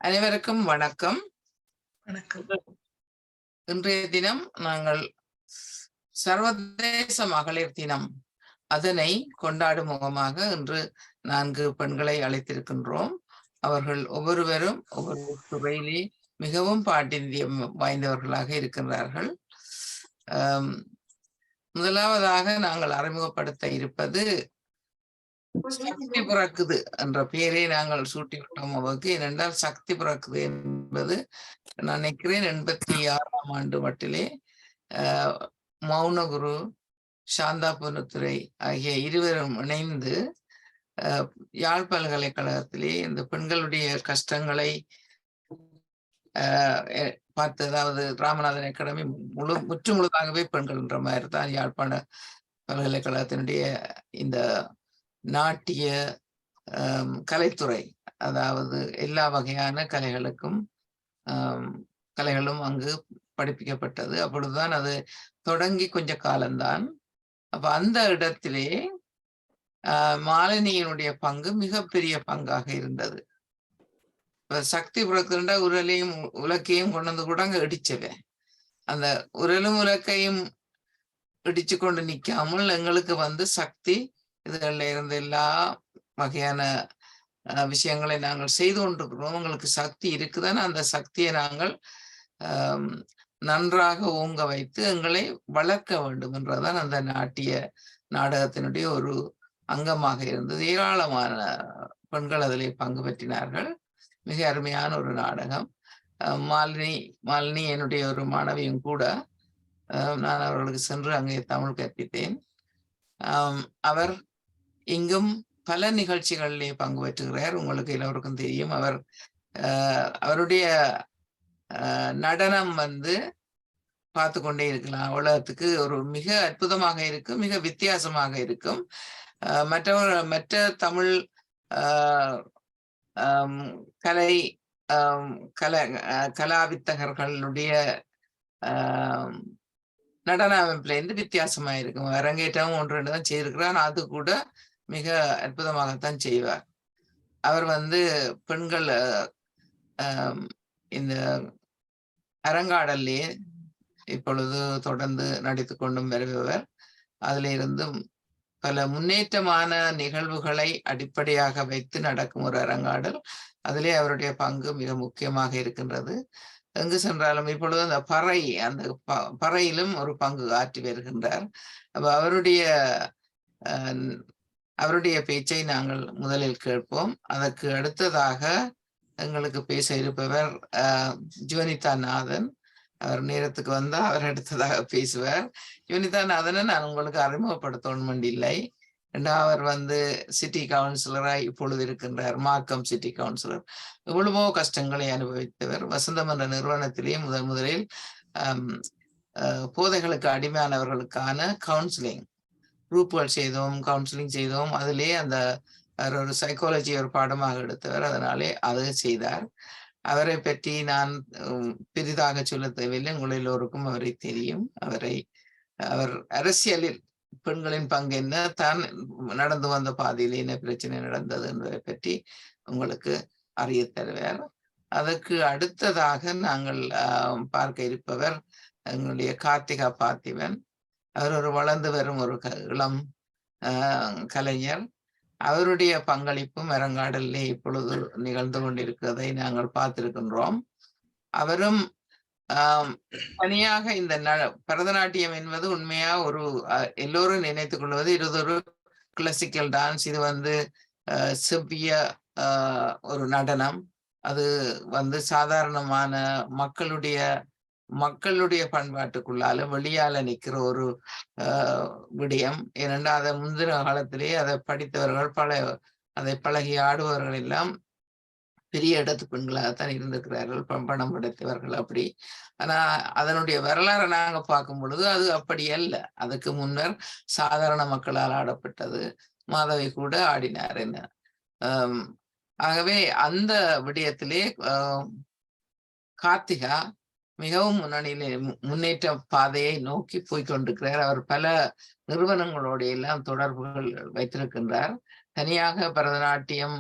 அனைவருக்கும் வணக்கம். வணக்கம். இன்றைய தினம் நாங்கள் சர்வதேச மகளிர் தினம் அதனை கொண்டாடும் முகமாக இன்று 4 பெண்களை அழைத்திருக்கின்றோம். அவர்கள் ஒவ்வொருவரும் ஒவ்வொரு துறையிலே மிகவும் பாண்டித்யம் வாய்ந்தவர்களாக இருக்கின்றார்கள். முதலாவதாக நாங்கள் அறிமுகப்படுத்த இருப்பது சக்தி பிறக்குது என்ற பெயரை நாங்கள் சூட்டிவிட்டோம் அவருக்கு. ஏனென்றால் சக்தி பிறக்குது என்பது நான் நினைக்கிறேன் 86ஆம் ஆண்டு மட்டிலே மௌனகுரு, சாந்தா பொன்னுத்துரை ஆகிய இருவரும் இணைந்து யாழ் பல்கலைக்கழகத்திலே இந்த பெண்களுடைய கஷ்டங்களை பார்த்து, அதாவது ராமநாதன் அகாடமி முழுதாகவே பெண்கள் என்ற மாதிரி தான் யாழ்ப்பாண பல்கலைக்கழகத்தினுடைய இந்த நாட்டிய கலைத்துறை, அதாவது எல்லா வகையான கலைகளும் அங்கு படிப்பிக்கப்பட்டது. அப்பொழுதுதான் அது தொடங்கி கொஞ்ச காலம்தான். அப்ப அந்த இடத்திலே மாலினியினுடைய பங்கு மிகப்பெரிய பங்காக இருந்தது. சக்தி புறக்கின்ற உரலையும் உலக்கையும் கொண்டு வந்து கூட அங்க இடிச்சவன். அந்த உரலும் உலக்கையும் இடிச்சு கொண்டு நிக்காமல் எங்களுக்கு சக்தி இதுகள்ல இருந்த எல்லா வகையான விஷயங்களை நாங்கள் செய்து கொண்டிருக்கிறோம். உங்களுக்கு சக்தி இருக்குதானே, அந்த சக்தியை நாங்கள் நன்றாக ஓங்க வைத்து எங்களை வளர்க்க வேண்டும் என்றதான் அந்த நாட்டிய நாடகத்தினுடைய ஒரு அங்கமாக இருந்தது. ஏராளமான பெண்கள் அதிலே பங்கு பெற்றினார்கள். மிக அருமையான ஒரு நாடகம். மாலினி என்னுடைய ஒரு மாணவியும் கூட. நான் அவர்களுக்கு சென்று அங்கே தமிழ் கற்பித்தேன். அவர் இங்கும் பல நிகழ்ச்சிகளிலே பங்கு பெற்றுகிறார். உங்களுக்கு எல்லோருக்கும் தெரியும். அவருடைய நடனம் பார்த்து கொண்டே இருக்கலாம். உலகத்துக்கு ஒரு மிக அற்புதமாக இருக்கும், மிக வித்தியாசமாக இருக்கும். மற்ற தமிழ் கலாவித்தகர்களுடைய நடன அமைப்புல இருந்து வித்தியாசமா இருக்கும். அரங்கேற்றமும் 1-2 தான் செய்திருக்கிறார். அது கூட மிக அற்புதமாகத்தான் செய்வார். அவர் பெண்கள் இந்த அரங்காடல்லே இப்பொழுது தொடர்ந்து நடித்து கொண்டும் வருபவர். அதில் இருந்தும் பல முன்னேற்றமான நிகழ்வுகளை அடிப்படையாக வைத்து நடக்கும் ஒரு அரங்காடல். அதிலே அவருடைய பங்கு மிக முக்கியமாக இருக்கின்றது. எங்கு சென்றாலும் இப்பொழுது அந்த பறையிலும் ஒரு பங்கு ஆற்றி வருகின்றார். அப்ப அவருடைய பேச்சை நாங்கள் முதலில் கேட்போம். அதற்கு அடுத்ததாக எங்களுக்கு பேச இருப்பவர் ஜுவனிதா நாதன். அவர் நேரத்துக்கு வந்தா அவர் அடுத்ததாக பேசுவார். ஜுவனிதா நாதனை நான் உங்களுக்கு அறிமுகப்படுத்தணும் இல்லை. அவர் சிட்டி கவுன்சிலராய் இப்பொழுது இருக்கின்றார். மார்க்கம் சிட்டி கவுன்சிலர். எவ்வளவோ கஷ்டங்களை அனுபவித்தவர். வசந்தம் என்ற நிறுவனத்திலே முதலில் போதைகளுக்கு அடிமையானவர்களுக்கான கவுன்சிலிங் குரூப்புகள் செய்தோம், கவுன்சிலிங் செய்தோம். அதிலே ஒரு சைக்காலஜி ஒரு பாடமாக எடுத்தவர். அதனாலே அது செய்தார். அவரை பற்றி நான் பெரிதாக சொல்ல தேவையில்லை. உங்கள் எல்லோருக்கும் அவரை தெரியும். அவர் அரசியலில் பெண்களின் பங்கு என்ன, தான் நடந்து வந்த பாதையில் என்ன பிரச்சனை நடந்தது என்பதை பற்றி உங்களுக்கு அறிய தருவார். அதற்கு அடுத்ததாக நாங்கள் பார்க்க இருப்பவர் எங்களுடைய கார்த்திகா பார்த்திபன். அவர் ஒரு வளர்ந்து வரும் ஒரு இளம் கலைஞர். அவருடைய பங்களிப்பும் அரங்காடலே இப்பொழுது நிகழ்ந்து கொண்டிருக்கிறதை நாங்கள் பார்த்திருக்கின்றோம். அவரும் தனியாக இந்த பரதநாட்டியம் என்பது உண்மையா ஒரு எல்லோரும் நினைத்துக் கொள்வது இது ஒரு கிளாசிக்கல் டான்ஸ். இது செவ்விய ஒரு நடனம். அது சாதாரணமான மக்களுடைய பண்பாட்டுக்குள்ளால வெளியால நிற்கிற ஒரு விடயம். ஏனென்றால் அதை முந்தின காலத்திலே அதை படித்தவர்கள் அதை பழகி ஆடுபவர்கள் எல்லாம் பெரிய இடத்து பெண்களாகத்தான் இருந்திருக்கிறார்கள், பணம் படைத்தவர்கள் அப்படி. ஆனா அதனுடைய வரலாறு நாங்க பார்க்கும் பொழுது அது அப்படி அல்ல. அதுக்கு முன்னர் சாதாரண மக்களால் ஆடப்பட்டது. மாதவி கூட ஆடினார் என்ன. ஆகவே அந்த விடயத்திலே கார்த்திகா மிகவும் முன்னணியிலே முன்னேற்ற பாதையை நோக்கி போய்கொண்டிருக்கிறார். அவர் பல நிறுவனங்களோடு எல்லாம் தொடர்புகள் வைத்திருக்கின்றார். தனியாக பரதநாட்டியம்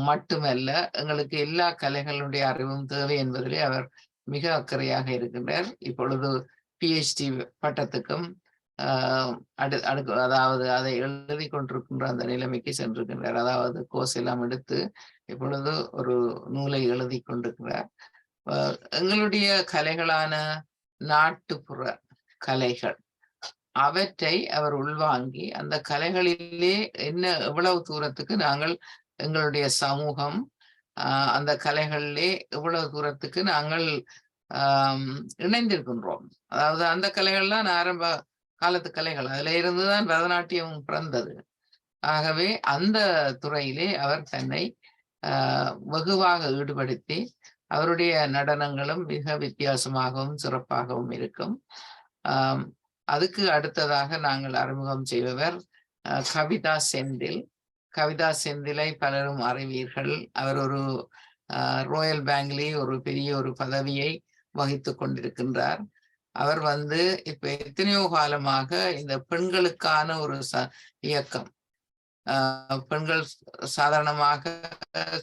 மட்டுமல்ல, எங்களுக்கு எல்லா கலைகளுடைய அறிவும் தேவை என்பதிலே அவர் மிக அக்கறையாக இருக்கின்றார். இப்பொழுது PhD பட்டத்துக்கும் அதாவது அதை எழுதி கொண்டிருக்கின்ற அந்த நிலைமைக்கு சென்றிருக்கின்றார். அதாவது கோர்ஸ் எல்லாம் எடுத்து இப்பொழுது ஒரு நூலை எழுதி கொண்டிருக்கிறார். எங்களுடைய கலைகளான நாட்டுப்புற கலைகள் அவற்றை அவர் உள்வாங்கி அந்த கலைகளிலே என்ன எவ்வளவு தூரத்துக்கு நாங்கள் எங்களுடைய சமூகம் அந்த கலைகளிலே எவ்வளவு தூரத்துக்கு நாங்கள் இணைந்திருக்கின்றோம். அதாவது அந்த கலைகள்லாம் ஆரம்ப காலத்து கலைகள், அதுல இருந்துதான் பரதநாட்டியம் பிறந்தது. ஆகவே அந்த துறையிலே அவர் தன்னை வெகுவாக ஈடுபடுத்தி அவருடைய நடனங்களும் மிக வித்தியாசமாகவும் சிறப்பாகவும் இருக்கும். அதுக்கு அடுத்ததாக நாங்கள் அறிமுகம் செய்பவர் கவிதா செந்தில். கவிதா செந்திலை பலரும் அறிவீர்கள். அவர் ஒரு ராயல் பேங்க்லே ஒரு பெரிய ஒரு பதவியை வகித்து கொண்டிருக்கின்றார். அவர் இப்ப எத்தனையோ காலமாக இந்த பெண்களுக்கான ஒரு இயக்கம், பெண்கள் சாதாரணமாக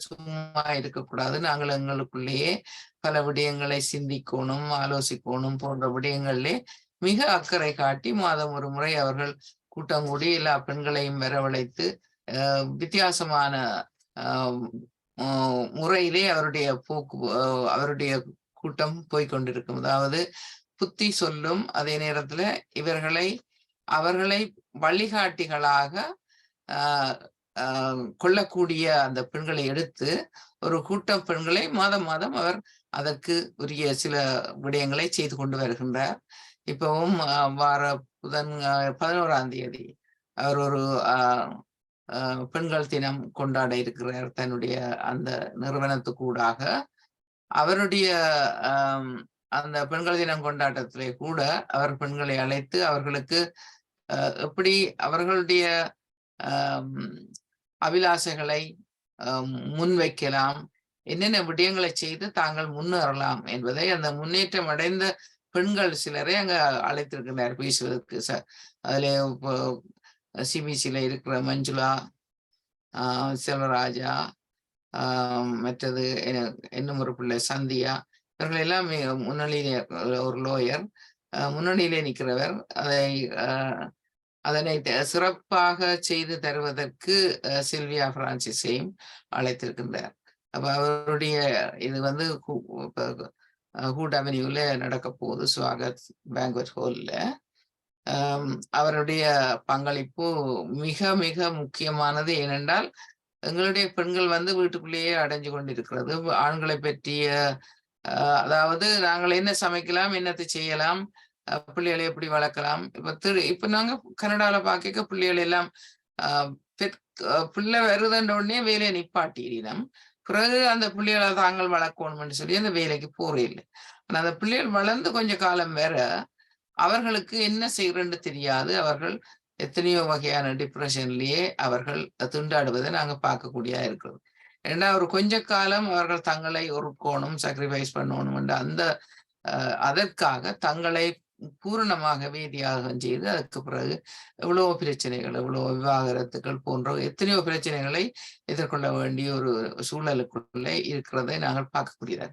சும்மா இருக்கக்கூடாது, நாங்கள் எங்களுக்குள்ளேயே பல விடயங்களை சிந்திக்கணும், ஆலோசிக்கணும் போன்ற விடயங்களிலே மிக அக்கறை காட்டி மாதம் ஒரு முறை அவர்கள் கூட்டம் கூடி எல்லா பெண்களையும் வரவழைத்து வித்தியாசமான முறையிலே அவருடைய கூட்டம் போய்கொண்டிருக்கும். அதாவது புத்தி சொல்லும், அதே நேரத்துல அவர்களை வழிகாட்டிகளாக கொள்ளக்கூடிய அந்த பெண்களை எடுத்து ஒரு கூட்டம் பெண்களை மாதம் மாதம் அவர் அதற்கு உரிய சில விடயங்களை செய்து கொண்டு வருகின்றார். இப்பவும் வார 11ஆம் தேதி அவர் ஒரு பெண்கள் தினம் கொண்டாட இருக்கிறார் தன்னுடைய அந்த நிறுவனத்துக்கூடாக. அவருடைய அந்த பெண்கள் தினம் கொண்டாட்டத்திலே கூட அவர் பெண்களை அழைத்து அவர்களுக்கு எப்படி அவர்களுடைய அபிலாசைகளை முன்வைக்கலாம், என்னென்ன விடயங்களை செய்து தாங்கள் முன்னேறலாம் என்பதை அந்த முன்னேற்றம் அடைந்த பெண்கள் சிலரை அங்க அழைத்திருக்கிறார் பேசுவதற்கு. அதுல சிபிசியில இருக்கிற மஞ்சுளா, செல்வராஜா, மற்றது இன்னும் ஒரு பிள்ளை சந்தியா, இவர்கள் எல்லாம் முன்னணியிலே ஒரு லோயர் முன்னணியிலே நிற்கிறவர். அதனை சிறப்பாக செய்து தருவதற்கு சில்வியா பிரான்சிஸையும் அழைத்திருக்கின்றார். அப்ப அவருடைய இது ஹூட் அவென்யூல நடக்க போகுது, ஸ்வாகத் பேங்க்வெட் ஹால்ல. அவருடைய பங்களிப்பு மிக மிக முக்கியமானது. ஏனென்றால் எங்களுடைய பெண்கள் வீட்டுக்குள்ளேயே அடைஞ்சு கொண்டிருக்கிறது. ஆண்களை பற்றிய அதாவது நாங்கள் என்ன சமைக்கலாம், என்னத்தை செய்யலாம், பிள்ளைகளை எப்படி வளர்க்கலாம். இப்ப நாங்க கனடால பாக்க பிள்ளைகள் எல்லாம் பிள்ளை வருதுன்ற உடனே வேலையை நிப்பாட்டினோம். பிறகு அந்த பிள்ளைகளை தாங்கள் வளர்க்கணும்னு சொல்லி அந்த வேலைக்கு போறே இல்லை. ஆனா அந்த பிள்ளைகள் வளர்ந்து கொஞ்ச காலம் வேற அவர்களுக்கு என்ன செய்யறன்னு தெரியாது. அவர்கள் எத்தனையோ வகையான டிப்ரெஷன்லயே அவர்கள் திண்டாடுவதை நாங்க பார்க்கக்கூடியதா இருக்கிறது. ஏன்னா ஒரு கொஞ்ச காலம் அவர்கள் தங்களை ஒருக்கோணும், சாக்ரிஃபைஸ் பண்ணணும் என்ற அந்த அதற்காக தங்களை பூரணமாகவே தியாகம் செய்து அதுக்கு பிறகு எவ்வளவோ பிரச்சனைகள், எவ்வளவோ விவாகரத்துக்கள் போன்ற எத்தனையோ பிரச்சனைகளை எதிர்கொள்ள வேண்டிய ஒரு சூழலுக்குள்ளே இருக்கிறதை நாங்கள் பார்க்கக்கூடியது.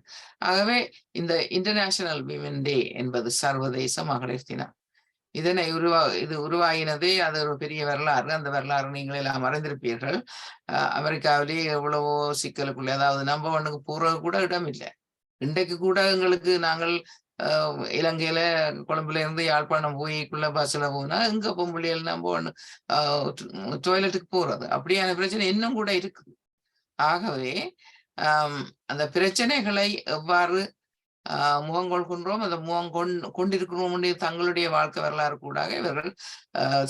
ஆகவே இந்த இன்டர்நேஷனல் விமன் டே என்பது சர்வதேச மகளிர் தினம். இது உருவாகினதே அது ஒரு பெரிய வரலாறு. அந்த வரலாறு நீங்கள் எல்லாம் அறிந்திருப்பீர்கள். அமெரிக்காவிலேயே எவ்வளவோ சிக்கலுக்குள்ளே, அதாவது நம்ப ஒண்ணுக்கு போறது கூட இடம் இல்லை. இன்றைக்கு கூட எங்களுக்கு நாங்கள் இலங்கையில கொழும்புல இருந்து யாழ்ப்பாணம் போய்க்குள்ள பஸ்ல போனா எங்க பொம்பளைகள் நம்ம ஒண்ணு டாய்லெட்டுக்கு போறது, அப்படியான பிரச்சனை இன்னும் கூட இருக்குது. ஆகவே அந்த பிரச்சனைகளை எவ்வாறு முகங்கொள் கொண்டோம், அந்த கொண்டிருக்கிறோம் தங்களுடைய வாழ்க்கை வரலாறு கூடாக இவர்கள்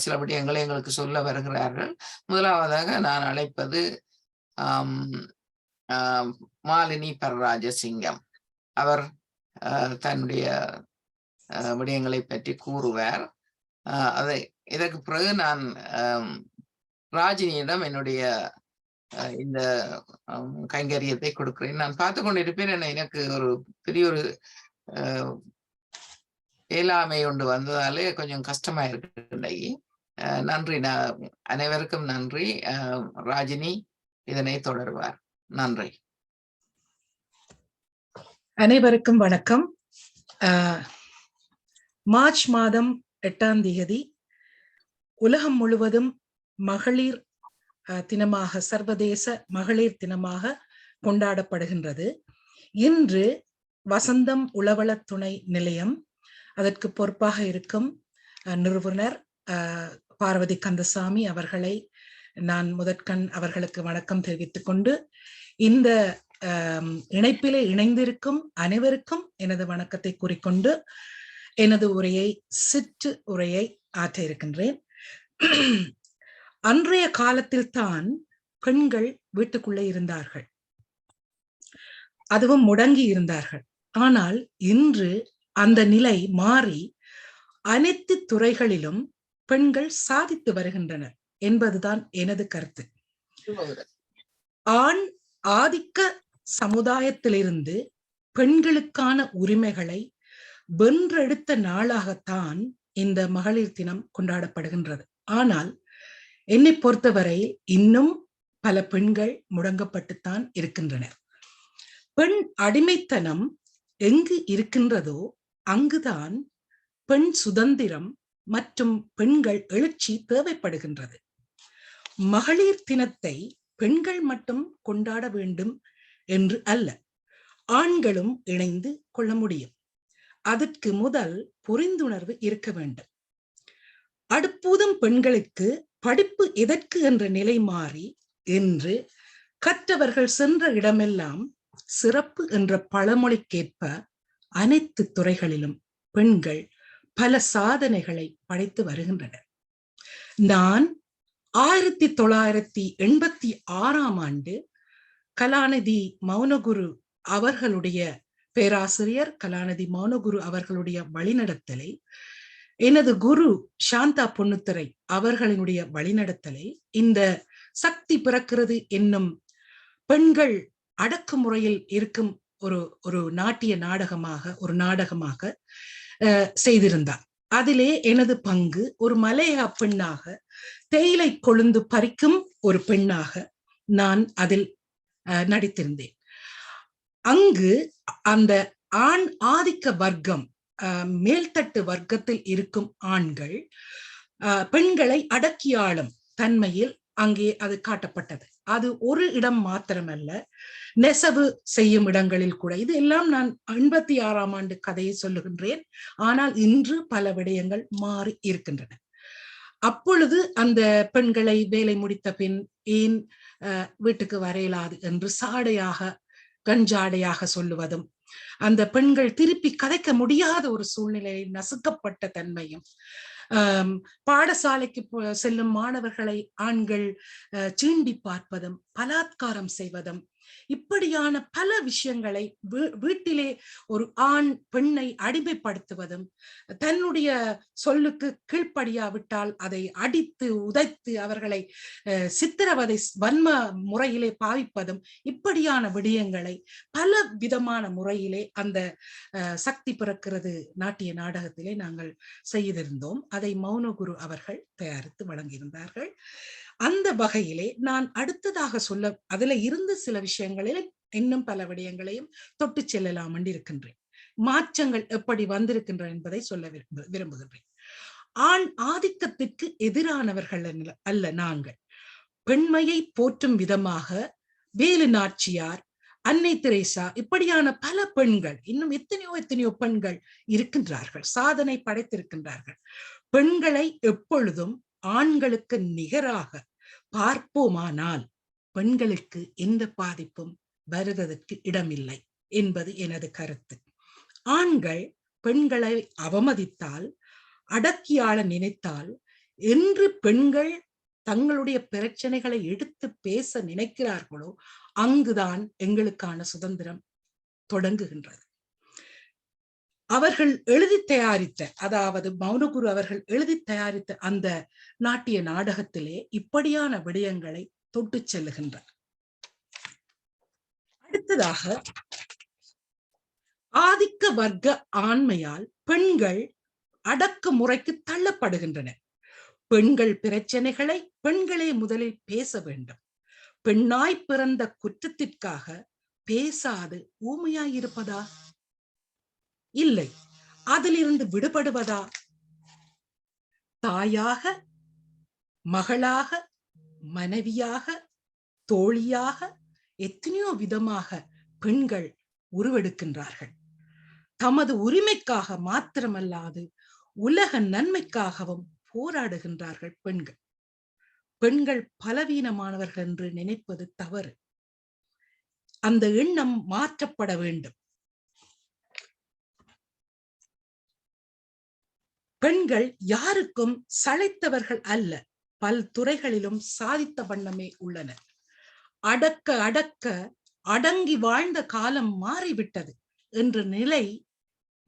சில விடயங்களை எங்களுக்கு சொல்ல வருகிறார்கள். முதலாவதாக நான் அழைப்பது மாலினி பரராஜசிங்கம். அவர் தன்னுடைய விடயங்களை பற்றி கூறுவார். இதற்கு பிறகு நான் ராஜினியிடம் என்னுடைய இந்த கைங்கரியத்தை கொடுக்கிறேன். நான் பார்த்து கொண்டிருப்பேன். எனக்கு ஒரு பெரிய ஒரு இயலாமை கொண்டு வந்ததாலே கொஞ்சம் கஷ்டமா இருக்கு இன்னைக்கு. நன்றி. அனைவருக்கும் நன்றி. ராஜினி இதனை தொடர்வார். நன்றி. அனைவருக்கும் வணக்கம். மார்ச் மாதம் 8ஆம் தேதி உலகம் முழுவதும் மகளிர் தினமாக, சர்வதேச மகளிர் தினமாக கொண்டாடப்படுகின்றது. இன்று வசந்தம் உளவள துணை நிலையம் அதற்கு பொறுப்பாக இருக்கும் நிறுவனர் பார்வதி கந்தசாமி அவர்களை நான் முதற்கண் அவர்களுக்கு வணக்கம் தெரிவித்துக் கொண்டு, இந்த இணைப்பிலே இணைந்திருக்கும் அனைவருக்கும் எனது வணக்கத்தை கூறிக்கொண்டு எனது சிற்று உரையை ஆற்ற இருக்கின்றேன். அன்றைய காலத்தில் தான் பெண்கள் வீட்டுக்குள்ளே இருந்தார்கள், அதுவும் முடங்கி இருந்தார்கள். ஆனால் இன்று அந்த நிலை மாறி அனைத்து துறைகளிலும் பெண்கள் சாதித்து வருகின்றனர் என்பதுதான் எனது கருத்து. ஆண் ஆதிக்க சமுதாயத்திலிருந்து பெண்களுக்கான உரிமைகளை வென்றெடுத்த நாளாகத்தான் இந்த மகளிர் தினம் கொண்டாடப்படுகின்றது. ஆனால் என்னை பொறுத்தவரை இன்னும் பல பெண்கள் முடங்கப்பட்டுத்தான் இருக்கின்றனர். பெண் அடிமைத்தனம் எங்கு இருக்கின்றதோ அங்குதான் பெண் சுதந்திரம் மற்றும் பெண்கள் எழுச்சி தேவைப்படுகின்றது. மகளிர் தினத்தை பெண்கள் மட்டும் கொண்டாட வேண்டும் என்று அல்ல, ஆண்களும் இணைந்து கொள்ள முடியும். அதற்கு முதல் புரிந்துணர்வு இருக்க வேண்டும். அடுப்பூதும் பெண்களுக்கு படிப்பு எதற்கு என்ற நிலை மாறி இன்று கற்றவர்கள் சென்ற இடமெல்லாம் சிறப்பு என்ற பழமொழிக்கேற்ப அனைத்து துறைகளிலும் பெண்கள் பல சாதனைகளை படைத்து வருகின்றனர். நான் 1986ஆம் ஆண்டு கலாநிதி மௌனகுரு அவர்களுடைய பேராசிரியர் கலாநிதி மௌனகுரு அவர்களுடைய வழிநடத்தலை, எனது குரு சாந்தா பொன்னுத்துரை அவர்களினுடைய வழிநடத்தலை இந்த சக்தி பிறக்கிறது என்னும் பெண்கள் அடக்குமுறையில் இருக்கும் ஒரு நாட்டிய நாடகமாக செய்திருந்தார். அதிலே எனது பங்கு ஒரு மலையக பெண்ணாக, தேயிலை கொழுந்து பறிக்கும் ஒரு பெண்ணாக நான் அதில் நடித்திருந்தேன். அங்கு அந்த ஆண் ஆதிக்க வர்க்கம், மேல்தட்டு வர்க்கத்தில் இருக்கும் ஆண்கள் பெண்களை அடக்கியாளும் தன்மையில் அங்கே அது காட்டப்பட்டது. அது ஒரு இடம் மாத்திரமல்ல, நெசவு செய்யும் இடங்களில் கூட. இது எல்லாம் நான் 86ஆம் ஆண்டு கதையை சொல்லுகின்றேன். ஆனால் இன்று பல விடயங்கள் மாறி இருக்கின்றன. அப்பொழுது அந்த பெண்களை வேலை முடித்த பின் ஏன் வீட்டுக்கு வரையலாது என்று கஞ்சாடையாக சொல்லுவதும், அந்த பெண்கள் திருப்பி கதைக்க முடியாத ஒரு சூழ்நிலையில் நசுக்கப்பட்ட தன்மையும், பாடசாலைக்கு செல்லும் மாணவர்களை ஆண்கள் சீண்டி பார்ப்பதும், பலாத்காரம் செய்வதும், இப்படியான பல விஷயங்களை, வீட்டிலே ஒரு ஆண் பெண்ணை அடிமைப்படுத்துவதும், தன்னுடைய சொல்லுக்கு கீழ்ப்படியாவிட்டால் அதை அடித்து உதைத்து அவர்களை சித்திரவதை வன்ம முறையிலே பாவிப்பதும், இப்படியான விடயங்களை பல விதமான முறையிலே அந்த சக்தி பிறக்கிறது நாட்டிய நாடகத்திலே நாங்கள் செய்திருந்தோம். அதை மௌனகுரு அவர்கள் தயாரித்து வழங்கியிருந்தார்கள். அந்த வகையிலே நான் அடுத்ததாக அதுல இருந்து சில விஷயங்களில் இன்னும் பல விடயங்களையும் தொட்டு செல்லலாம் என்று இருக்கின்றேன். மாற்றங்கள் எப்படி வந்திருக்கின்றன என்பதை சொல்ல விரும்புகின்றேன். ஆண் ஆதிக்கத்திற்கு எதிரானவர்கள் அல்ல நாங்கள். பெண்மையை போற்றும் விதமாக வேலு நாச்சியார், அன்னை தெரேசா, இப்படியான பல பெண்கள், இன்னும் எத்தனையோ பெண்கள் இருக்கின்றார்கள், சாதனை படைத்திருக்கின்றார்கள். பெண்களை எப்பொழுதும் ஆண்களுக்கு நிகராக பார்ப்போமானால் பெண்களுக்கு எந்த பாதிப்பும் வருவதற்கு இடமில்லை என்பது எனது கருத்து. ஆண்கள் பெண்களை அவமதித்தால், அடக்கியாள நினைத்தால், என்று பெண்கள் தங்களுடைய பிரச்சனைகளை எடுத்து பேச நினைக்கிறார்களோ அங்குதான் எங்களுக்கான சுதந்திரம் தொடங்குகின்றது. அவர்கள் எழுதி தயாரித்த, அதாவது மௌனகுரு அவர்கள் எழுதி தயாரித்த அந்த நாட்டிய நாடகத்திலே இப்படியான விடயங்களை தொட்டு செல்லுகின்றார். அடுத்ததாக ஆதிக்க வர்க்க ஆண்மையால் பெண்கள் அடக்குமுறைக்கு தள்ளப்படுகின்றனர். பெண்கள் பிரச்சனைகளை பெண்களே முதலில் பேச வேண்டும். பெண்ணாய் பிறந்த குற்றத்திற்காக பேசாது ஊமையாயிருப்பதா? இல்லை. அதிலிருந்து விடுபடுவதா? தாயாக, மகளாக, மனைவியாக, தோழியாக, எத்தனையோ விதமாக பெண்கள் உருவெடுக்கின்றார்கள். தமது உரிமைக்காக மாத்திரமல்லாது உலக நன்மைக்காகவும் போராடுகின்றார்கள் பெண்கள். பெண்கள் பலவீனமானவர்கள் என்று நினைப்பது தவறு. அந்த எண்ணம் மாற்றப்பட வேண்டும். பெண்கள் யாருக்கும் சளைத்தவர்கள் அல்ல. பல் துறைகளிலும் சாதித்த வண்ணமே உள்ளனர். அடக்க அடக்க அடங்கி வாழ்ந்த காலம் மாறிவிட்டது என்ற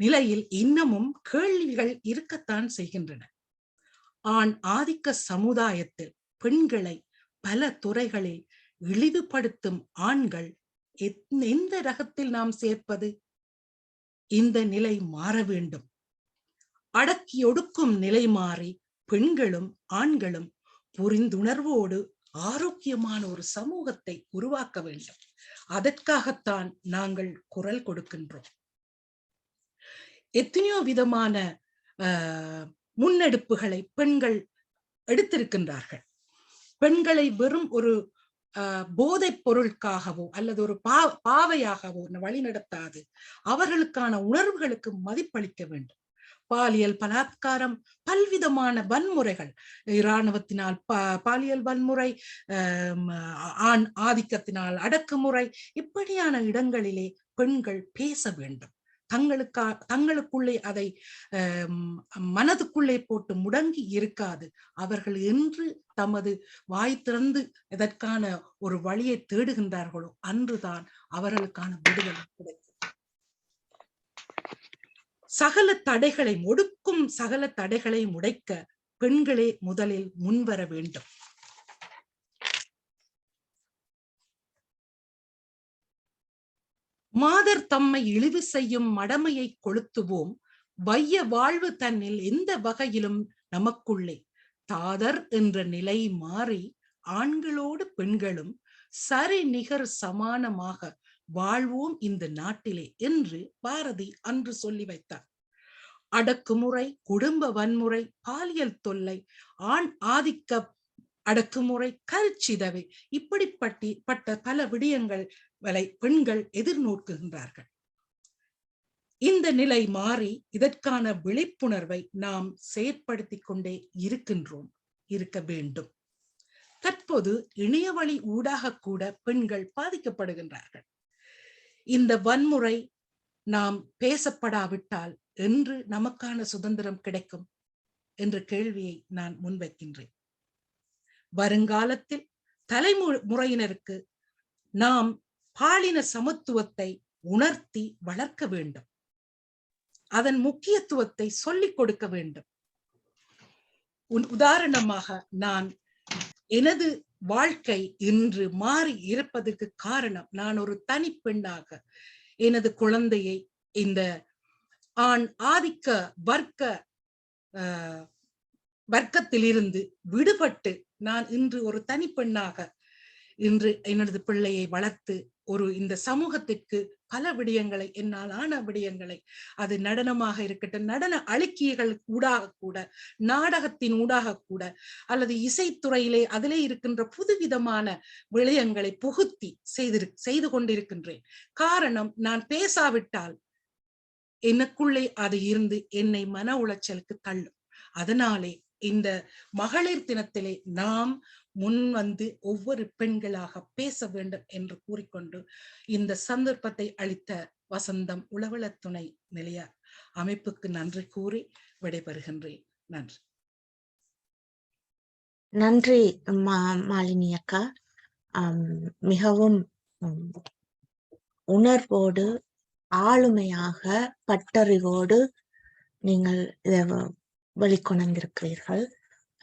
நிலையில் இன்னமும் கேள்விகள் இருக்கத்தான் செய்கின்றன. ஆண் ஆதிக்க சமுதாயத்தில் பெண்களை பல துறைகளில் இழிவுபடுத்தும் ஆண்கள் எந்த ரகத்தில் நாம் சேர்ப்பது? இந்த நிலை மாற வேண்டும். அடக்கி ஒடுக்கும் நிலை மாறி பெண்களும் ஆண்களும் புரிந்துணர்வோடு ஆரோக்கியமான ஒரு சமூகத்தை உருவாக்க வேண்டும். அதற்காகத்தான் நாங்கள் குரல் கொடுக்கின்றோம். எத்தனையோ விதமான முன்னெடுப்புகளை பெண்கள் எடுத்திருக்கின்றார்கள். பெண்களை வெறும் ஒரு போதைப் பொருளுக்காகவோ அல்லது ஒரு பாவையாகவோ வழிநடத்தாது அவர்களுக்கான உணர்வுகளுக்கு மதிப்பளிக்க வேண்டும். பாலியல் பலாத்காரம், பல்விதமான வன்முறைகள், இராணுவத்தினால் பாலியல் வன்முறை, ஆண் ஆதிக்கத்தினால் அடக்குமுறை, இப்படியான இடங்களிலே பெண்கள் பேச வேண்டும். தங்களுக்குள்ளே அதை மனதுக்குள்ளே போட்டு முடங்கி இருக்காது. அவர்கள் என்று தமது வாய் திறந்து இதற்கான ஒரு வழியை தேடுகின்றார்களோ அன்றுதான் அவர்களுக்கான விடுதலை கிடைக்கும். சகல தடைகளை ஒடுக்கும் சகல தடைகளை உடைக்க பெண்களே முதலில் முன்வர வேண்டும். மாதர் தம்மை இழிவு செய்யும் மடமையை கொளுத்துவோம். வைய வாழ்வு தன்னில் எந்த வகையிலும் நமக்குள்ளே தாதர் என்ற நிலை மாறி ஆண்களோடு பெண்களும் சரி நிகர் சமானமாக வாழ்வோம் இந்த நாட்டிலே என்று பாரதி அன்று சொல்லி வைத்தார். அடக்குமுறை, குடும்ப வன்முறை, பாலியல் தொல்லை, ஆண் ஆதிக்க அடக்குமுறை, கருச்சிதவை, இப்படிப்பட்ட பல விடயங்கள் பெண்கள் எதிர்நோக்குகின்றார்கள். இந்த நிலை மாறி இதற்கான விழிப்புணர்வை நாம் செயற்படுத்திக் கொண்டே இருக்க வேண்டும். தற்போது இணையவழி ஊடாக கூட பெண்கள் பாதிக்கப்படுகின்றார்கள். இந்த வன்முறை நாம் பேசப்படாவிட்டால் என்று நமக்கான சுதந்திரம் கிடைக்கும் என்ற கேள்வியை நான் முன்வைக்கின்றேன். வருங்காலத்தில் தலைமுறையினருக்கு நாம் பாலின சமத்துவத்தை உணர்த்தி வளர்க்க வேண்டும். அதன் முக்கியத்துவத்தை சொல்லிக் கொடுக்க வேண்டும். உதாரணமாக நான் எனது வாழ்க்கை இன்று மாறி இருப்பதற்கு காரணம், நான் ஒரு தனி பெண்ணாக எனது குழந்தையை இந்த ஆண் ஆதிக்க வர்க்கத்திலிருந்து விடுபட்டு நான் இன்று ஒரு தனி பெண்ணாக இன்று எனது பிள்ளையை வளர்த்து ஒரு இந்த சமூகத்திற்கு பல விடயங்களை, என்னால் ஆன விடயங்களை, அது நடனமாக இருக்கட்டும், நடன அழுக்கியர்கள் ஊடாக கூட, நாடகத்தின் ஊடாக கூட, அல்லது இசைத்துறையிலே அதிலே இருக்கின்ற புதுவிதமான விடயங்களை புகுத்தி செய்து கொண்டிருக்கின்றேன். காரணம், நான் பேசாவிட்டால் எனக்குள்ளே அது இருந்து என்னை மன உளைச்சலுக்கு தள்ளும். அதனாலே இந்த மகளிர் தினத்திலே நாம் முன் வந்து ஒவ்வொரு பெண்களாக பேச வேண்டும் என்று கூறிக்கொண்டு இந்த சந்தர்ப்பத்தை அளித்த வசந்தம் உளவள துணை நிலைய அமைப்புக்கு நன்றி கூறி விடைபெறுகின்றேன். நன்றி. நன்றி மாலினி அக்கா. மிகவும் உணர்வோடு, ஆளுமையாக, பட்டறிவோடு நீங்கள் இதை வெளிக்கொணர்ந்திருக்கிறீர்கள்.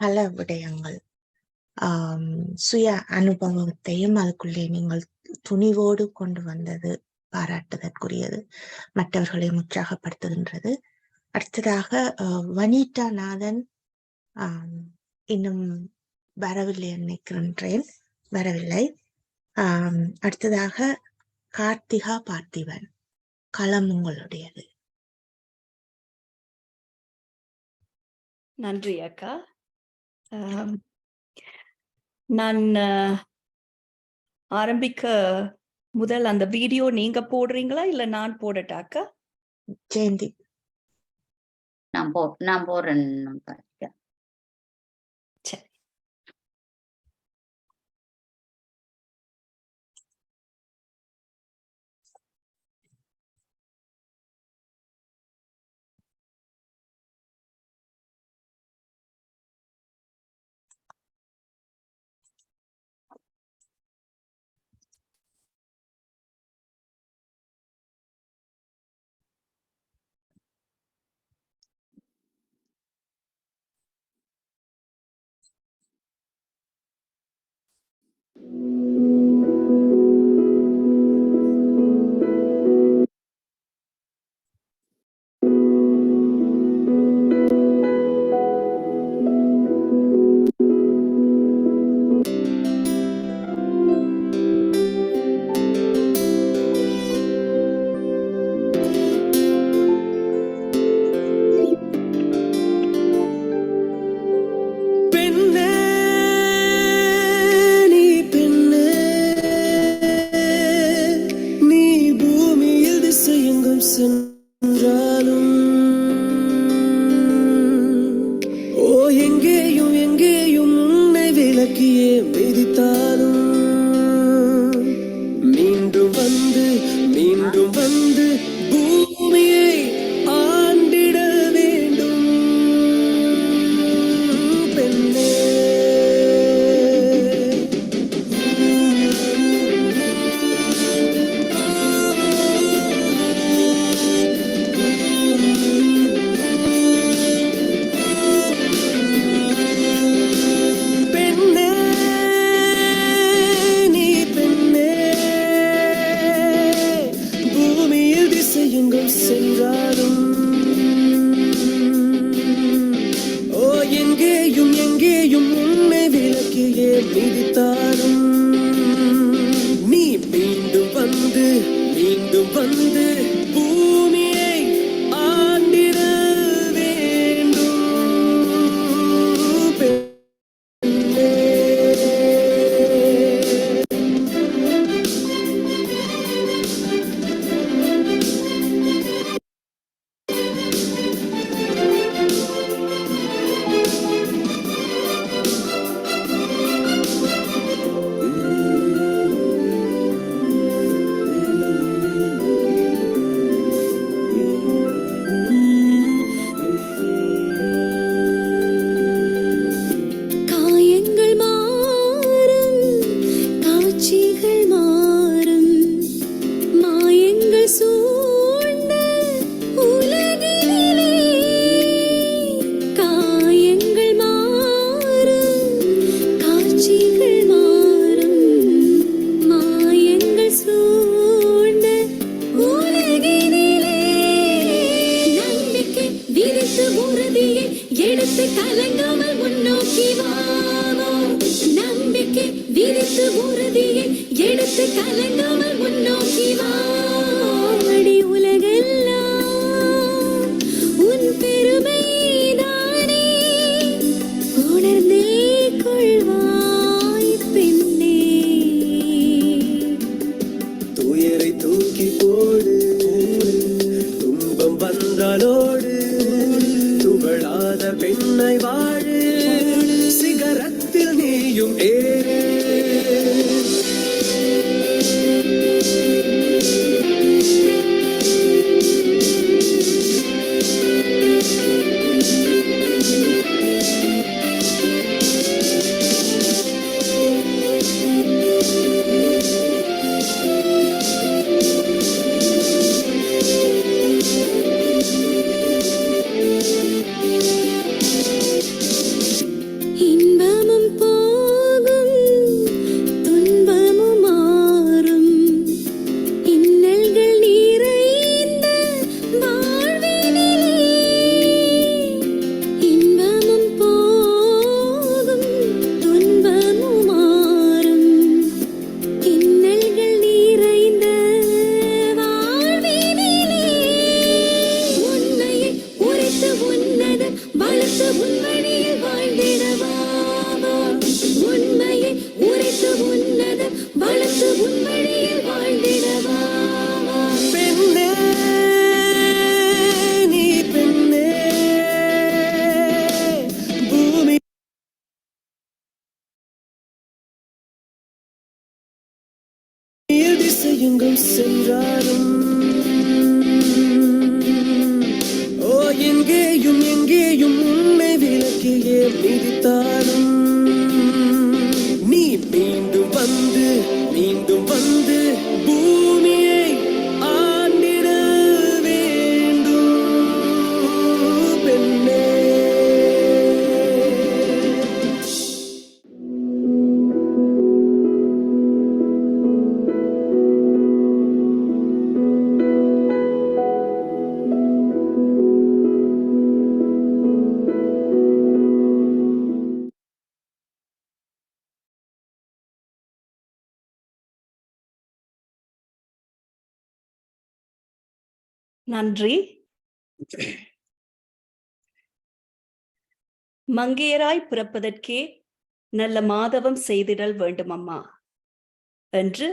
பல விடயங்கள், சுய அனுபவத்தையும் அதுக்குள்ளே நீங்கள் துணிவோடு கொண்டு வந்தது பாராட்டுதற்குரியது, மற்றவர்களையும் உற்சாகப்படுத்துகின்றது. அடுத்ததாக வனிதா நாதன் இன்னும் வரவில்லை நினைக்கின்றேன், வரவில்லை. அடுத்ததாக கார்த்திகா பார்த்திபன், களம் உங்களுடையது. நன்றி அக்கா. நான் ஆரம்பிக்க முதல் அந்த வீடியோ நீங்க போடுறீங்களா இல்ல நான் போடட்டா அக்கா? ஜெயந்தி, நான் போடுறேன். சரி. துன்பமும் மாறும், இன்னல்கள் எங்கும் சென்றாலும் ஓ எங்கேயும் எங்கேயும் உன்னை விளக்கியே மிதித்தாலும் நீ மீண்டும் வந்து பூமியை ஆண்டிட வேண்டும் பெண்ணே. நன்றி. மங்கையராய் பிறப்பதற்கே நல்ல மாதவம் செய்திடல் வேண்டும் அம்மா என்று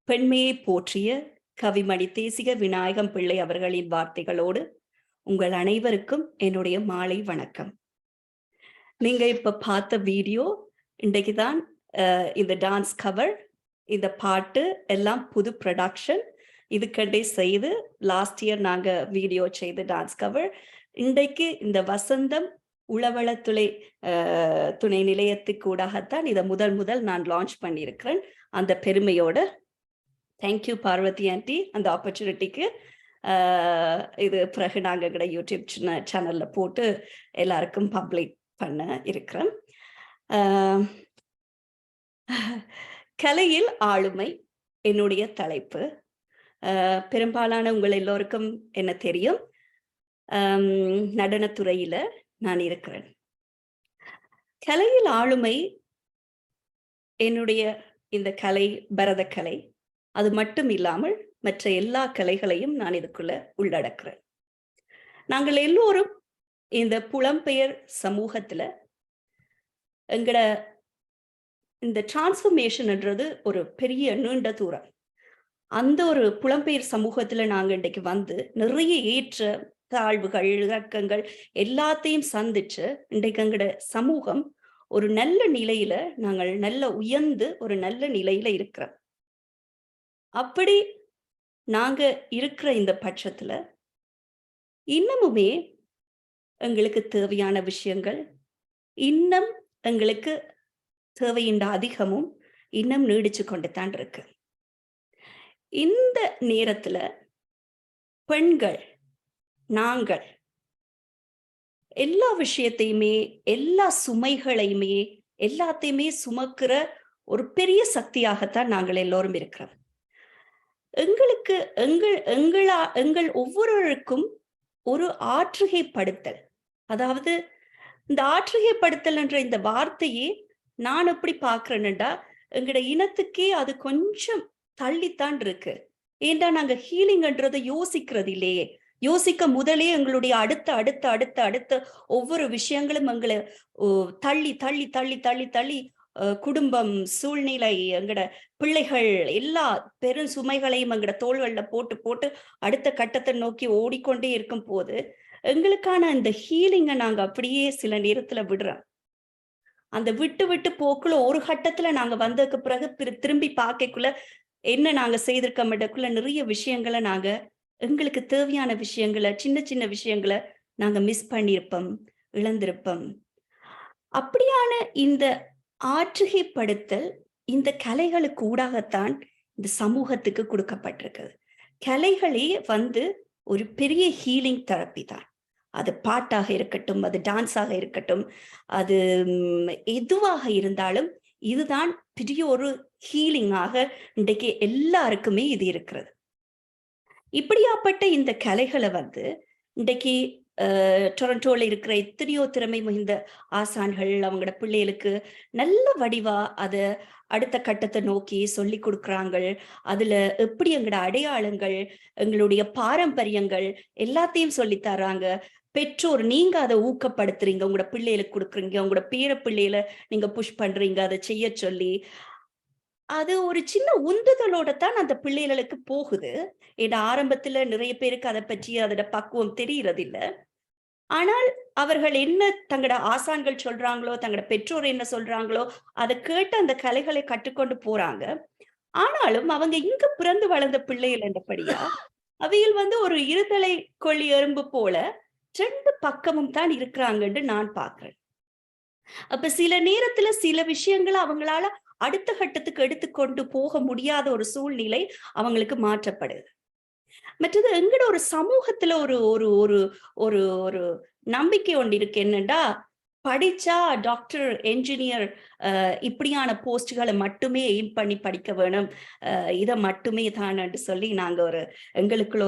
பெண்மையை போற்றிய கவிமணி தேசிக விநாயகம் பிள்ளை அவர்களின் வார்த்தைகளோடு உங்கள் அனைவருக்கும் என்னுடைய மாலை வணக்கம். நீங்க இப்ப பார்த்த வீடியோ இன்றைக்குதான் இந்த டான்ஸ் கவர், இந்த பாட்டு எல்லாம் புது ப்ரொடக்ஷன். இதுக்கண்டே செய்து லாஸ்ட் இயர் நாங்க வீடியோ செய்து டான்ஸ் கவர். இன்றைக்கு இந்த வசந்தம் உளவளத்துறை துணை நிலையத்துக்கூடாகத்தான் இதை முதல் நான் லான்ச் பண்ணியிருக்கிறேன். அந்த பெருமையோட தேங்க்யூ பார்வதி ஆண்டி அந்த ஆப்பர்ச்சுனிட்டிக்கு. இது பிறகு நாங்கள் கூட யூடியூப் சேனல்ல போட்டு எல்லாருக்கும் பப்ளிக் பண்ண இருக்கிறேன். கலையில் ஆளுமை என்னுடைய தலைப்பு. பெரும்பாலான உங்கள் எல்லோருக்கும் என்ன தெரியும், நடனத்துறையில நான் இருக்கிறேன். கலையில் ஆளுமை என்னுடைய இந்த கலை பரதக்கலை அது மட்டும் இல்லாமல் மற்ற எல்லா கலைகளையும் நான் இதுக்குள்ள உள்ளடக்கிறேன். நாங்கள் எல்லோரும் இந்த புலம்பெயர் சமூகத்துல எங்கட இந்த டிரான்ஸ்ஃபர்மேஷன்ன்றது ஒரு பெரிய நீண்ட தூரம். அந்த ஒரு புலம்பெயர் சமூகத்துல நாங்க இன்றைக்கு வந்து நிறைய ஏற்ற தாழ்வுகள் இறக்கங்கள் எல்லாத்தையும் சந்திச்சு இன்றைக்கு எங்கட சமூகம் ஒரு நல்ல நிலையில நாங்கள் நல்ல உயர்ந்து ஒரு நல்ல நிலையில இருக்கிறோம். அப்படி நாங்க இருக்கிற இந்த பட்சத்துல இன்னமுமே எங்களுக்கு தேவையான விஷயங்கள் இன்னும் எங்களுக்கு தேவையின்ற அதிகமும் இன்னும் நீடிச்சு கொண்டு தான் இருக்கு. இந்த நேரத்துல பெண்கள் நாங்கள் எல்லா விஷயத்தையுமே எல்லா சுமைகளையுமே எல்லாத்தையுமே சுமக்கிற ஒரு பெரிய சக்தியாகத்தான் நாங்கள் எல்லோரும் இருக்கிறோம். எங்களுக்கு எங்கள் ஒவ்வொருவருக்கும் ஒரு ஆற்றுகைப்படுத்தல், அதாவது இந்த ஆற்றுகைப்படுத்தல் என்ற இந்த வார்த்தையே நான் எப்படி பார்க்கிறேன்டா எங்களோட இனத்துக்கே அது கொஞ்சம் தள்ளித்தான் இருக்கு. ஏண்டா நாங்க ஹீலிங்ன்றதை யோசிக்கிறது இல்லையே. யோசிக்க முதலே எங்களுடைய அடுத்த அடுத்த அடுத்த அடுத்த ஒவ்வொரு விஷயங்களும் எங்களை தள்ளி தள்ளி தள்ளி தள்ளி தள்ளி குடும்பம், சூழ்நிலை, எங்கட பிள்ளைகள் எல்லா பெரும் சுமைகளையும் எங்கட தோள்கள்ல போட்டு போட்டு அடுத்த கட்டத்தை நோக்கி ஓடிக்கொண்டே இருக்கும் போது எங்களுக்கான இந்த ஹீலிங்கை நாங்க அப்படியே சில நேரத்துல விடுறோம். அந்த விட்டு விட்டு போக்குள்ள ஒரு கட்டத்துல நாங்க வந்ததுக்கு பிறகு திரும்பி பார்க்கக்குள்ள என்ன நாங்க செய்திருக்கக்குள்ள நிறைய விஷயங்களை நாங்க எங்களுக்கு தேவையான விஷயங்களை சின்ன சின்ன விஷயங்களை நாங்க மிஸ் பண்ணியிருப்போம், இழந்திருப்போம். அப்படியான இந்த ஆற்றுகைப்படுத்தல் இந்த கலைகளுக்கு ஊடாகத்தான் இந்த சமூகத்துக்கு கொடுக்கப்பட்டிருக்குது. கலைகளே வந்து ஒரு பெரிய ஹீலிங் தெரப்பி தான். அது பாட்டாக இருக்கட்டும், அது டான்ஸாக இருக்கட்டும், அது எதுவாக இருந்தாலும் இதுதான் பெரிய ஒரு ஹீலிங்காக இன்றைக்கு எல்லாருக்குமே இது இருக்கிறது. இப்படியாப்பட்ட இந்த கலைகளை வந்து இன்றைக்கு டொரண்டோல இருக்கிற எத்தனையோ திறமை மிகுந்த ஆசான்கள் அவங்களோட பிள்ளைகளுக்கு நல்ல வடிவா அத அடுத்த கட்டத்தை நோக்கி சொல்லி கொடுக்குறாங்க. அதுல எப்படி எங்களோட அடையாளங்கள், எங்களுடைய பாரம்பரியங்கள் எல்லாத்தையும் சொல்லி தர்றாங்க. பெற்றோர் நீங்க அதை ஊக்கப்படுத்துறீங்க, உங்களோட பிள்ளைகளுக்கு கொடுக்குறீங்க, உங்களோட பேர பிள்ளைகளை நீங்க புஷ் பண்றீங்க அதை செய்ய சொல்லி. அது ஒரு சின்ன உந்துதலோட தான் அந்த பிள்ளைகளுக்கு போகுது. ஏன்னா ஆரம்பத்துல நிறைய பேருக்கு அதை பற்றி அதோட பக்குவம் தெரியறது இல்ல. ஆனால் அவர்கள் என்ன தங்களோட ஆசான்கள் சொல்றாங்களோ, தங்களோட பெற்றோர் என்ன சொல்றாங்களோ அதை கேட்டு அந்த கலைகளை கற்றுக்கொண்டு போறாங்க. ஆனாலும் அவங்க இங்க பிறந்து வளர்ந்த பிள்ளைகள் என்றபடியா அவையில் ஒரு இருதலை கொள்ளி எறும்பு போல 2 பக்கமும் தான் இருக்கிறாங்கன்னு நான் பார்க்கிறேன். அப்ப சில நேரத்துல சில விஷயங்களை அவங்களால அடுத்த கட்டத்துக்கு எடுத்துக்கொண்டு போக முடியாத ஒரு சூழ்நிலை அவங்களுக்கு மாற்றப்படுது. மற்றது எங்கட ஒரு சமூகத்துல ஒரு ஒரு ஒரு ஒரு ஒரு நம்பிக்கை ஒன்று இருக்கு. என்னன்னா, படிச்சா டாக்டர், என்ஜினியர் இப்படியான போஸ்ட்களை மட்டுமே எய்ம் பண்ணி படிக்க வேணும், இதை மட்டுமே தானு சொல்லி நாங்க எங்களுக்குள்ள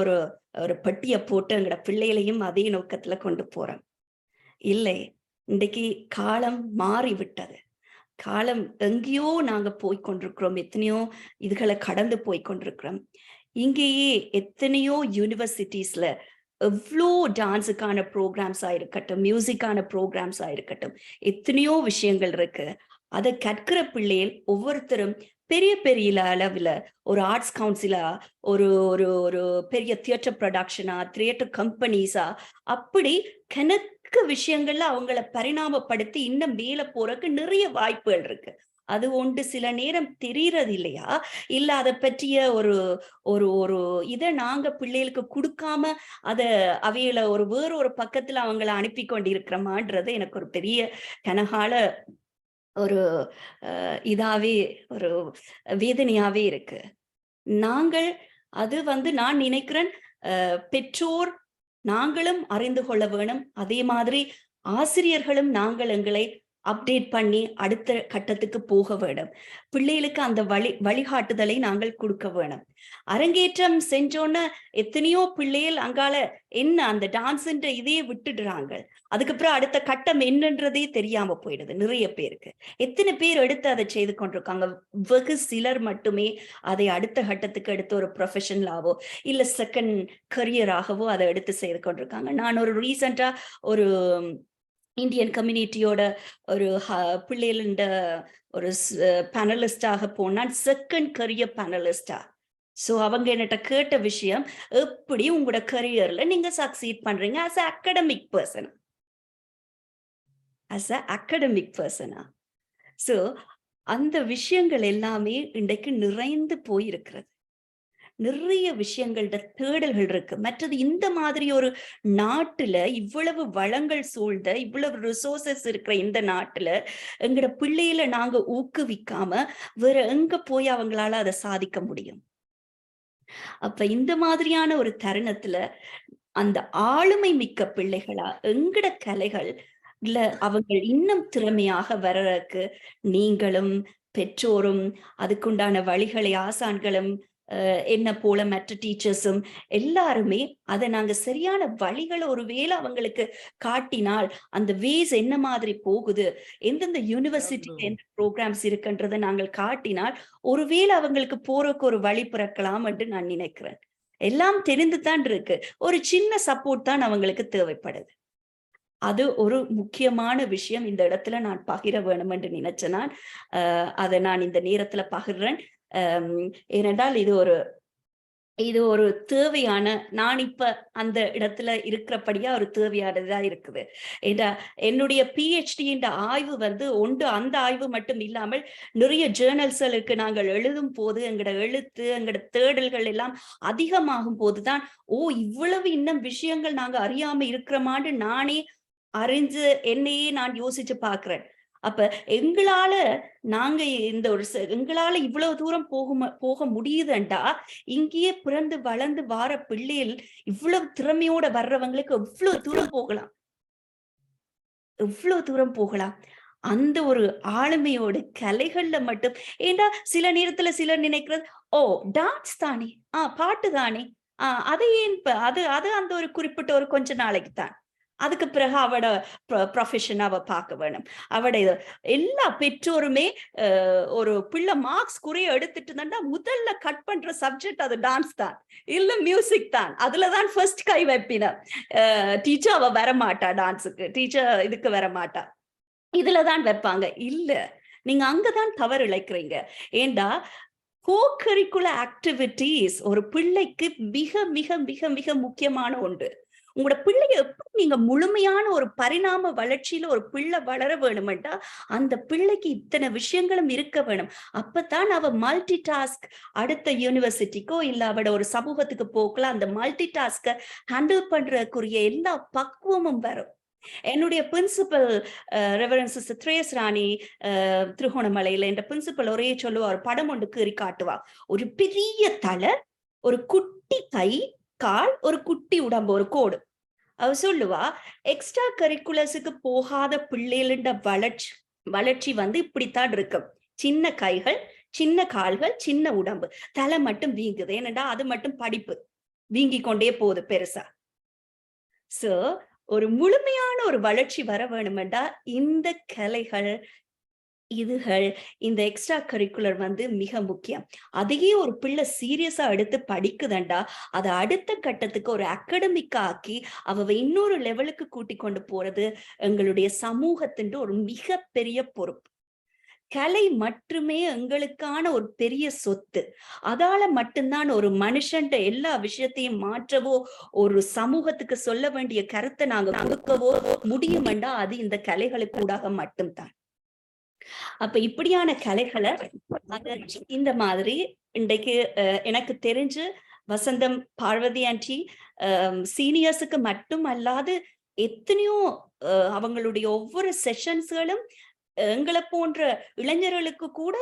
ஒரு பெட்டியை போட்டு எங்கட பிள்ளைகளையும் அதே நோக்கத்துல கொண்டு போறோம். இல்லை, இன்றைக்கு காலம் மாறிவிட்டது. காலம் எங்கேயோ நாங்க போய்கொண்டிருக்கிறோம். எத்தனையோ இதுகளை கடந்து போய்கொண்டிருக்கிறோம். இங்கேயே எத்தனையோ யூனிவர்சிட்டிஸ்ல எவ்வளோ டான்ஸுக்கான ப்ரோக்ராம்ஸா இருக்கட்டும், மியூசிக்கான ப்ரோக்ராம்ஸா இருக்கட்டும், எத்தனையோ விஷயங்கள் இருக்கு. அதை கற்கிற பிள்ளைகள் ஒவ்வொருத்தரும் பெரிய பெரிய அளவுல ஒரு ஆர்ட்ஸ் கவுன்சிலா, ஒரு ஒரு ஒரு பெரிய தியேட்டர் ப்ரொடக்ஷனா, தியேட்டர் கம்பெனிஸா, அப்படி கணக்கு விஷயங்கள்ல அவங்கள பரிணாமப்படுத்தி இன்னும் மேல போறதுக்கு நிறைய வாய்ப்புகள் இருக்கு. அது ஒன்று சில நேரம் தெரியறது இல்லையா? இல்ல அதை பற்றிய ஒரு ஒரு ஒரு இதை நாங்க பிள்ளைகளுக்கு கொடுக்காம அவையில வேறொரு பக்கத்துல அவங்கள அனுப்பி கொண்டிருக்கிறோமான்றது எனக்கு ஒரு பெரிய கனகால ஒரு இதாவே ஒரு வேதனையாவே இருக்கு. நாங்கள் அது நான் நினைக்கிறேன், பெற்றோர் நாங்களும் அறிந்து கொள்ள வேணும். அதே மாதிரி ஆசிரியர்களும் நாங்கள் எங்களை அப்டேட் பண்ணி அடுத்த கட்டத்துக்கு போக வேணும். பிள்ளைகளுக்கு அந்த வழிகாட்டுதலை நாங்கள் கொடுக்க வேணும். அரங்கேற்றம் செஞ்சோன்னு எத்தனையோ பிள்ளைகள் அங்கால என்ன அந்த டான்ஸ்ன்ற இதையே விட்டுடுறாங்க. அதுக்கப்புறம் அடுத்த கட்டம் என்னன்றதே தெரியாம போயிடுது நிறைய பேருக்கு. எத்தனை பேர் எடுத்து அதை செய்து கொண்டிருக்காங்க? வெகு சிலர் மட்டுமே அதை அடுத்த கட்டத்துக்கு எடுத்து ஒரு ப்ரொஃபஷனலாவோ இல்ல செகண்ட் கரியராகவோ அதை எடுத்து செய்து கொண்டிருக்காங்க. நான் ரீசெண்டா ஒரு இந்தியன் கம்யூனிட்டியோட ஒரு பிள்ளைகள ஒரு பேனலிஸ்டாக போனான், செகண்ட் கரியர் பேனலிஸ்டா. ஸோ அவங்க என்கிட்ட கேட்ட விஷயம், எப்படி உங்களோட கரியர்ல நீங்க சக்சீட் பண்றீங்க as a academic person. So அந்த விஷயங்கள் எல்லாமே இன்றைக்கு நிறைந்து போயிருக்கிறது. நிறைய விஷயங்கள்ட தேடல்கள் இருக்கு. மற்றது இந்த மாதிரி ஒரு நாட்டுல இவ்வளவு வளங்கள் சூழ்ந்த, இவ்வளவு ரிசோர்சஸ் இருக்கிற இந்த நாட்டுல எங்கட பிள்ளையில நாங்க ஊக்குவிக்காம வேற எங்க போய் அவங்களால அதை சாதிக்க முடியும்? அப்ப இந்த மாதிரியான ஒரு தருணத்துல அந்த ஆளுமை மிக்க பிள்ளைகளா எங்கட கலைகள் இல்ல அவங்க இன்னும் திறமையாக வர்றதுக்கு நீங்களும் பெற்றோரும் அதுக்குண்டான வழிகளை ஆசான்களும் என்ன போல மற்ற டீச்சர்ஸும் எல்லாருமே அதை நாங்க சரியான வழிகளை ஒருவேளை அவங்களுக்கு காட்டினால், அந்த வேஸ் என்ன மாதிரி போகுது, எந்தெந்த யூனிவர்சிட்டியில எந்த ப்ரோக்ராம்ஸ் இருக்குன்றதை நாங்கள் காட்டினால் ஒருவேளை அவங்களுக்கு போறதுக்கு ஒரு வழி பிறக்கலாம் என்று நான் நினைக்கிறேன். எல்லாம் தெரிந்துதான் இருக்கு. ஒரு சின்ன சப்போர்ட் தான் அவங்களுக்கு தேவைப்படுது. அது ஒரு முக்கியமான விஷயம். இந்த இடத்துல நான் பகிர வேணும் என்று நினைச்சேன். அதை நான் இந்த நேரத்துல பகிர்றேன். ஏனென்றால் இது ஒரு தேவையான, நான் இப்ப அந்த இடத்துல இருக்கிறபடியா ஒரு தேவையானதா இருக்குது. என்னுடைய PhD ஆய்வு ஒன்று அந்த ஆய்வு மட்டும் இல்லாமல் நிறைய ஜேர்னல்ஸ்களுக்கு நாங்கள் எழுதும் போது எங்கட எழுத்து எங்கட தேடல்கள் எல்லாம் அதிகமாகும் போதுதான் இவ்வளவு இன்னும் விஷயங்கள் நாங்க அறியாம இருக்கிறோமான்னு நானே அறிஞ்சு என்னையே நான் யோசிச்சு பாக்குறேன். அப்ப எங்களால இவ்வளவு தூரம் போக முடியுதுண்டா, இங்கேயே பிறந்து வளர்ந்து வார பிள்ளைகள் இவ்வளவு திறமையோட வர்றவங்களுக்கு எவ்வளவு தூரம் போகலாம். அந்த ஒரு ஆளுமையோட கலைகள்ல மட்டும். ஏண்டா சில நேரத்துல சிலர் நினைக்கிறது, டான்ஸ் தானே, பாட்டு தானே, அது ஏன் அது அந்த ஒரு குறிப்பிட்ட ஒரு கொஞ்ச நாளைக்கு தான், அதுக்கு பிறகு அவட ப்ரொஃபஷன் அவ பார்க்க வேணும். அவட எல்லா பெற்றோருமே ஒரு பிள்ளை மார்க்ஸ் குறைய எடுத்துட்டு இருந்தா முதல்ல கட் பண்ற சப்ஜெக்ட் அது டான்ஸ் தான் இல்ல மியூசிக் தான். அதுலதான் ஃபர்ஸ்ட் கை வைப்பின. டீச்சர் அவ வரமாட்டா, டான்ஸுக்கு டீச்சர் இதுக்கு வரமாட்டா, இதுலதான் வைப்பாங்க. இல்ல, நீங்க அங்கதான் தவறு இழைக்கிறீங்க. ஏண்டா கோ-கரிக்குலர் ஆக்டிவிட்டிஸ் ஒரு பிள்ளைக்கு மிக மிக மிக மிக முக்கியமான ஒன்று. உங்களோட பிள்ளைய எப்படி நீங்க முழுமையான ஒரு பரிணாம வளர்ச்சியில ஒரு பிள்ளை வளர வேணுமெண்டா அந்த பிள்ளைக்கு இத்தனை விஷயங்களும் இருக்க வேணும். அப்பதான் அவ மல்டி டாஸ்க் அடுத்த யூனிவர்சிட்டிக்கோ இல்ல அவட ஒரு சமூகத்துக்கு போக்கலாம் அந்த மல்டி டாஸ்க ஹேண்டில் பண்றதுக்குரிய எல்லா பக்குவமும் வரும். என்னுடைய பிரின்சிபல் ரெவரன்ஸ் சிஸ்டர் த்ரேஸ் ராணி திருகோணமலையில என்ற பிரின்சிபல் ஒரே சொல்லுவா, ஒரு படம் ஒன்று கீறி காட்டுவா. ஒரு பெரிய தலை, ஒரு குட்டி கை கால், ஒரு குட்டி உடம்பு, ஒரு கோடு. அவ சொல்லுவா, எக்ஸ்ட்ரா கரிக்குலர்ஸுக்கு போகாத பிள்ளைகள வளர்ச்சி இப்படித்தான் இருக்கும். சின்ன கைகள், சின்ன கால்கள், சின்ன உடம்பு, தலை மட்டும் வீங்குது. ஏனண்டா அது மட்டும் படிப்பு வீங்கி கொண்டே போகுது பெருசா. சோ ஒரு முழுமையான ஒரு வளர்ச்சி வர வேணுமெண்டா இந்த கலைகள் இதுகள் இந்த எக்ஸ்ட்ரா கரிக்குலர் மிக முக்கியம். அதையே ஒரு பிள்ளை சீரியஸா எடுத்து படிக்குதண்டா அதை அடுத்த கட்டத்துக்கு ஒரு அகாடமிக்கா ஆக்கி அவ இன்னொரு லெவலுக்கு கூட்டி கொண்டு போறது எங்களுடைய சமூகத்தின் ஒரு மிக பெரிய பொறுப்பு. கலை மட்டுமே எங்களுக்கான ஒரு பெரிய சொத்து. அதால மட்டும்தான் ஒரு மனுஷன் எல்லா விஷயத்தையும் மாற்றவோ ஒரு சமூகத்துக்கு சொல்ல வேண்டிய கருத்தை நாங்க கொடுக்கவோ முடியுமெண்டா அது இந்த கலைகளுக்கு கூடாக மட்டும்தான். அப்ப இப்படியான கலைகளை இந்த மாதிரி இன்றைக்கு எனக்கு தெரிஞ்சு வசந்தம் பார்வதி ஆண்டி சீனியர்ஸுக்கு மட்டும் அல்லாது எத்தனையோ அவங்களுடைய ஒவ்வொரு செஷன்ஸ்களும் எங்களை போன்ற இளைஞர்களுக்கு கூட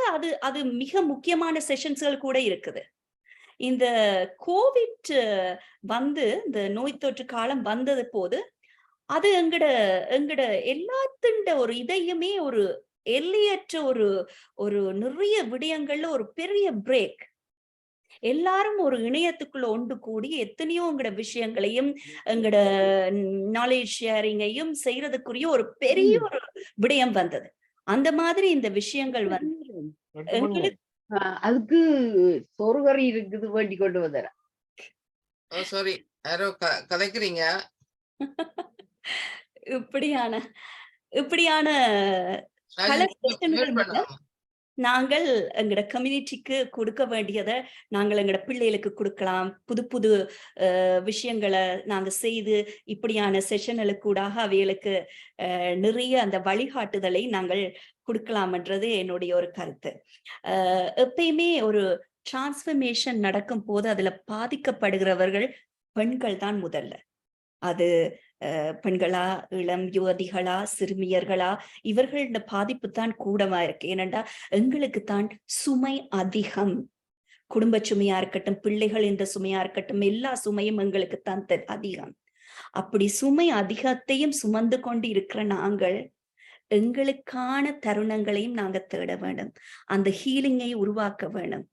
அது மிக முக்கியமான செஷன்ஸ்கள் கூட இருக்குது. இந்த கோவிட் இந்த நோய் தொற்று காலம் வந்தது போது அது எங்கட எல்லாத்துண்ட ஒரு இதையுமே ஒரு எல்லையற்ற ஒரு நிறைய விடயங்கள்ல ஒரு பெரிய பிரேக். எல்லாரும் ஒரு இணையத்துக்குள்ள ஒன்று கூடி எத்தனையோ எங்கட விஷயங்களையும் எங்கட நாலேஜ் ஷேரிங்கையும் செய்யறதுக்குரிய ஒரு பெரிய ஒரு விடயம் வந்தது. அந்த மாதிரி இந்த விஷயங்கள் எங்களுக்கு அதுக்கு சொருகரி இருக்குது வேண்டி கொண்டு வந்தேன். சாரி, யாரோ கதைக்கிறீங்க. இப்படியான பல நாங்கள் எங்கட கம்யூனிட்டிக்கு கொடுக்க வேண்டியதை நாங்கள் எங்கட பிள்ளைகளுக்கு கொடுக்கலாம். புது விஷயங்களை நாங்க செய்து இப்படியான செஷன்களுக்கு கூடாக அவைகளுக்கு நிறைய அந்த வழிகாட்டுதலை நாங்கள் கொடுக்கலாம்ன்றது என்னுடைய ஒரு கருத்து. எப்பயுமே ஒரு டிரான்ஸ்ஃபர்மேஷன் நடக்கும் போது அதுல பாதிக்கப்படுகிறவர்கள் பெண்கள் தான் முதல்ல. அது பெண்களா, இளம் யுவதிகளா, சிறுமியர்களா, இவர்களோட பாதிப்பு தான் கூடவா இருக்கு. ஏனென்றா எங்களுக்கு தான் சுமை அதிகம். குடும்ப சுமையா இருக்கட்டும், பிள்ளைகள் என்ற சுமையா இருக்கட்டும், எல்லா சுமையும் எங்களுக்கு தான் அதிகம். அப்படி சுமை அதிகத்தையும் சுமந்து கொண்டு இருக்கிற நாங்கள் எங்களுக்கான தருணங்களையும் நாங்க தேட வேண்டும். அந்த ஹீலிங்கை உருவாக்க வேண்டும்.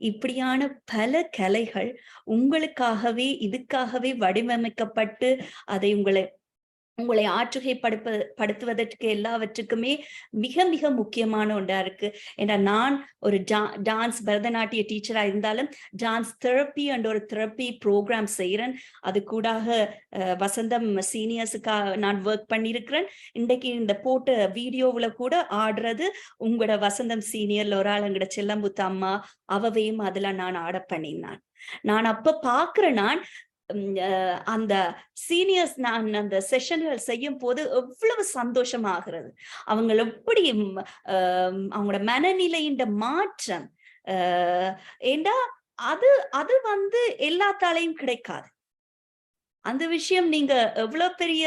இப்படியான பல கலைகள் உங்களுக்காகவே இதுக்காகவே வடிவமைக்கப்பட்டு அதை உங்களை ஆற்றுகைப்படுத்துவதற்கு எல்லாவற்றுக்குமே மிக மிக முக்கியமான ஒன்றா இருக்கு. ஏன்னா நான் ஒரு டான்ஸ் பரதநாட்டிய டீச்சரா இருந்தாலும் டான்ஸ் தெரப்பி என்ற ஒரு தெரப்பி ப்ரோக்ராம் செய்யறேன். அது கூடாக வசந்தம் சீனியர்ஸுக்காக நான் ஒர்க் பண்ணியிருக்கிறேன். இன்றைக்கு இந்த போட்ட வீடியோவுல கூட ஆடுறது உங்களோட வசந்தம் சீனியர்ல ஒரு ஆள் எங்கட செல்லம்புத்த அம்மா, அவவையும் அதுல நான் ஆட பண்ணினான். நான் அப்ப பாக்குறேன், நான் அந்த சீனியர்ஸ் நான் அந்த செஷன்கள் செய்யும் போது எவ்வளவு சந்தோஷமாகிறது. அவங்க எப்படி அவங்களோட மனநிலையின் மாற்றம் ஏண்டா அது எல்லாத்தாலையும் கிடைக்காது. அந்த விஷயம் நீங்க எவ்வளவு பெரிய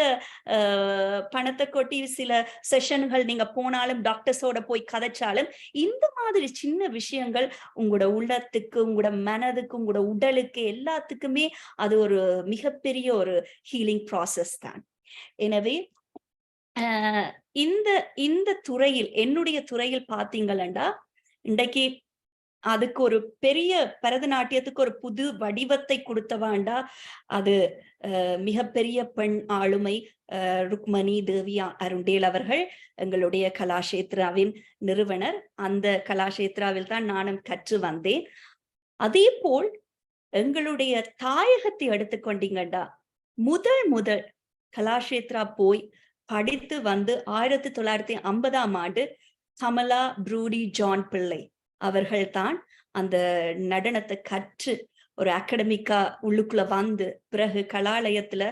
பணத்தை கொட்டி சில செஷன்கள் நீங்க போனாலும் டாக்டர்ஸோட போய் கதைச்சாலும் இந்த மாதிரி சின்ன விஷயங்கள் உங்களோட உள்ளத்துக்கு, உங்களோட மனதுக்கு, உங்களோட உடலுக்கு எல்லாத்துக்குமே அது ஒரு மிகப்பெரிய ஒரு ஹீலிங் ப்ராசஸ் தான். எனவே இந்த துறையில், என்னுடைய துறையில் பாத்தீங்களா இன்றைக்கு அதுக்கு ஒரு பெரிய பரதநாட்டியத்துக்கு ஒரு புது வடிவத்தை கொடுத்தவாண்டா அது மிகப்பெரிய பெண் ஆளுமை ருக்மணி தேவி அருண்டேல் அவர்கள், எங்களுடைய கலாஷேத்ராவின் நிறுவனர். அந்த கலாஷேத்ராவில் தான் நானும் கற்று வந்தேன். அதே போல் எங்களுடைய தாயகத்தை எடுத்துக்கொண்டீங்கடா, முதல் கலாஷேத்ரா போய் படித்து 1950ஆம் ஆண்டு கமலா ப்ரூடி ஜான் பிள்ளை அவர்கள் தான் அந்த நடனத்தை கற்று ஒரு அகடமிக்கா உள்ளுக்குள்ள வந்து பிறகு கலாலயத்துல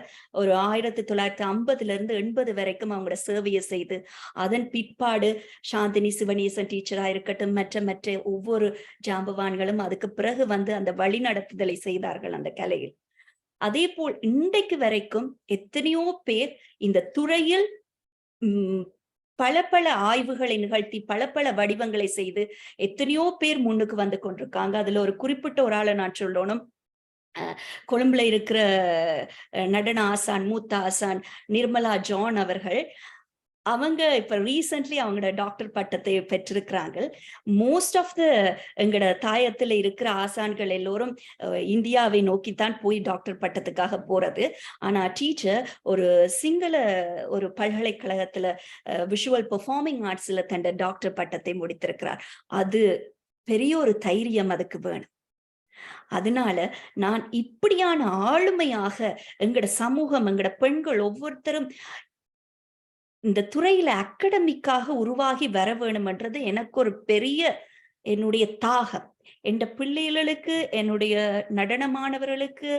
ஒரு 1950 80 வரைக்கும் அவங்களோட சேவையை செய்து அதன் பிற்பாடு சாந்தினி சிவனேசன் டீச்சரா இருக்கட்டும் மற்ற ஒவ்வொரு ஜாம்பவான்களும் அதுக்கு பிறகு வந்து அந்த வழி நடத்துதலை செய்தார்கள் அந்த கலையில். அதே போல் இன்றைக்கு வரைக்கும் எத்தனையோ பேர் இந்த துறையில் பல ஆய்வுகளை நிகழ்த்தி பல வடிவங்களை செய்து எத்தனையோ பேர் முன்னுக்கு வந்து கொண்டிருக்காங்க. அதுல ஒரு குறிப்பிட்ட ஒரு ஆளை நான் சொல்லணும். கொழும்புல இருக்கிற நடன ஆசான் மூத்த ஆசான் நிர்மலா ஜான் அவர்கள். அவங்க இப்ப ரீசென்ட்லி அவங்களோட டாக்டர் பட்டத்தை பெற்றிருக்கிறாங்க. மோஸ்ட் ஆஃப் த எங்களோட தாயத்துல இருக்கிற ஆசான்கள் எல்லோரும் இந்தியாவை நோக்கித்தான் போய் டாக்டர் பட்டத்துக்காக போறது. ஆனா டீச்சர் ஒரு சிங்கள ஒரு பல்கலைக்கழகத்துல விஷுவல் பெர்ஃபார்மிங் ஆர்ட்ஸ்ல தந்த டாக்டர் பட்டத்தை முடித்திருக்கிறார். அது பெரிய ஒரு தைரியம் அதுக்கு வேணும். அதனால நான் இப்படியான ஆளுமையாக எங்கட சமூகம் எங்கட பெண்கள் ஒவ்வொருத்தரும் இந்த துறையில அகடமிக்காக உருவாகி வர வேணும்ன்றது எனக்கு ஒரு பெரிய என்னுடைய தாகம். என் பிள்ளைகளுக்கு என்னுடைய நடனமானவர்களுக்கு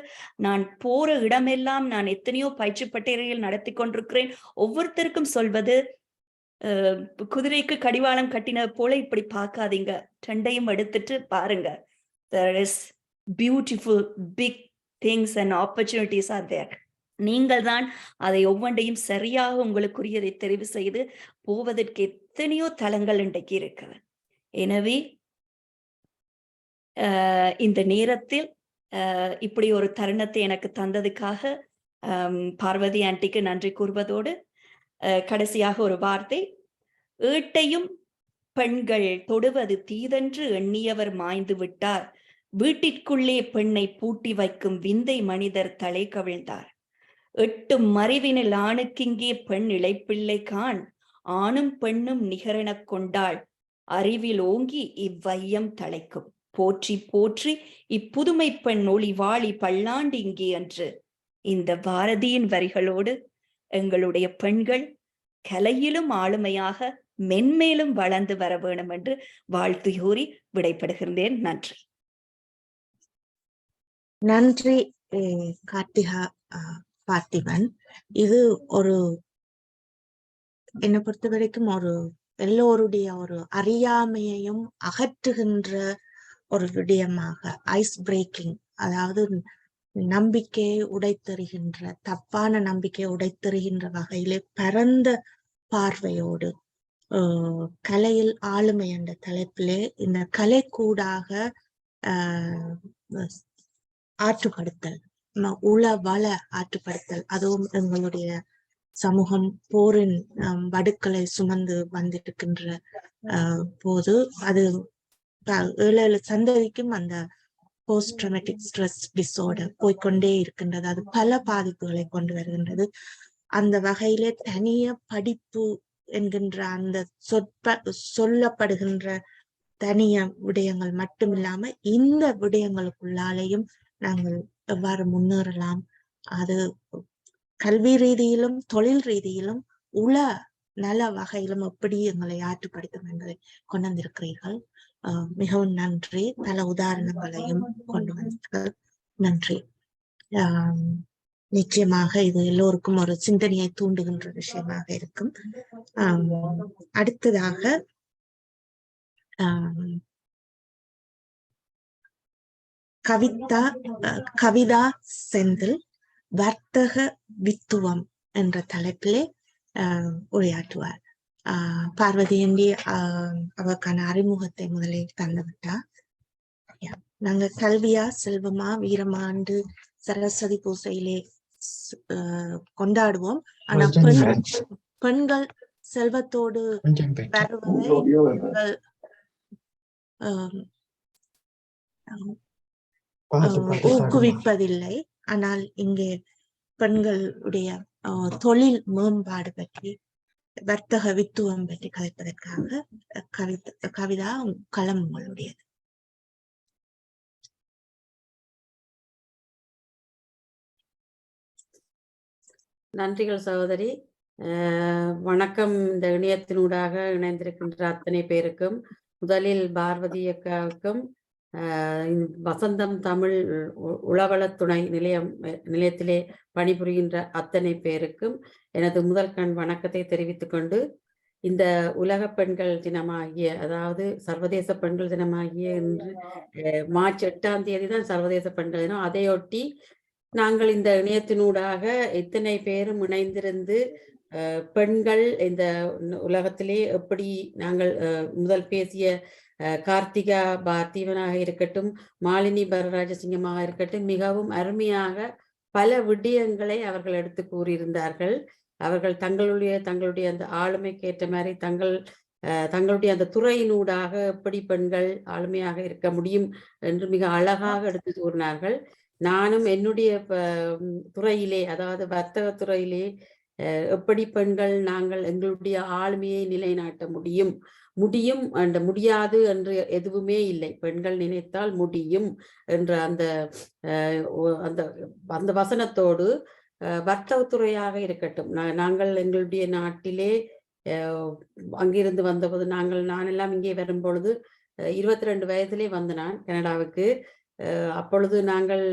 நான் போற இடமெல்லாம் நான் எத்தனையோ பயிற்சி பட்டறைகள் நடத்தி கொண்டிருக்கிறேன். ஒவ்வொருத்தருக்கும் சொல்வது குதிரைக்கு கடிவாளம் கட்டின போல இப்படி பார்க்காதீங்க, ரெண்டையும் எடுத்துட்டு பாருங்க. There is beautiful big things and opportunities are there. நீங்கள் தான் அதை ஒவ்வொன்றையும் சரியாக உங்களுக்குரியதை தெரிவு செய்து போவதற்கு எத்தனையோ தளங்கள் இன்றைக்கு இருக்கிறது. எனவே இந்த நேரத்தில் இப்படி ஒரு தருணத்தை எனக்கு தந்ததுக்காக பார்வதி ஆண்டிக்கு நன்றி கூறுவதோடு கடைசியாக ஒரு வார்த்தை, ஏட்டையும் பெண்கள் தொடுவது தீதென்று எண்ணியவர் மாய்ந்து விட்டார், வீட்டிற்குள்ளே பெண்ணை பூட்டி வைக்கும் விந்தை மனிதர் தலை கவிழ்ந்தார், 8 மறைவினில் ஆணுக்கிங்கே பெண் இளைப்பிள்ளை காண், ஆணும் பெண்ணும் நிகரெனக் கொண்டாள், அறிவில் ஓங்கி இவ்வையம் தலைக்கும், போற்றி போற்றி இப்புதுமை பெண் ஒளி வாழி பல்லாண்டு இங்கே என்று. இந்த பாரதியின் வரிகளோடு எங்களுடைய பெண்கள் கலையிலும் ஆளுமையாக மென்மேலும் வளர்ந்து வர வேண்டும் என்று வாழ்த்து கூறி விடைபெறுகின்றேன். நன்றி. நன்றி கார்த்திகா பார்த்திபன். இது ஒரு என்னை பொறுத்த வரைக்கும் ஒரு எல்லோருடைய ஒரு அறியாமையையும் அகற்றுகின்ற ஒரு விடயமாக, ஐஸ் பிரேக்கிங், அதாவது நம்பிக்கையை உடைத்தெறிகின்ற, தப்பான நம்பிக்கையை உடைத்தெறிகின்ற வகையிலே பரந்த பார்வையோடு கலையில் ஆளுமை என்ற தலைப்பிலே இந்த கலை கூடாக ஆற்றுப்படுத்தல், உள வள ஆற்றுப்படுத்தல், அதுவும் எங்களுடைய சமூகம் போரின் வடுக்களை சுமந்து வந்திருக்கின்ற போது அது 7 சந்ததிக்கும் அந்த போஸ்ட் ட்ராமேட்டிக் ஸ்ட்ரெஸ் டிஸார்டர் போய்கொண்டே இருக்கின்றது. அது பல பாதிப்புகளை கொண்டு வருகின்றது. அந்த வகையிலே தனிய படிப்பு என்கின்ற அந்த சொல்லப்படுகின்ற தனிய விடயங்கள் மட்டுமில்லாம இந்த விடயங்களுக்குள்ளாலேயும் நாங்கள் எவ்வாறு முன்னேறலாம், அது கல்வி ரீதியிலும் தொழில் ரீதியிலும் உள நல வகையிலும் எப்படி எங்களை ஆற்றுப்படுத்தும் என்பதை கொண்டு வந்திருக்கிறீர்கள். மிகவும் நன்றி. பல உதாரணங்களையும் கொண்டு வந்தீர்கள். நன்றி. நிச்சயமாக இது எல்லோருக்கும் ஒரு சிந்தனையை தூண்டுகின்ற விஷயமாக இருக்கும். அடுத்ததாக கவிதா செந்தில் வர்த்தக வித்துவம் என்ற தலைப்பிலே உரையாற்றுவார். பார்வதி ஆண்டி அவருக்கான அறிமுகத்தை முதலில் தந்துவிட்டார். நாங்க கல்வியா செல்வமா வீரமாண்டு சரஸ்வதி பூசையிலே கொண்டாடுவோம். ஆனா பெண்கள் செல்வத்தோடு வருவதை ஊக்குவிப்பதில்லை. ஆனால் இங்கே பெண்களுடைய தொழில் மேம்பாடு பற்றி, வர்த்தக வித்துவம் பற்றி கதைப்பதற்காக கவிதா களம் உங்களுடையது. நன்றிகள் சகோதரி. வணக்கம். இந்த இணையத்தினூடாக இணைந்திருக்கின்ற அத்தனை பேருக்கும், முதலில் பார்வதி அக்காவுக்கும் வசந்தம் தமிழ் உளவள துணை நிலையத்திலே பணிபுரிகின்ற அத்தனை பேருக்கும் எனது முதல் கண் வணக்கத்தை தெரிவித்துக் கொண்டு, இந்த உலக பெண்கள் தினமாகிய, அதாவது சர்வதேச பெண்கள் தினமாகிய இன்று மார்ச் 8ஆம் தேதி தான் சர்வதேச பெண்கள் தினம். அதையொட்டி நாங்கள் இந்த இணையத்தினூடாக இத்தனை பேரும் இணைந்திருந்து பெண்கள் இந்த உலகத்திலே எப்படி நாங்கள் முதல் பேசிய கார்த்திகா பார்த்தீவனாக இருக்கட்டும், மாலினி பரராஜசிங்கமாக இருக்கட்டும், மிகவும் அருமையாக பல விடயங்களை அவர்கள் எடுத்து கூறியிருந்தார்கள். அவர்கள் தங்களுடைய அந்த ஆளுமைக்கு ஏற்ற மாதிரி தங்களுடைய அந்த துறையினூடாக எப்படி பெண்கள் ஆளுமையாக இருக்க முடியும் என்று மிக அழகாக எடுத்து கூறினார்கள். நானும் என்னுடைய துறையிலே, அதாவது வர்த்தக துறையிலே எப்படி பெண்கள் நாங்கள் எங்களுடைய ஆளுமையை நிலைநாட்ட முடியும் என்ற முடியாது என்று எதுவுமே இல்லை. பெண்கள் நினைத்தால் முடியும் என்ற அந்த அந்த வசனத்தோடு வர்த்தகத்துறையாக இருக்கட்டும், நாங்கள் எங்களுடைய நாட்டிலே அங்கிருந்து வந்தபோது நான் எல்லாம் இங்கே வரும்பொழுது 22 வயதிலே வந்த நான் கனடாவுக்கு. அப்பொழுது நாங்கள்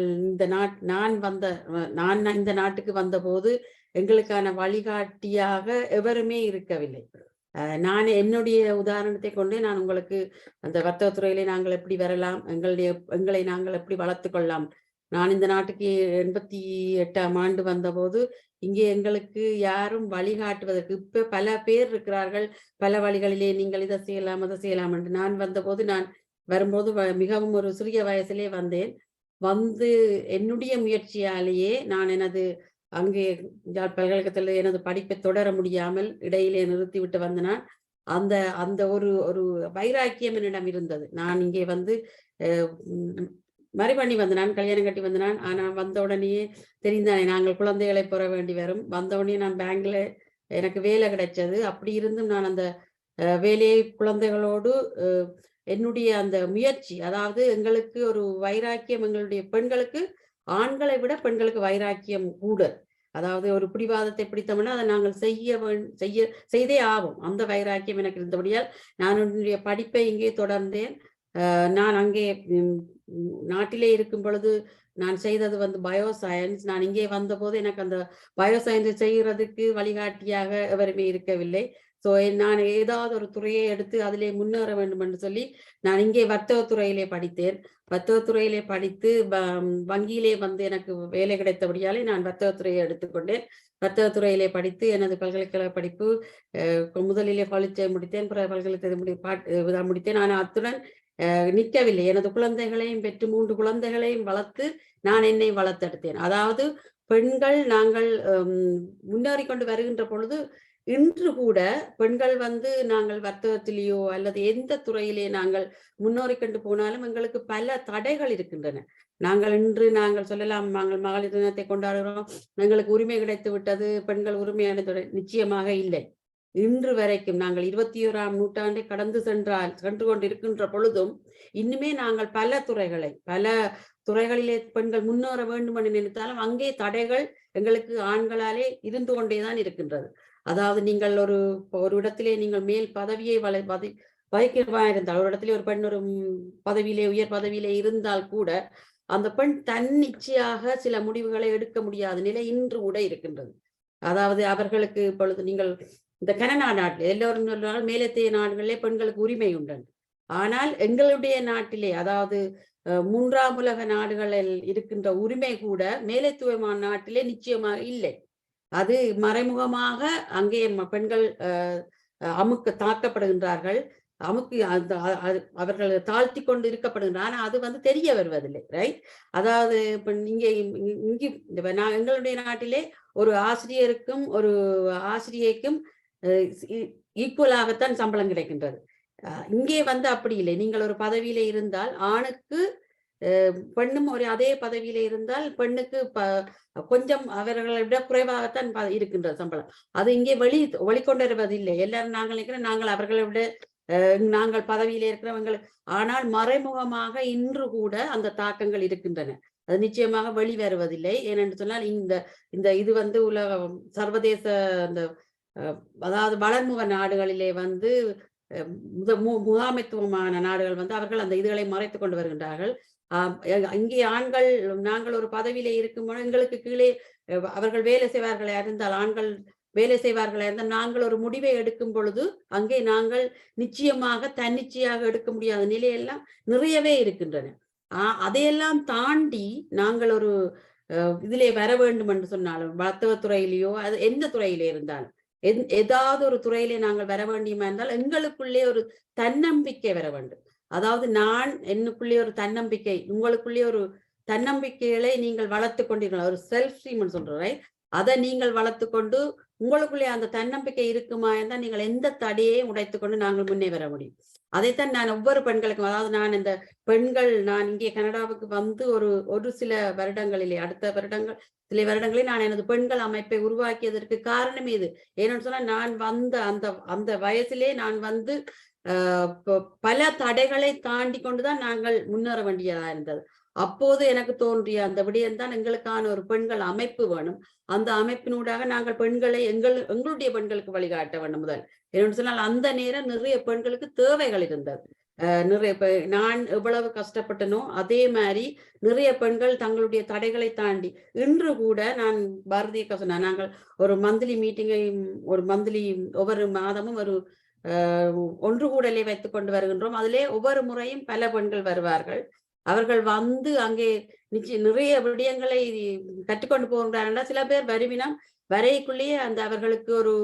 நான் இந்த நாட்டுக்கு வந்தபோது எங்களுக்கான வழிகாட்டியாக எவருமே இருக்கவில்லை. நான் என்னுடைய உதாரணத்தை கொண்டே நான் உங்களுக்கு அந்த வர்த்தகத்துறையிலே நாங்கள் எப்படி வரலாம், எங்களை நாங்கள் எப்படி வளர்த்து கொள்ளலாம். நான் இந்த நாட்டுக்கு 88ஆம் ஆண்டு வந்தபோது இங்கே எங்களுக்கு யாரும் வழிகாட்டுவதற்கு, இப்ப பல பேர் இருக்கிறார்கள், பல வழிகளிலே நீங்கள் இதை செய்யலாம் அதை செய்யலாம் என்று. நான் வரும்போது மிகவும் ஒரு சிறிய வயசிலே வந்து என்னுடைய முயற்சியாலேயே நான் எனது அங்கே பல்கலைக்கழகத்தில் எனது படிப்பை தொடர முடியாமல் இடையிலே நிறுத்திவிட்டு வந்தனால் அந்த ஒரு வைராக்கியம் என்னிடம் இருந்தது. நான் இங்கே வந்து மறுபண்ணி வந்தனான், கல்யாணம் கட்டி வந்தனான். ஆனா வந்த உடனேயே தெரிந்தானே நாங்கள் குழந்தைகளை பெற வேண்டி வரும். வந்த உடனே நான் பேங்க்ல எனக்கு வேலை கிடைச்சது. அப்படி இருந்தும் நான் அந்த வேலையை குழந்தைகளோடு என்னுடைய அந்த முயற்சி, அதாவது எங்களுக்கு ஒரு வைராக்கியம், எங்களுடைய பெண்களுக்கு ஆண்களை விட பெண்களுக்கு வைராக்கியம் கூட. அதாவது ஒரு பிடிவாதத்தை பிடித்தோம்னா அதை நாங்கள் செய்தே ஆகும். அந்த வைராக்கியம் எனக்கு இருந்தபடியால் நான் என்னுடைய படிப்பை இங்கே தொடர்ந்தேன். நான் அங்கே நாட்டிலே இருக்கும் பொழுது நான் செய்தது வந்து பயோசயின்ஸ். நான் இங்கே வந்தபோது எனக்கு அந்த பயோசயின்ஸ் செய்கிறதுக்கு வழிகாட்டியாக எவருமே இருக்கவில்லை. ஸோ நான் ஏதாவது ஒரு துறையை எடுத்து அதிலே முன்னேற வேண்டும் என்று சொல்லி நான் இங்கே வர்த்தகத்துறையிலே படித்தேன். வர்த்தகத்துறையிலே படித்து வங்கியிலே வந்து எனக்கு வேலை கிடைத்தபடியாலே நான் வர்த்தகத்துறையை எடுத்துக்கொண்டேன். வர்த்தகத்துறையிலே படித்து எனது பல்கலைக்கழக படிப்பு முதலிலே காலேஜை முடித்தேன், பிற பல்கலைக்கழகத்தை முடித்தேன். ஆனால் அத்துடன் நிற்கவில்லை. எனது குழந்தைகளையும் பெற்று 3 குழந்தைகளையும் வளர்த்து நான் என்னை வளர்த்தெடுத்தேன். அதாவது பெண்கள் நாங்கள் முன்னேறி கொண்டு வருகின்ற பொழுது இன்று கூட பெண்கள் வந்து நாங்கள் வர்த்தகத்திலேயோ அல்லது எந்த துறையிலே நாங்கள் முன்னேறி கொண்டு போனாலும் எங்களுக்கு பல தடைகள் இருக்கின்றன. நாங்கள் சொல்லலாம், நாங்கள் மகளிர் தினத்தை கொண்டாடுகிறோம், எங்களுக்கு உரிமை கிடைத்து விட்டது, பெண்கள் உரிமையானது நிச்சயமாக இல்லை. இன்று வரைக்கும் நாங்கள் 21ஆம் நூற்றாண்டை கடந்து சென்று கொண்டு இருக்கின்ற பொழுதும் இன்னுமே நாங்கள் பல துறைகளிலே பெண்கள் முன்னேற வேண்டும் என்று நினைத்தாலும் அங்கே தடைகள் எங்களுக்கு ஆண்களாலே இருந்து கொண்டேதான் இருக்கின்றது. அதாவது நீங்கள் ஒரு இடத்திலே நீங்கள் மேல் பதவியை வகிக்கிறவாயிருந்தால், ஒரு இடத்திலே ஒரு பெண் ஒரு பதவியிலே உயர் பதவியிலே இருந்தால் கூட அந்த பெண் தன்னிச்சையாக சில முடிவுகளை எடுக்க முடியாத நிலை இன்று கூட இருக்கின்றது. அதாவது அவர்களுக்கு இப்பொழுது நீங்கள் இந்த கனடா நாட்டில் எல்லோரும் சொன்னால் மேலத்தைய நாடுகளிலே பெண்களுக்கு உரிமை உண்டு. ஆனால் எங்களுடைய நாட்டிலே, அதாவது 3ஆம் உலக நாடுகளில் இருக்கின்ற உரிமை கூட மேலைத்துவமான நாட்டிலே நிச்சயமாக இல்லை. அது மறைமுகமாக அங்கே பெண்கள் தாக்கப்படுகின்றார்கள், அவர்கள் தாழ்த்தி கொண்டு இருக்கப்படுகின்றனர். ஆனா அது வந்து தெரிய வருவதில்லை, ரைட்? அதாவது இப்ப எங்களுடைய நாட்டிலே ஒரு ஆசிரியருக்கும் ஒரு ஆசிரியைக்கும் ஈக்குவலாகத்தான் சம்பளம் கிடைக்கின்றது. இங்கே வந்து அப்படி இல்லை. நீங்கள் ஒரு பதவியில இருந்தால் ஆணுக்கு பெண்ணும் அதே பதவியில இருந்தால் பெண்ணுக்கு கொஞ்சம் அவர்களை விட குறைவாகத்தான் இருக்கின்றது சம்பளம். அது இங்கே வெளிக்கொண்டு வருவதில்லை. எல்லாரும் நாங்கள் நினைக்கிறோம் நாங்கள் அவர்களை விட நாங்கள் பதவியில இருக்கிறவங்க. ஆனால் மறைமுகமாக இன்று கூட அந்த தாக்கங்கள் இருக்கின்றன. அது நிச்சயமாக வெளிவருவதில்லை. ஏனென்று சொன்னால் இந்த இது வந்து உலக சர்வதேச அதாவது வளர்முக நாடுகளிலே வந்து முகாமைத்துவமான நாடுகள் வந்து அவர்கள் அந்த இதுகளை மறைத்து கொண்டு வருகின்றார்கள். இங்கே ஆண்கள் நாங்கள் ஒரு பதவியிலே இருக்கும்போது எங்களுக்கு கீழே அவர்கள் வேலை செய்வார்களா இருந்தால், ஆண்கள் வேலை செய்வார்களா இருந்தால், நாங்கள் ஒரு முடிவை எடுக்கும் பொழுது அங்கே நாங்கள் நிச்சயமாக தன்னிச்சையாக எடுக்க முடியாத நிலையெல்லாம் நிறையவே இருக்கின்றன. அதையெல்லாம் தாண்டி நாங்கள் ஒரு இதிலே வர வேண்டும் என்று சொன்னாலும், மருத்துவத்துறையிலேயோ அது எந்த துறையிலே இருந்தாலும், ஏதாவது ஒரு துறையிலே நாங்கள் வர வேண்டியமா இருந்தால் எங்களுக்குள்ளே ஒரு தன்னம்பிக்கை வர வேண்டும். அதாவது நான் என்னுக்குள்ளே ஒரு தன்னம்பிக்கை, உங்களுக்குள்ளே ஒரு தன்னம்பிக்கைகளை நீங்கள் வளர்த்து கொண்டீர்கள். ஒரு செல்ஃப் ஸ்ட்ரீம்னு சொல்றேன், அதை நீங்கள் வளர்த்து கொண்டு உங்களுக்குள்ளே அந்த தன்னம்பிக்கை இருக்குமா இருந்தால் நீங்கள் எந்த தடையை உடைத்து கொண்டு நாங்கள் முன்னே வர முடியும். அதைத்தான் நான் ஒவ்வொரு பெண்களுக்கும், அதாவது நான் இந்த பெண்கள் நான் இங்கே கனடாவுக்கு வந்து ஒரு சில வருடங்களிலே, அடுத்த வருடங்கள் சில வருடங்களில் நான் எனது பெண்கள் அமைப்பை உருவாக்கியதற்கு காரணம் இது. ஏன்னு சொன்னா, நான் வந்த அந்த வயசிலே நான் வந்து பல தடைகளை தாண்டி கொண்டுதான் நாங்கள் முன்னேற வேண்டியதா இருந்தது. அப்போது எனக்கு தோன்றிய அந்த விடயம்தான், எங்களுக்கான ஒரு பெண்கள் அமைப்பு வேணும். அந்த அமைப்பினூடாக நாங்கள் பெண்களை எங்களுடைய பெண்களுக்கு வழிகாட்ட வேண்டும். முதல் என்னன்னு சொன்னால், அந்த நேரம் நிறைய பெண்களுக்கு தேவைகள் இருந்தது. நிறைய நான் எவ்வளவு கஷ்டப்பட்டனோ அதே மாதிரி நிறைய பெண்கள் தங்களுடைய தடைகளை தாண்டி இன்று கூட, நான் பாரதிய சொன்னேன், நாங்கள் ஒரு மந்த்லி மீட்டிங்கை ஒவ்வொரு மாதமும் ஒரு ஒன்று கூடலே வைத்துக் கொண்டு வருகின்றோம். அதிலே ஒவ்வொரு முறையும் பல பெண்கள் வருவார்கள். அவர்கள் வந்து அங்கே நிறைய விடயங்களை கற்றுக்கொண்டு போகின்றார்கள். சில பேர் வருவினம் வரைக்குள்ளேயே அவர்களுக்கு ஒரு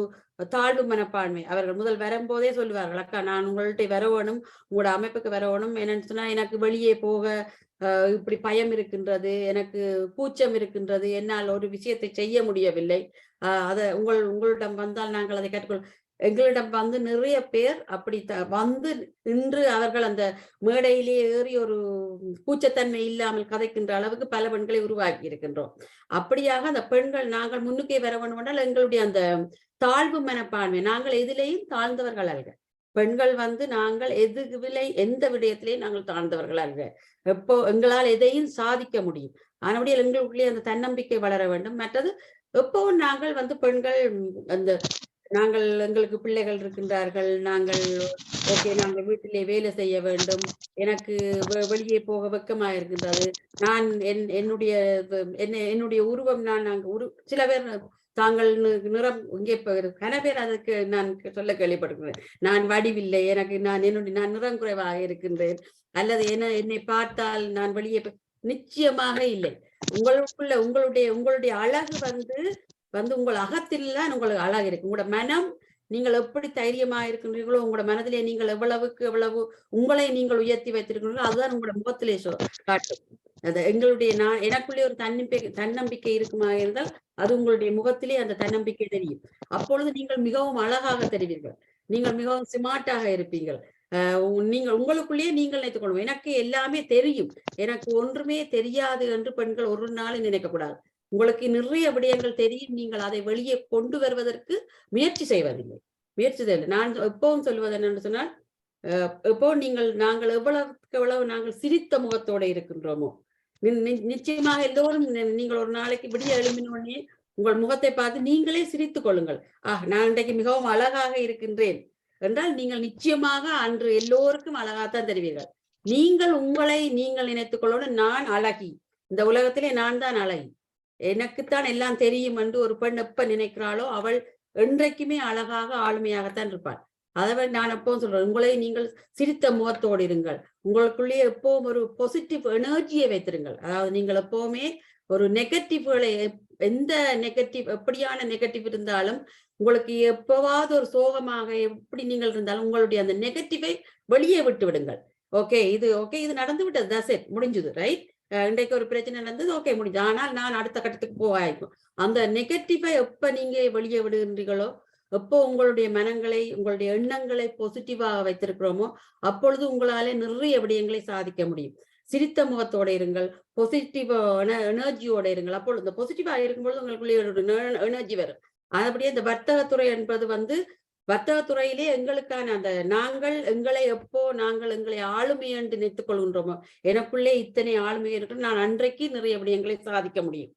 தாழ்வு மனப்பான்மை. அவர்கள் முதல் வரும்போதே சொல்லுவார்கள், அக்கா நான் உங்கள்கிட்ட வர வேணும், உங்களோட அமைப்புக்கு வர வேணும். என்னன்னு சொன்னா, எனக்கு வெளியே போக இப்படி பயம் இருக்கின்றது, எனக்கு கூச்சம் இருக்கின்றது, என்னால் ஒரு விஷயத்தை செய்ய முடியவில்லை. அதை உங்களிடம் வந்தால் நாங்கள் அதை கற்றுக்கொள். எங்களிடம் வந்து நிறைய பேர் அப்படி வந்து இன்று அவர்கள் அந்த மேடையிலே ஏறி ஒரு கூச்சத்தன்மை இல்லாமல் கதைக்கின்ற அளவுக்கு பல பெண்களை உருவாக்கி இருக்கின்றோம். அப்படியாக அந்த பெண்கள் நாங்கள் முன்னுக்கே வர வேண்டும் என்றால், எங்களுடைய அந்த தாழ்வு மனப்பான்மை, நாங்கள் எதிலேயும் தாழ்ந்தவர்கள் அல்ல. பெண்கள் வந்து நாங்கள் எந்த விடயத்திலேயும் நாங்கள் தாழ்ந்தவர்கள் அல்ல. எப்போ எங்களால் எதையும் சாதிக்க முடியும். ஆனபடியே எங்களுக்குள்ளே அந்த தன்னம்பிக்கை வளர வேண்டும். மற்றது, எப்பவும் நாங்கள் வந்து பெண்கள் எங்களுக்கு பிள்ளைகள் இருக்கின்றார்கள், நாங்கள் நாங்கள் வீட்டிலே வேலை செய்ய வேண்டும், எனக்கு வெளியே போக வெக்கமா இருக்கின்றது, நான் என்னுடைய உருவம், சில பேர் தாங்கள் நிறம் இங்கே கன பேர் அதுக்கு நான் சொல்ல கேள்விப்படுகிறேன், நான் வடிவில்லை, நான் நிறம் குறைவாக இருக்கின்றேன், அல்லது என்னை பார்த்தால் நான் வெளியே நிச்சயமாக இல்லை. உங்களுடைய அழகு வந்து உங்கள் அகத்தில்தான் உங்களுக்கு அழகு இருக்கு. உங்களோட மனம், நீங்கள் எப்படி தைரியமா இருக்கின்றீர்களோ, உங்களோட மனதிலே நீங்கள் எவ்வளவு உங்களை நீங்கள் உயர்த்தி வைத்திருக்கிறீர்களோ அதுதான் உங்களோட முகத்திலே காட்டும். அது எனக்குள்ளே ஒரு தன்னம்பிக்கை இருக்குமா இருந்தால் அது உங்களுடைய முகத்திலே அந்த தன்னம்பிக்கை தெரியும். அப்பொழுது நீங்கள் மிகவும் அழகாக தெரிவீர்கள், நீங்கள் மிகவும் ஸ்மார்ட்டாக இருப்பீர்கள். உங்களுக்குள்ளேயே நீங்கள் நினைத்துக் கொள்வோம், எனக்கு எல்லாமே தெரியும், எனக்கு ஒன்றுமே தெரியாது என்று பெண்கள் ஒரு நாள் நினைக்கக்கூடாது. உங்களுக்கு நிறைய விடயங்கள் தெரியும், நீங்கள் அதை வெளியே கொண்டு வருவதற்கு முயற்சி செய்வதில்லை. நான் எப்பவும் சொல்லுவது என்னன்னு சொன்னால், நாங்கள் எவ்வளவு நாங்கள் சிரித்த முகத்தோட இருக்கின்றோமோ, நிச்சயமாக எல்லோரும் நீங்கள் ஒரு நாளைக்கு விடிய எழும்பினோடனே உங்கள் முகத்தை பார்த்து நீங்களே சிரித்துக் கொள்ளுங்கள். நான் இன்றைக்கு மிகவும் அழகாக இருக்கின்றேன் என்றால் நீங்கள் நிச்சயமாக அன்று எல்லோருக்கும் அழகாத்தான் தெரிவீர்கள். உங்களை நீங்கள் நினைத்துக் கொள்ளணும், நான் அழகி, இந்த உலகத்திலே நான் தான் அழகி, எனக்குத்தான் எல்லாம் தெரியும் என்று ஒரு பெண் எப்ப நினைக்கிறாளோ அவள் என்றைக்குமே அழகாக ஆளுமையாகத்தான் இருப்பாள். அதை நான் எப்பவும் சொல்றேன், உங்களை நீங்கள் சிரித்த முகத்தோடு இருங்கள், உங்களுக்குள்ளேயே எப்பவும் ஒரு பாசிட்டிவ் எனர்ஜியை வைத்திருங்கள். அதாவது நீங்கள் எப்பவுமே ஒரு நெகட்டிவ்களை, எப்படியான நெகட்டிவ் இருந்தாலும் உங்களுக்கு எப்பவாவது ஒரு சோகமாக எப்படி நீங்கள் இருந்தாலும் உங்களுடைய அந்த நெகட்டிவை வெளியே விட்டு விடுங்கள். இது நடந்து விட்டது, தட்ஸ் இட், முடிஞ்சது, ரைட். இன்றைக்கு ஒரு பிரச்சனை நடந்தது, முடிஞ்சு. ஆனால் நான் அடுத்த கட்டத்துக்கு போவாய்க்கும். அந்த நெகட்டிவை எப்ப நீங்க வெளியே விடுகின்றீர்களோ, எப்போ உங்களுடைய மனங்களை, உங்களுடைய எண்ணங்களை பாசிட்டிவாக வைத்திருக்கிறோமோ, அப்பொழுது உங்களாலே நிறைய விடயங்களை சாதிக்க முடியும். சிரித்த முகத்தோட இருங்கள், பாசிட்டிவ் எனர்ஜியோட இருங்கள். அப்பொழுது இந்த பாசிட்டிவா இருக்கும்பொழுது உங்களுக்குள்ளே ஒரு எனர்ஜி வரும். அதுபடியே இந்த வர்த்தகத்துறை என்பது வந்து, வர்த்தகத்துறையிலே எங்களுக்கான அந்த நாங்கள் எங்களை ஆளுமை என்று நினைத்துக் கொள்கின்றோமோ, எனக்குள்ளே இத்தனை ஆளுமை இருக்கு, நான் அன்றைக்கு நிறைய விடயங்களை சாதிக்க முடியும்.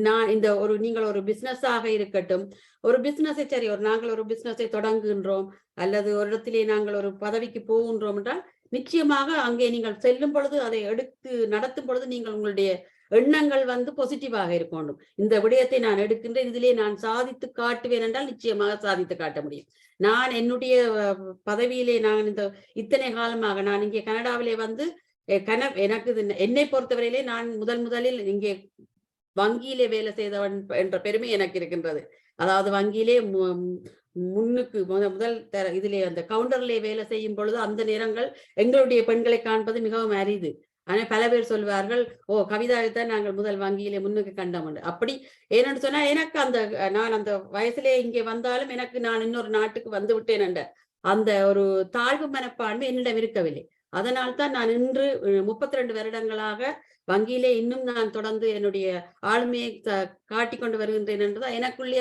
நான் இந்த நீங்கள் ஒரு பிசினஸாக இருக்கட்டும், ஒரு பிசினஸை சரி நாங்கள் ஒரு பிசினஸை தொடங்குகின்றோம் அல்லது ஒரு இடத்திலே நாங்கள் ஒரு பதவிக்கு போகின்றோம் என்றால் நிச்சயமாக அங்கே நீங்கள் செல்லும் பொழுது அதை எடுத்து நடத்தும் பொழுது நீங்கள் உங்களுடைய எண்ணங்கள் வந்து பாசிட்டிவாக இருக்கணும். இந்த விடயத்தை நான் எடுக்கின்றேன், இதிலே நான் சாதித்து காட்டுவேன் என்றால் நிச்சயமாக சாதித்து காட்ட முடியும். நான் என்னுடைய பதவியிலே நான் இத்தனை காலமாக நான் இங்கே கனடாவிலே வந்து எனக்கு என்னை பொறுத்தவரையிலே நான் முதலில் இங்கே வங்கியிலே வேலை செய்தவன் என்ற பெருமை எனக்கு இருக்கின்றது. அதாவது வங்கியிலே முன்னுக்கு முதல் இதிலே அந்த கவுண்டர்லே வேலை செய்யும் பொழுது அந்த நேரங்கள் எங்களுடைய பெண்களை காண்பது மிகவும் அரிது. ஆனா பல பேர் சொல்வார்கள், ஓ கவிதாவைத்தான் நாங்கள் முதல் வங்கியிலே முன்னுக்கு கண்டோம். அப்படி ஏன்னு சொன்னா எனக்கு நான் அந்த வயசுலே இங்கே வந்தாலும் எனக்கு நான் இன்னொரு நாட்டுக்கு வந்து விட்டேன் என்ற அந்த ஒரு தாழ்வு மனப்பான்மை என்னிடம் இருக்கவில்லை. அதனால்தான் நான் இன்று 32 வருடங்களாக வங்கியிலே இன்னும் நான் தொடர்ந்து என்னுடைய ஆளுமையை காட்டிக்கொண்டு வருகின்றேன் என்றுதான் எனக்குள்ளே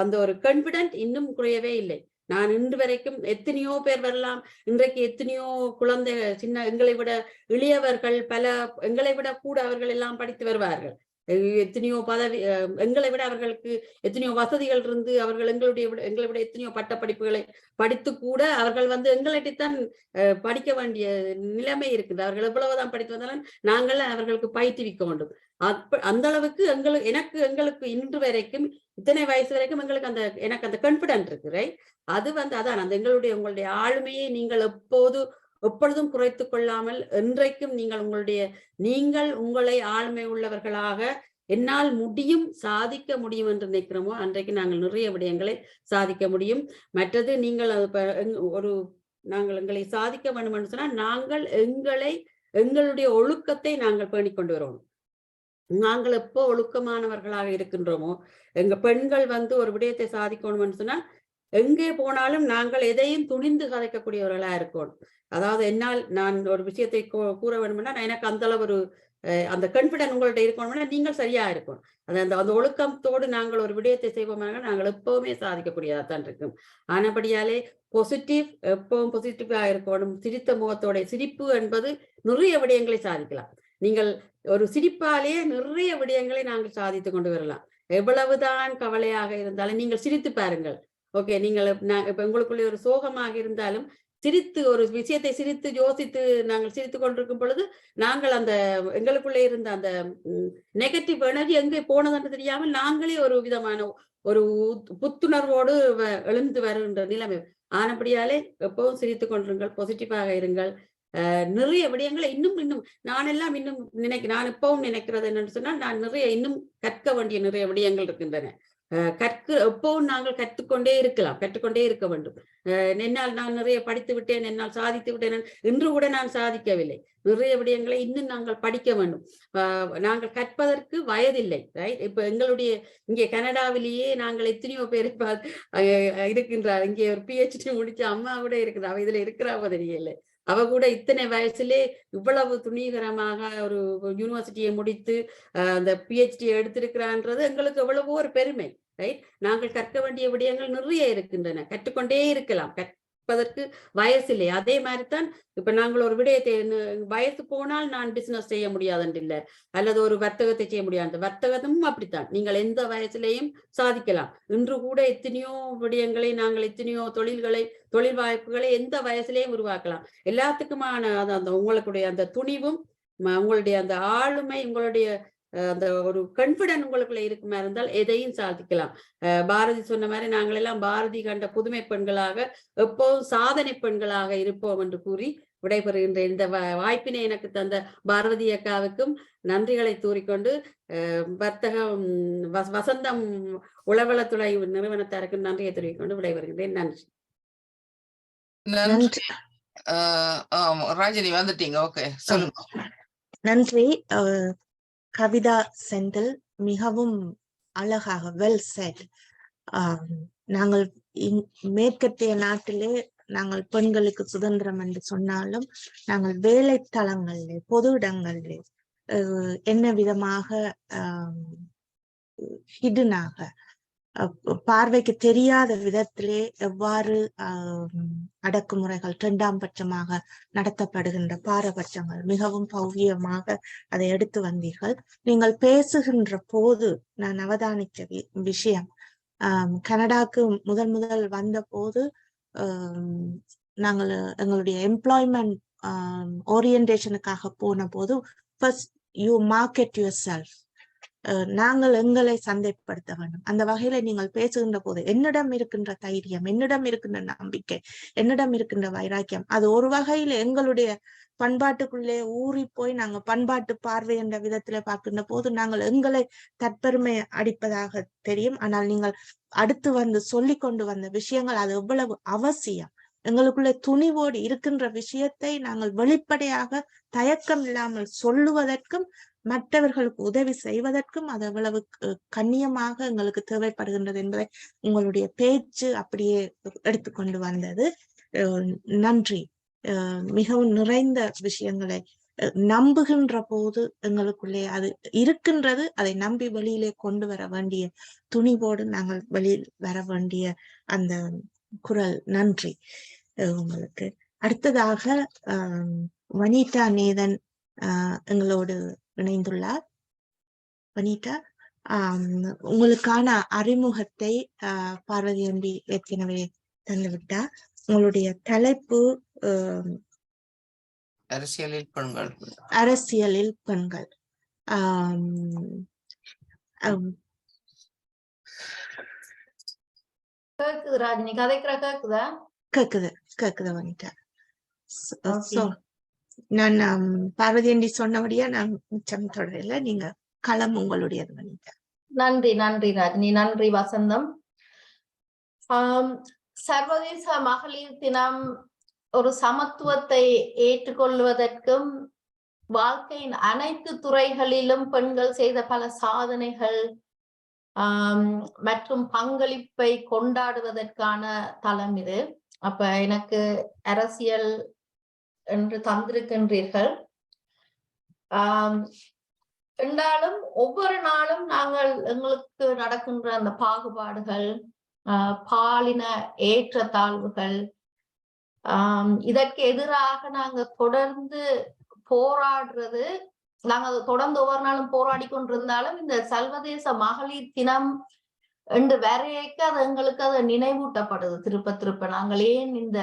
அந்த ஒரு கான்பிடென்ட் இன்னும் குறையவே இல்லை. நான் இன்று வரைக்கும் எத்தனையோ பேர் வரலாம், இன்றைக்கு எத்தனையோ குழந்தை சின்ன எங்களை விட இளையவர்கள் பல எங்களை விட கூட அவர்கள் எல்லாம் படித்து வருவார்கள். எத்தனையோ பதவி எங்களை விட அவர்களுக்கு எத்தனையோ வசதிகள் இருந்து அவர்கள் எங்களை விட எத்தனையோ பட்ட படிப்புகளை படித்து கூட அவர்கள் வந்து எங்கள்கிட்டத்தான் படிக்க வேண்டிய நிலைமை இருக்குது. அவர்கள் எவ்வளவுதான் படித்து வந்தாலும் நாங்கள் அவர்களுக்கு பயிற்றுவிக்க வேண்டும். அந்த அளவுக்கு எங்களுக்கு இன்று வரைக்கும் இத்தனை வயசு வரைக்கும் எனக்கு அந்த கான்பிடென்ட் இருக்கு. ரைட், அது வந்து அதான் அந்த உங்களுடைய ஆளுமையை நீங்கள் எப்பொழுதும் குறைத்துக் கொள்ளாமல் என்றைக்கும் நீங்கள் உங்களை ஆளுமை உள்ளவர்களாக என்னால் முடியும் சாதிக்க முடியும் என்று நினைக்கிறோமோ அன்றைக்கு நாங்கள் நிறைய விடயங்களை சாதிக்க முடியும். மற்றது நீங்கள் நாங்கள் எங்களை சாதிக்க வேண்டும் என்று சொன்னால் நாங்கள் எங்களுடைய ஒழுக்கத்தை நாங்கள் பேணிக் கொண்டு வரணும். நாங்கள் எப்போ ஒழுக்கமானவர்களாக இருக்கின்றோமோ எங்க பெண்கள் வந்து ஒரு விடயத்தை சாதிக்கணும்னு சொன்னா எங்கே போனாலும் நாங்கள் எதையும் துணிந்து கதைக்கக்கூடியவர்களா இருக்கணும். அதாவது நான் ஒரு விஷயத்தை கூற வேணும்னா எனக்கு அந்த அளவு அந்த கான்பிடென்ட் உங்கள்ட்ட இருக்கணும்னா நீங்கள் சரியா இருக்கணும். அந்த ஒழுக்கத்தோடு நாங்கள் ஒரு விடயத்தை செய்வோம்னா நாங்கள் எப்பவுமே சாதிக்கக்கூடியதான் இருக்கும். ஆனபடியாலே எப்பவும் பாசிட்டிவா இருக்கணும். சிரித்த முகத்தோட சிரிப்பு என்பது நிறைய விடயங்களை சாதிக்கலாம். நீங்கள் ஒரு சிரிப்பாலேயே நிறைய விடயங்களை நாங்கள் சாதித்து கொண்டு வரலாம். எவ்வளவுதான் கவலையாக இருந்தாலும் நீங்கள் சிரித்து பாருங்கள். ஓகே, நீங்கள் இப்ப உங்களுக்குள்ளே ஒரு சோகமாக இருந்தாலும் சிரித்து ஒரு விஷயத்தை சிரித்து யோசித்து நாங்கள் சிரித்து கொண்டிருக்கும் பொழுது நாங்கள் எங்களுக்குள்ளே இருந்த அந்த நெகட்டிவ் எனர்ஜி எங்கே போனதுன்னு தெரியாமல் நாங்களே ஒரு விதமான ஒரு புத்துணர்வோடு எழுந்து வருகின்ற நிலைமை. ஆனபடியாலே எப்பவும் சிரித்து கொண்டிருங்கள், பாசிட்டிவாக இருங்கள். நிறைய விடயங்களை இன்னும் நான் இப்பவும் நினைக்கிறது என்னன்னு சொன்னால் நான் இன்னும் கற்க வேண்டிய நிறைய விடயங்கள் இருக்கின்றன. எப்பவும் நாங்கள் கற்றுக்கொண்டே இருக்க வேண்டும். என்னால் நான் நிறைய படித்து விட்டேன், என்னால் சாதித்து விட்டேன், இன்று கூட நான் சாதிக்கவில்லை. நிறைய விடயங்களை இன்னும் நாங்கள் படிக்க வேண்டும். நாங்கள் கற்பதற்கு வயதில்லை. ரைட், இப்ப இங்கே கனடாவிலேயே நாங்கள் எத்தனையோ பேரை இருக்கின்றார். இங்கே ஒரு PhD முடிச்ச அம்மா கூட இருக்குது, அவ இதுல இருக்கிறாவ தெரியல. அவ கூட இத்தனை வயசுலே இவ்வளவு துணிகரமாக ஒரு யூனிவர்சிட்டியை முடித்து அந்த PhD எடுத்திருக்கிறான்றது எங்களுக்கு எவ்வளவோ ஒரு பெருமை. ரைட், நாங்கள் கற்க வேண்டிய விடயங்கள் நிறைய இருக்கின்றன, கற்றுக்கொண்டே இருக்கலாம். கற்பதற்கு வயசில்லை. அதே மாதிரிதான் இப்ப நாங்கள் ஒரு விடயத்தை வயசு போனால் நான் பிசினஸ் செய்ய முடியாதுன்னு இல்லை, அல்லது ஒரு வர்த்தகத்தை செய்ய முடியாது. வர்த்தகமும் அப்படித்தான், நீங்கள் எந்த வயசுலையும் சாதிக்கலாம். இன்று கூட எத்தனையோ விடயங்களை நாங்கள் எத்தனையோ தொழில் வாய்ப்புகளை எந்த வயசுலையும் உருவாக்கலாம். எல்லாத்துக்குமான உங்களுடைய அந்த துணிவும் உங்களுடைய அந்த ஆளுமை உங்களுடைய அந்த ஒரு கான்பிடென்ட் உங்களுக்குள்ள இருக்குமா இருந்தால் எதையும் சாதிக்கலாம். பாரதி சொன்ன மாதிரி நாங்கள் எல்லாம் பாரதி கண்ட புதுமை பெண்களாக எப்போதும் சாதனை பெண்களாக இருப்போம் என்று கூறி விடைபெறுகின்ற இந்த வாய்ப்பினை எனக்கு தந்த பாரதி அக்காவுக்கும் நன்றிகளை கூறிக்கொண்டு வர்த்தகம் வசந்தம் உளவளத்துறை நிறுவனத்தாருக்கும் நன்றியை தெரிவிக்கொண்டு விடைபெறுகின்றேன். நன்றி. ராஜினி வந்துட்டீங்க, ஓகே சொல்லுங்க. நன்றி. கவிதா செந்தில் மிகவும் அழகாக வெல் செட். நாங்கள் மேற்கத்திய நாட்டிலே நாங்கள் பெண்களுக்கு சுதந்திரம் என்று சொன்னாலும் நாங்கள் வேலை தளங்களிலே பொது இடங்களிலே என்ன விதமாக ஹிடனாக பார்வைக்கு தெரியாத விதத்திலே எவ்வாறு அடக்குமுறைகள் 2ஆம் பட்சமாக நடத்தப்படுகின்ற பாரபட்சங்கள் மிகவும் பவ்யமாக அதை எடுத்து வந்தீர்கள். நீங்கள் பேசுகின்ற போது நான் அவதானித்த விஷயம், கனடாக்கு முதல் வந்த போது நாங்கள் எங்களுடைய எம்ப்ளாய்மெண்ட் ஓரியன்டேஷனுக்காக போன போது first you market your self, நாங்கள் எங்களை சந்தைப்படுத்த வேண்டும். அந்த வகையில நீங்கள் பேசுகின்ற போது என்னிடம் இருக்கின்ற தைரியம், என்னிடம் இருக்கின்ற நம்பிக்கை, என்னிடம் இருக்கின்ற வைராக்கியம், அது ஒரு வகையில எங்களுடைய பண்பாட்டுக்குள்ளே ஊறி போய் நாங்க பண்பாட்டு பார்வை என்ற விதத்துல பார்க்கின்ற போது நாங்கள் எங்களை தற்பெருமை அடிப்பதாக தெரியும். ஆனால் நீங்கள் அடுத்து வந்து சொல்லி கொண்டு வந்த விஷயங்கள் அது எவ்வளவு அவசியம். எங்களுக்குள்ளே துணிவோடு இருக்கின்ற விஷயத்தை நாங்கள் வெளிப்படையாக தயக்கம் இல்லாமல் சொல்லுவதற்கும் மற்றவர்களுக்கு உதவி செய்வதற்கும் அது எவ்வளவு கண்ணியமாக எங்களுக்கு தேவைப்படுகின்றது என்பதை உங்களுடைய பேச்சு அப்படியே எடுத்துக்கொண்டு வந்தது. நன்றி. மிகவும் நிறைந்த விஷயங்களை நம்புகின்ற போது எங்களுக்குள்ளே அது இருக்கின்றது. அதை நம்பி வெளியிலே கொண்டு வர வேண்டிய துணிவோடு நாங்கள் வெளியில் வர வேண்டிய அந்த குரல். நன்றி உங்களுக்கு. அடுத்ததாக வனிதா நேதன் எங்களோடு இணைந்துள்ளார். வனிதா, உங்களுக்கான அறிமுகத்தை பார்வதி எம்பி ஏற்கனவே தந்துவிட்டார். உங்களுடைய தலைப்பு அரசியலில் பெண்கள். அரசியலில் பெண்கள். கேக்குது ராஜினி, கதைக்கிற கேக்குதா? கேக்குது வனிதா. நான் பார்வதி ஆண்டி சொன்னபடியா நான் மிச்சம் தொடரல. நீங்க களம் உங்களுடையது வனிதா. நன்றி ராஜினி, நன்றி வசந்தம். சர்வதேச மகளிர் தினம் ஒரு சமத்துவத்தை ஏற்றுக்கொள்வதற்கும் வாழ்க்கையின் அனைத்து துறைகளிலும் பெண்கள் செய்த பல சாதனைகள் மற்றும் பங்களிப்பை கொண்டாடுவதற்கான தளம் இது. அப்ப எனக்கு அரசியல் என்று தந்திருக்கின்றீர்கள். என்றாலும் ஒவ்வொரு நாளும் நாங்கள் எங்களுக்கு நடக்கின்ற அந்த பாகுபாடுகள், பாலின ஏற்றத்தாழ்வுகள், இதற்கு எதிராக நாங்க தொடர்ந்து போராடுறது, நாங்க அதை தொடர்ந்து ஒவ்வொரு நாளும் போராடி கொண்டிருந்தாலும் இந்த சர்வதேச மகளிர் தினம் என்று வரையக்க அது எங்களுக்கு அது நினைவூட்டப்படுது திருப்ப. நாங்கள் ஏன் இந்த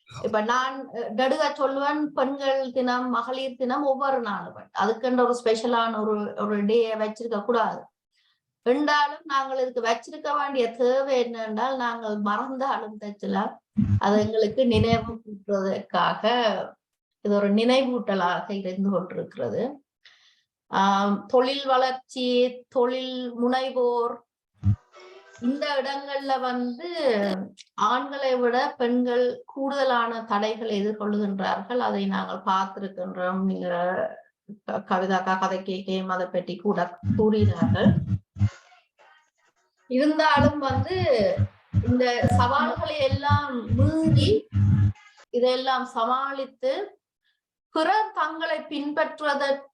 இப்ப நான் நடுக சொல்லுவேன், பெண்கள் தினம் மகளிர் தினம் ஒவ்வொரு நாளும் அதுக்குன்ற ஒரு ஸ்பெஷலான ஒரு டே வச்சிருக்க கூடாது. என்றாலும் நாங்கள் இதுக்கு வச்சிருக்க வேண்டிய தேவை என்னென்றால், நாங்கள் மறந்தாலும் தச்சலாம் அது எங்களுக்கு நினைவு கூட்டுவதற்காக இது ஒரு நினைவூட்டலாக இருந்து கொண்டிருக்கிறது. தொழில் வளர்ச்சி, தொழில் முனைவோர், இந்த இடங்கள்ல ஆண்களை விட பெண்கள் கூடுதலான தடைகளை எதிர்கொள்ளுகின்றார்கள். அதை நாங்கள் பார்த்திருக்கின்றோம். நீங்க கவிதாக்கா கதை கேட்கையும் அதை பற்றி கூட கூறினார்கள். இருந்தாலும் இந்த சவால்களை எல்லாம் மீறி இதெல்லாம் சமாளித்து பிறர் தங்களை பின்பற்றுவதற்கான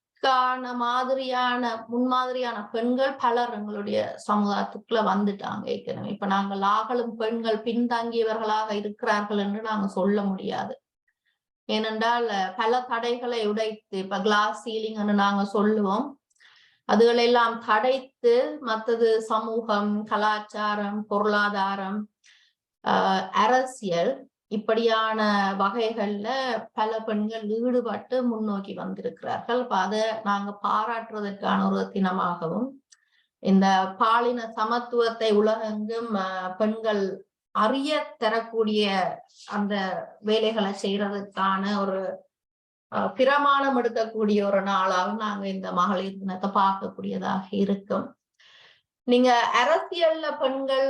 முன்மாதிரியான பெண்கள் பலர் எங்களுடைய சமுதாயத்துக்குள்ள வந்துட்டாங்க ஏற்கனவே. இப்ப நாங்கள் ஆகலும் பெண்கள் பின்தங்கியவர்களாக இருக்கிறார்கள் என்று நாங்க சொல்ல முடியாது. ஏனென்றால் பல தடைகளை உடைத்து, இப்ப கிளாஸ் சீலிங் நாங்க சொல்லுவோம், அதுகளெல்லாம் தடைத்து மற்றது சமூகம், கலாச்சாரம், பொருளாதாரம், அரசியல் இப்படியான வகைகள்ல பல பெண்கள் ஈடுபட்டு முன்னோக்கி வந்திருக்கிறார்கள். அதை நாங்க பாராட்டுவதற்கான ஒரு தினமாகவும், இந்த பாலின சமத்துவத்தை உலகெங்கும் பெண்கள் அறிய தரக்கூடிய அந்த வேலைகளை செய்யறதுக்கான ஒரு பிரமாணம் எடுக்கக்கூடிய ஒரு நாளாகவும் நாங்க இந்த மகளிர் தினத்தை பார்க்கக்கூடியதாக இருக்கும். நீங்க அரசியல்ல பெண்கள்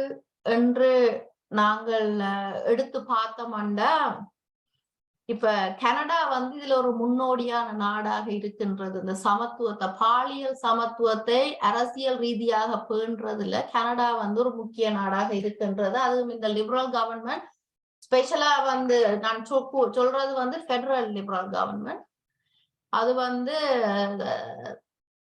என்று நாங்கள் எடுத்து பார்த்தோம்னா, இப்ப கனடா இதுல ஒரு முன்னோடியான நாடாக இருக்கின்றது. இந்த சமத்துவத்தை, பாலியல் சமத்துவத்தை அரசியல் ரீதியாக பேணுறதுல கனடா ஒரு முக்கிய நாடாக இருக்கின்றது. அதுவும் இந்த லிபரல் கவர்மெண்ட், ஸ்பெஷலா நான் சொல்றது ஃபெடரல் லிபரல் கவர்மெண்ட். அது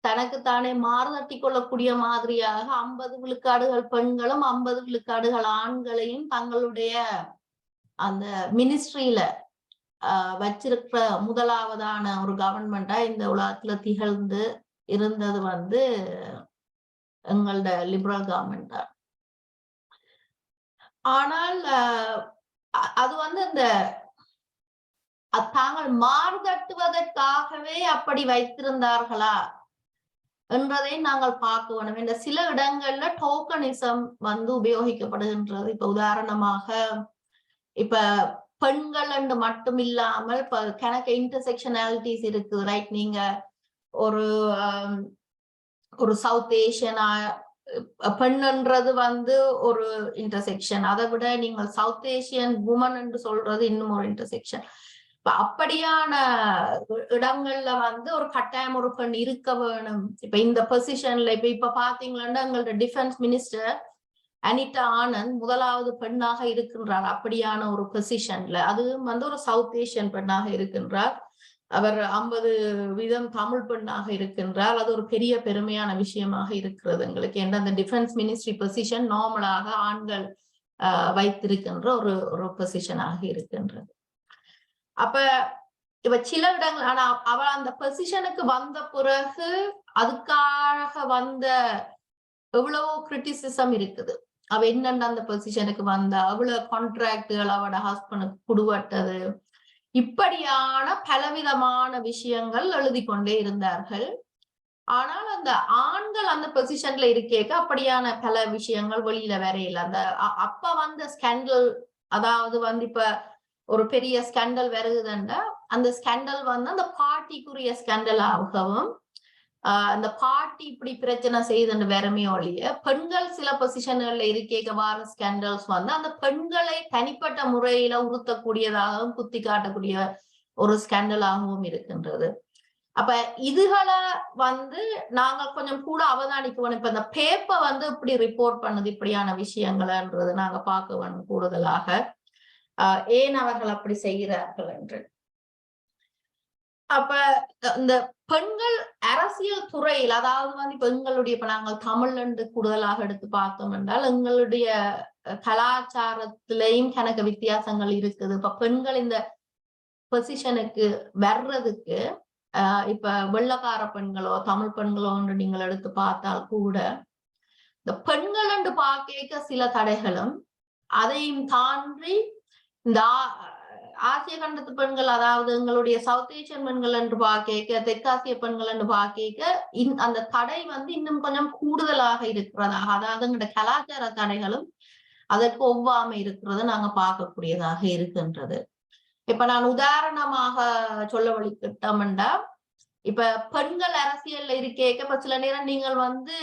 தனக்குத்தானே மாறுதட்டி கொள்ளக்கூடிய மாதிரியாக 50 விழுக்காடுகள் பெண்களும் 50 விழுக்காடுகள் ஆண்களையும் தங்களுடைய அந்த மினிஸ்ட்ரியில வச்சிருக்கிற முதலாவதான ஒரு கவர்மெண்டா இந்த உலகத்துல திகழ்ந்து இருந்தது வந்து எங்களோட லிபரல் கவர்மெண்ட் தான். ஆனால் அது வந்து இந்த தாங்கள் மாறுதட்டுவதற்காகவே அப்படி வைத்திருந்தார்களா என்றதை நாங்கள் பார்க்க வேணும். இந்த சில இடங்கள்ல டோக்கனிசம் வந்து உபயோகிக்கப்படுகின்றது. இப்ப உதாரணமாக இப்ப பெண்கள் என்று மட்டும் இல்லாமல் இப்ப கணக்கு இன்டர்செக்ஷனாலிட்டிஸ் இருக்கு, ரைட்? நீங்க ஒரு சவுத் ஏஷியனா பெண்ன்றது வந்து ஒரு இன்டர்செக்ஷன், அதை விட நீங்கள் சவுத் ஏசியன் உமன் என்று சொல்றது இன்னும் ஒரு இன்டர்செக்ஷன். இப்ப அப்படியான இடங்கள்ல வந்து ஒரு கட்டாயம் ஒரு பெண் இருக்க வேணும். இப்ப இந்த பொசிஷன்ல இப்ப பாத்தீங்கன்னா எங்களோட டிஃபென்ஸ் மினிஸ்டர் அனிதா ஆனந்த் முதலாவது பெண்ணாக இருக்கின்றார் அப்படியான ஒரு பொசிஷன்ல. அது வந்து ஒரு சவுத் ஏசியன் பெண்ணாக இருக்கின்றார். அவர் 50% தமிழ் பெண்ணாக இருக்கின்றார். அது ஒரு பெரிய பெருமையான விஷயமாக இருக்கிறது எங்களுக்கு. ஏன்னா அந்த டிஃபென்ஸ் மினிஸ்ட்ரி பொசிஷன் நார்மலாக ஆண்கள் வைத்திருக்கின்ற ஒரு பொசிஷனாக இருக்கின்றது. அப்ப இப்ப சில இடங்கள், ஆனா அவள் அந்த பொசிஷனுக்கு வந்த பிறகு அதுக்காக வந்த எவ்வளவோ கிரிட்டிசிசம் இருக்குது. அவ என்னென்ன அந்த பொசிஷனுக்கு வந்தா, அவ்வளவு கான்ட்ராக்டுகள் அவட ஹஸ்பண்டுக்கு குடுவட்டது, இப்படியான பலவிதமான விஷயங்கள் எழுதி கொண்டே இருந்தார்கள். ஆனால் அந்த ஆண்கள் அந்த பொசிஷன்ல இருக்கேக்க அப்படியான பல விஷயங்கள் வெளியில வரையில. அந்த அப்ப வந்த ஸ்கேண்டல், அதாவது வந்து இப்ப ஒரு பெரிய ஸ்கேண்டல் வருகுதுன்னா அந்த ஸ்கேண்டல் வந்து அந்த பார்ட்டிக்குரிய ஸ்கேண்டல் ஆகவும் அந்த பார்ட்டி இப்படி பிரச்சனை செய்யுதுன்னு வேறமே ஒழிய பெண்கள் சில பொசிஷன்கள்ல இருக்கேக்க வார ஸ்கேண்டல்ஸ் வந்து அந்த பெண்களை தனிப்பட்ட முறையில உறுத்தக்கூடியதாகவும் குத்தி காட்டக்கூடிய ஒரு ஸ்கேண்டலாகவும் இருக்கின்றது. அப்ப இதுகளை வந்து நாங்கள் கொஞ்சம் கூட அவதானிக்க வேணும். இப்ப இந்த பேப்பர் வந்து இப்படி ரிப்போர்ட் பண்ணுது இப்படியான விஷயங்கள்ன்றது நாங்க பார்க்க வேணும் கூடுதலாக. ஏன் அவர்கள் அப்படி செய்கிறார்கள் என்று. அப்ப இந்த பெண்கள் அரசியல் துறையில், அதாவது வந்து பெண்களுடைய, இப்ப நாங்கள் தமிழ் என்று கூடுதலாக எடுத்து பார்த்தோம் என்றால் எங்களுடைய கலாச்சாரத்திலையும் கணக்கு வித்தியாசங்கள் இருக்குது. இப்ப பெண்கள் இந்த பொசிஷனுக்கு வர்றதுக்கு இப்ப வெள்ளக்கார பெண்களோ தமிழ் பெண்களோ என்று நீங்கள் எடுத்து பார்த்தால் கூட இந்த பெண்கள் என்று பார்க்க சில தடைகளும், அதையும் தாண்டி இந்த ஆசிய கண்டத்து பெண்கள், அதாவது எங்களுடைய சவுத் ஏசியன் பெண்கள் என்று பார்க்க, தெற்காசிய பெண்கள் என்று பார்க்க அந்த தடை வந்து இன்னும் கொஞ்சம் கூடுதலாக இருக்கிறதாக, அதாவது எங்களுடைய கலாச்சார தடைகளும் அதற்கு ஒவ்வாமை இருக்கிறது நாங்க பார்க்கக்கூடியதாக இருக்கின்றது. இப்ப நான் உதாரணமாக சொல்ல வலிக்கிட்டோம்டா, இப்ப பெண்கள் அரசியல்ல இருக்கேக்க இப்ப சில நேரம் நீங்கள் வந்து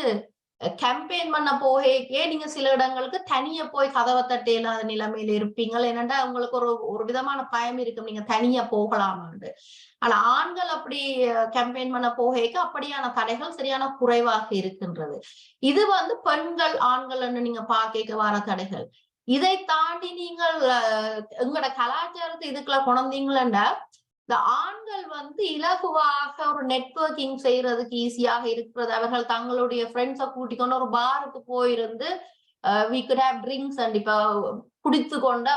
கேம்பெயின் பண்ண போகே நீங்க சில இடங்களுக்கு தனியா போய் கதவை தட்ட இல்லாத நிலைமையில இருப்பீங்க. என்னன்னா உங்களுக்கு ஒரு விதமான பயம் இருக்கும், நீங்க தனியா போகலாமான்னு. ஆனா ஆண்கள் அப்படி கேம்பெயின் பண்ண போகேக்க அப்படியான தடைகள் சரியான குறைவாக இருக்கின்றது. இது வந்து பெண்கள் ஆண்கள் நீங்க பார்க்க வர தடைகள். இதை தாண்டி நீங்கள் எங்களோட கலாச்சாரத்தை இதுக்குள்ள கொண்டீங்களா, இந்த ஆண்கள் வந்து இலகுவாக ஒரு நெட்வொர்க்கிங் செய்யறதுக்கு ஈஸியாக இருக்கிறது. அவர்கள் தங்களுடைய ஃப்ரெண்ட்ஸை கூட்டிக்கொண்டு ஒரு பாருக்கு போயிருந்து we could have drinks and இப்ப குடித்து கொண்டு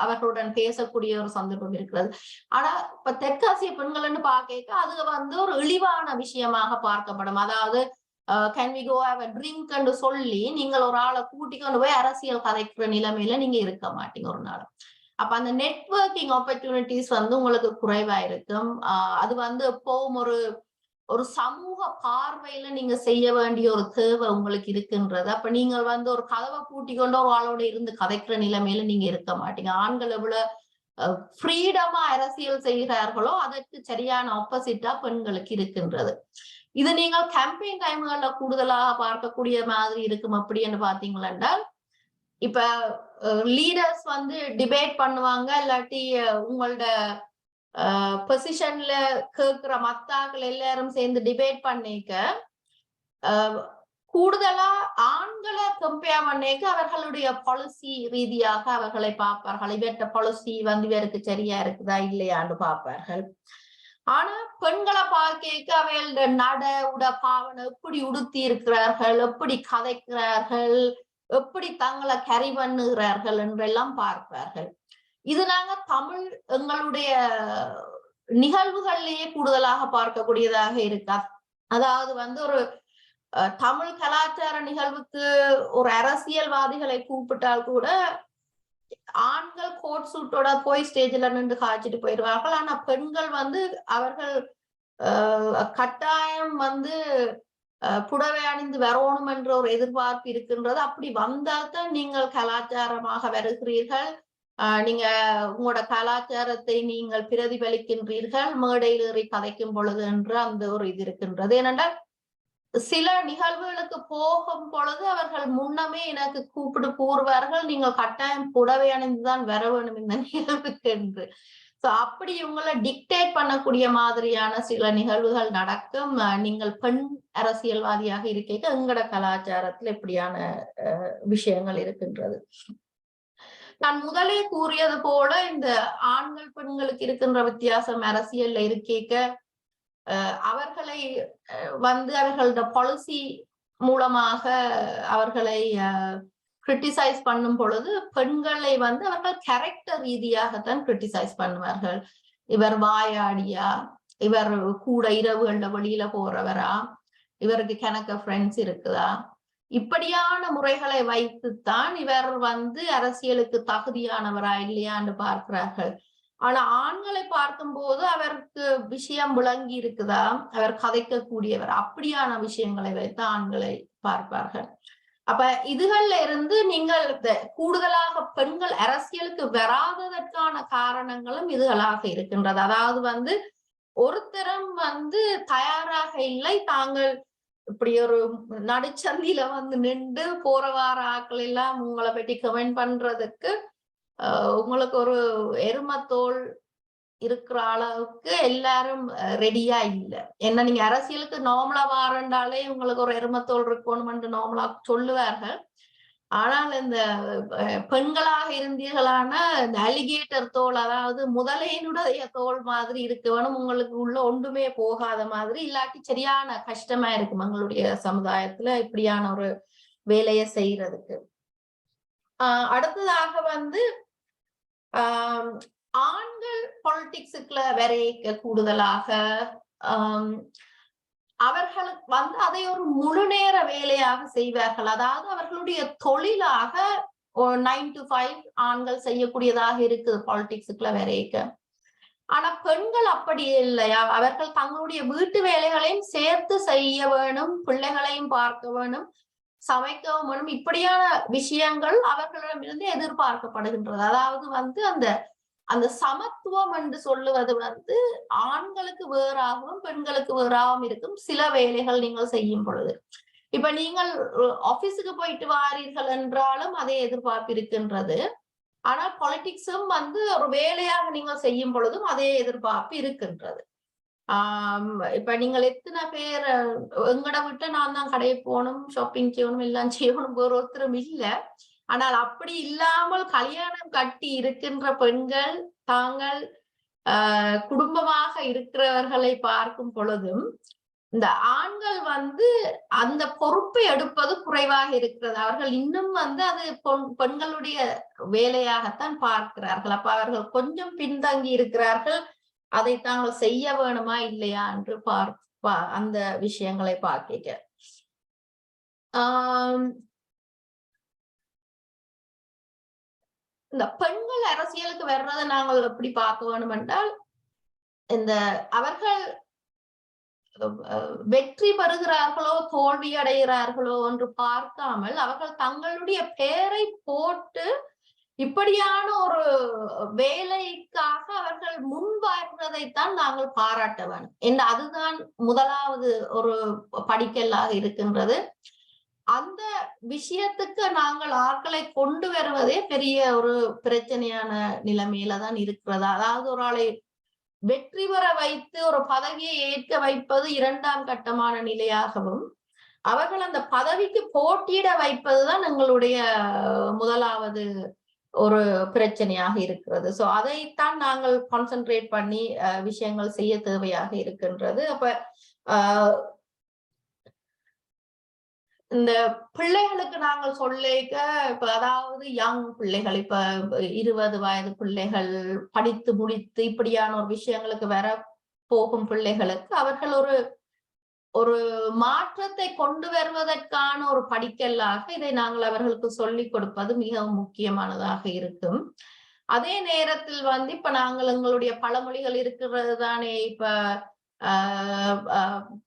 அவர்களுடன் பேசக்கூடிய ஒரு சந்தர்ப்பம் இருக்கிறது. ஆனா இப்ப தெற்காசிய பெண்கள்னு பார்க்க அது வந்து ஒரு இழிவான விஷயமாக பார்க்கப்படும். அதாவது can we go have a drink என்று சொல்லி நீங்கள் ஒரு ஆளை கூட்டிக்கொண்டு போய் அரசியல் கதைக்கிற நிலைமையில நீங்க இருக்க மாட்டீங்க ஒரு நாள். அப்ப அந்த நெட்வொர்க்கிங் ஆப்பர்ச்சுனிட்டிஸ் வந்து உங்களுக்கு குறைவா இருக்கும். அது வந்து எப்பவும் ஒரு சமூக பார்வையில நீங்க செய்ய வேண்டிய ஒரு தேவை உங்களுக்கு இருக்குன்றது. அப்ப நீங்கள் வந்து ஒரு கதவை கூட்டிக்கொண்டு ஒரு ஆளோட இருந்து கதைக்கிற நிலைமையில நீங்க இருக்க மாட்டீங்க. ஆண்கள் எவ்வளவு ஃப்ரீடமா அரசியல் செய்கிறார்களோ அதற்கு சரியான ஆப்போசிட்டா பெண்களுக்கு இருக்கின்றது. இது நீங்கள் கேம்பெயின் டைம்கள்ல கூடுதலாக பார்க்கக்கூடிய மாதிரி இருக்கும். அப்படின்னு பாத்தீங்களா, இப்ப லீடர்ஸ் வந்து டிபேட் பண்ணுவாங்க, இல்லாட்டி உங்களோட பொசிஷன்ல கேட்கிற மத்தாக்கள் எல்லாரும் சேர்ந்து டிபேட் பண்ணிக்க கூடுதலா ஆண்களை கம்பேர் பண்ணிக்க அவர்களுடைய பாலிசி ரீதியாக அவர்களை பார்ப்பார்கள். இவற்ற பாலிசி வந்து இவருக்கு சரியா இருக்குதா இல்லையான்னு பார்ப்பார்கள். ஆனா பெண்களை பார்க்க அவையோட நட உட பாவனை எப்படி உடுத்தி இருக்கிறார்கள், எப்படி கதைக்கிறார்கள், எப்படி தங்களை கரி பண்ணுகிறார்கள் என்றெல்லாம் பார்ப்பார்கள். இது நாங்க தமிழ் எங்களுடைய நிகழ்வுகள்லயே கூடுதலாக பார்க்கக்கூடியதாக இருக்கா. அதாவது ஒரு தமிழ் கலாச்சார நிகழ்வுக்கு ஒரு அரசியல்வாதிகளை கூப்பிட்டால் கூட ஆண்கள் கோட் சூட்டோட போய் ஸ்டேஜ்ல நின்று காய்ச்சிட்டு போயிடுவார்கள். ஆனா பெண்கள் அவர்கள் கட்டாயம் புடவை அணிந்து வரணும் என்ற ஒரு எதிர்பார்ப்பு இருக்கின்றது. அப்படி வந்தால்தான் நீங்கள் கலாச்சாரமாக வருகிறீர்கள், நீங்க உங்களோட கலாச்சாரத்தை நீங்கள் பிரதிபலிக்கின்றீர்கள் மேடையில் ஏறி கதைக்கும் பொழுது என்று அந்த ஒரு இது இருக்கின்றது. ஏனென்றால் சில நிகழ்வுகளுக்கு போகும் பொழுது அவர்கள் முன்னமே எனக்கு கூப்பிட்டு கூறுவார்கள், நீங்கள் கட்டாயம் புடவை அணிந்துதான் வர வேணும் இந்த நிகழ்வுக்கு என்று. அப்படி இவங்களை டிக்டேட் பண்ணக்கூடிய மாதிரியான சில நிகழ்வுகள் நடக்கும். நீங்கள் பெண் அரசியல்வாதியாக இருக்க எங்கட கலாச்சாரத்துல இப்படியான விஷயங்கள் இருக்கின்றது. நான் முதலே கூறியது போல இந்த ஆண்கள் பெண்களுக்கு இருக்கின்ற வித்தியாசம் அரசியல்ல இருக்க அவர்களை அவர்களோட பாலிசி மூலமாக அவர்களை கிரிட்டிசைஸ் பண்ணும் பொழுது பெண்களை அவர்கள் கேரக்டர் ரீதியாகத்தான் கிரிட்டிசைஸ் பண்ணுவார்கள். இவர் வாயாடியா, இவர் கூட இரவுகள்ல வெளியில போறவரா, இவருக்கு கணக்க ஃப்ரெண்ட்ஸ் இருக்குதா, இப்படியான முறைகளை வைத்துத்தான் இவர் அரசியலுக்கு தகுதியானவரா இல்லையான்னு பார்க்கிறார்கள். ஆனா ஆண்களை பார்க்கும் போது அவருக்கு விஷயம் விளங்கி இருக்குதா, அவர் கதைக்க கூடியவர், அப்படியான விஷயங்களை வைத்து ஆண்களை பார்ப்பார்கள். அப்ப இதுகள்ல இருந்து நீங்கள் கூடுதலாக பெண்கள் அரசியலுக்கு வராததற்கான காரணங்களும் இதுகளாக இருக்கின்றது. அதாவது ஒருத்தரும் தயாராக இல்லை, தாங்கள் இப்படி ஒரு நடுச்சந்தில நின்று போற வார ஆக்கள் எல்லாம் உங்களை பற்றி கமெண்ட் பண்றதுக்கு உங்களுக்கு ஒரு எருமத்தோல் இருக்கிற அளவுக்கு எல்லாரும் ரெடியா இல்லை. என்ன நீங்க அரசியலுக்கு நார்மலா வாரண்டாலே உங்களுக்கு ஒரு எருமத்தோல் இருக்கணும்னு நார்மலா சொல்லுவார்கள். ஆனால் இந்த பெண்களாக இருந்தீர்களான இந்த அலிகேட்டர் தோல், அதாவது முதலையினுடைய தோல் மாதிரி இருக்க வேணும், உங்களுக்கு உள்ள ஒன்றுமே போகாத மாதிரி, இல்லாட்டி சரியான கஷ்டமா இருக்கும் எங்களுடைய சமுதாயத்துல இப்படியான ஒரு வேலையை செய்யறதுக்கு. அடுத்ததாக ஆண்கள் பொலிட்டிக்ஸுக்குள்ள வரைக்க கூடுதலாக அவர்களுக்கு அதை ஒரு முழு நேர வேலையாக செய்வார்கள். அதாவது அவர்களுடைய தொழிலாக 9 to 5 ஆண்கள் செய்யக்கூடியதாக இருக்குது பொலிட்டிக்ஸுக்குள்ள வரைக்க. ஆனா பெண்கள் அப்படி இல்லையா, அவர்கள் தங்களுடைய வீட்டு வேலைகளையும் சேர்த்து செய்ய வேணும், பிள்ளைகளையும் பார்க்க வேணும், சமைக்கவும் வேணும். இப்படியான விஷயங்கள் அவர்களிடமிருந்து எதிர்பார்க்கப்படுகின்றது. அதாவது அந்த சமத்துவம் என்று சொல்லுவது ஆண்களுக்கு வேறாகவும் பெண்களுக்கு வேறாகவும் இருக்கும் சில வேலைகள் நீங்கள் செய்யும் பொழுது. இப்ப நீங்கள் ஆபீஸுக்கு போயிட்டு வாரீர்கள் என்றாலும் அதே எதிர்பார்ப்பு இருக்கின்றது. ஆனால் பொலிட்டிக்ஸும் ஒரு வேலையாக நீங்கள் செய்யும் பொழுதும் அதே எதிர்பார்ப்பு இருக்கின்றது. இப்ப நீங்கள் எத்தனை பேர் எங்கட விட்டு நான் தான் கடையை போகணும், ஷாப்பிங் செய்யணும், எல்லாம் செய்யணும், வேற ஒருத்தரும் இல்லை. ஆனால் அப்படி இல்லாமல் கல்யாணம் கட்டி இருக்கின்ற பெண்கள் தாங்கள் குடும்பமாக இருக்கிறவர்களை பார்க்கும் பொழுதும் இந்த ஆண்கள் அந்த பொறுப்பை எடுப்பது குறைவாக இருக்கிறது. அவர்கள் இன்னும் அது பெண்களுடைய வேலையாகத்தான் பார்க்கிறார்கள். அப்ப அவர்கள் கொஞ்சம் பின்தங்கி இருக்கிறார்கள். அதை தாங்கள் செய்ய வேணுமா இல்லையா என்று அந்த விஷயங்களை பார்க்க இந்த பெண்கள் அரசியலுக்கு வர்றதை நாங்கள் எப்படி பார்க்க வேணும் என்றால், அவர்கள் வெற்றி பெறுகிறார்களோ தோல்வி அடைகிறார்களோ என்று பார்க்காமல் அவர்கள் தங்களுடைய பெயரை போட்டு இப்படியான ஒரு வேலைக்காக அவர்கள் முன்வாழ்வதைத்தான் நாங்கள் பாராட்ட வேண்டும் என்று அதுதான் முதலாவது ஒரு படிக்கல்லாக இருக்கின்றது. அந்த விஷயத்துக்கு நாங்கள் ஆட்களை கொண்டு வருவதே பெரிய ஒரு பிரச்சனையான நிலைமையில தான் இருக்கிறது. அதாவது ஒரு ஆளை வெற்றி பெற வைத்து ஒரு பதவியை ஏற்க வைப்பது இரண்டாம் கட்டமான நிலையாகவும், அவர்கள் அந்த பதவிக்கு போட்டியிட வைப்பதுதான் எங்களுடைய முதலாவது ஒரு பிரச்சனையாக இருக்கிறது. சோ அதைத்தான் நாங்கள் கான்சென்ட்ரேட் பண்ணி விஷயங்கள் செய்ய தேவையாக இருக்கின்றது. அப்ப இந்த பிள்ளைகளுக்கு நாங்கள் சொல்லிக்க இப்ப அதாவது யங் பிள்ளைகள், இப்ப 20 வயது பிள்ளைகள் படித்து முடித்து இப்படியான ஒரு விஷயங்களுக்கு வர போகும் பிள்ளைகளுக்கு அவர்கள் ஒரு மாற்றத்தை கொண்டு வருவதற்கான ஒரு படிக்கல்லாக இதை நாங்கள் அவர்களுக்கு சொல்லிக் கொடுப்பது மிகவும் முக்கியமானதாக இருக்கும். அதே நேரத்தில் இப்ப நாங்கள் எங்களுடைய பழமொழிகள் இருக்கிறது தானே, இப்ப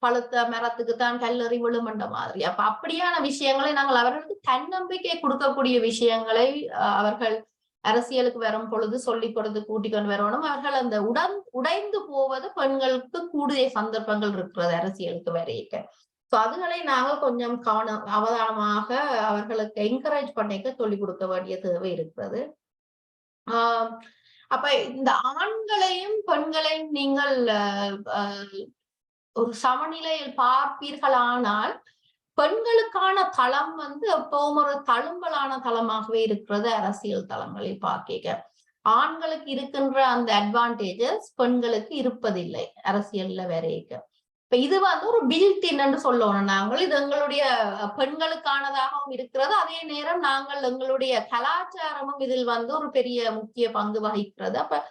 பழுத்த மரத்துக்கு தான் கல்லறி விழுமண்ட மாதிரி. அப்ப அப்படியான விஷயங்களை நாங்கள் அவர்களுக்கு தன்னம்பிக்கை கொடுக்கக்கூடிய விஷயங்களை அவர்கள் அரசியலுக்கு வரும் பொழுது சொல்லிக் கொடுத்து கூட்டிக் கொண்டு வரணும். அவர்கள் அந்த உடைந்து போவது பெண்களுக்கு கூடுதல் சந்தர்ப்பங்கள் இருக்கிறது அரசியலுக்கு வரைக்க. சோ அதுகளை நாங்கள் கொஞ்சம் அவதானமாக அவர்களுக்கு என்கரேஜ் பண்ணிக்க சொல்லிக் கொடுக்க வேண்டிய தேவை இருக்கிறது. அப்ப இந்த ஆண்களையும் பெண்களையும் நீங்கள் ஒரு சமநிலையில் பார்ப்பீர்களானால் பெண்களுக்கான தளம் எப்பவும் ஒரு தழும்பலான தளமாகவே இருக்கிறது அரசியல் தளங்களில் பார்க்க. ஆண்களுக்கு இருக்கின்ற அந்த அட்வான்டேஜஸ் பெண்களுக்கு இருப்பதில்லை அரசியல்ல வரைக்க. இப்ப இது ஒரு பில்ட்-இன் என்று சொல்லணும். நாங்கள் இது எங்களுடைய பெண்களுக்கானதாகவும் இருக்கிறது. அதே நேரம் நாங்கள் எங்களுடைய கலாச்சாரமும் இதில் ஒரு பெரிய முக்கிய பங்கு வகிக்கிறது. அப்ப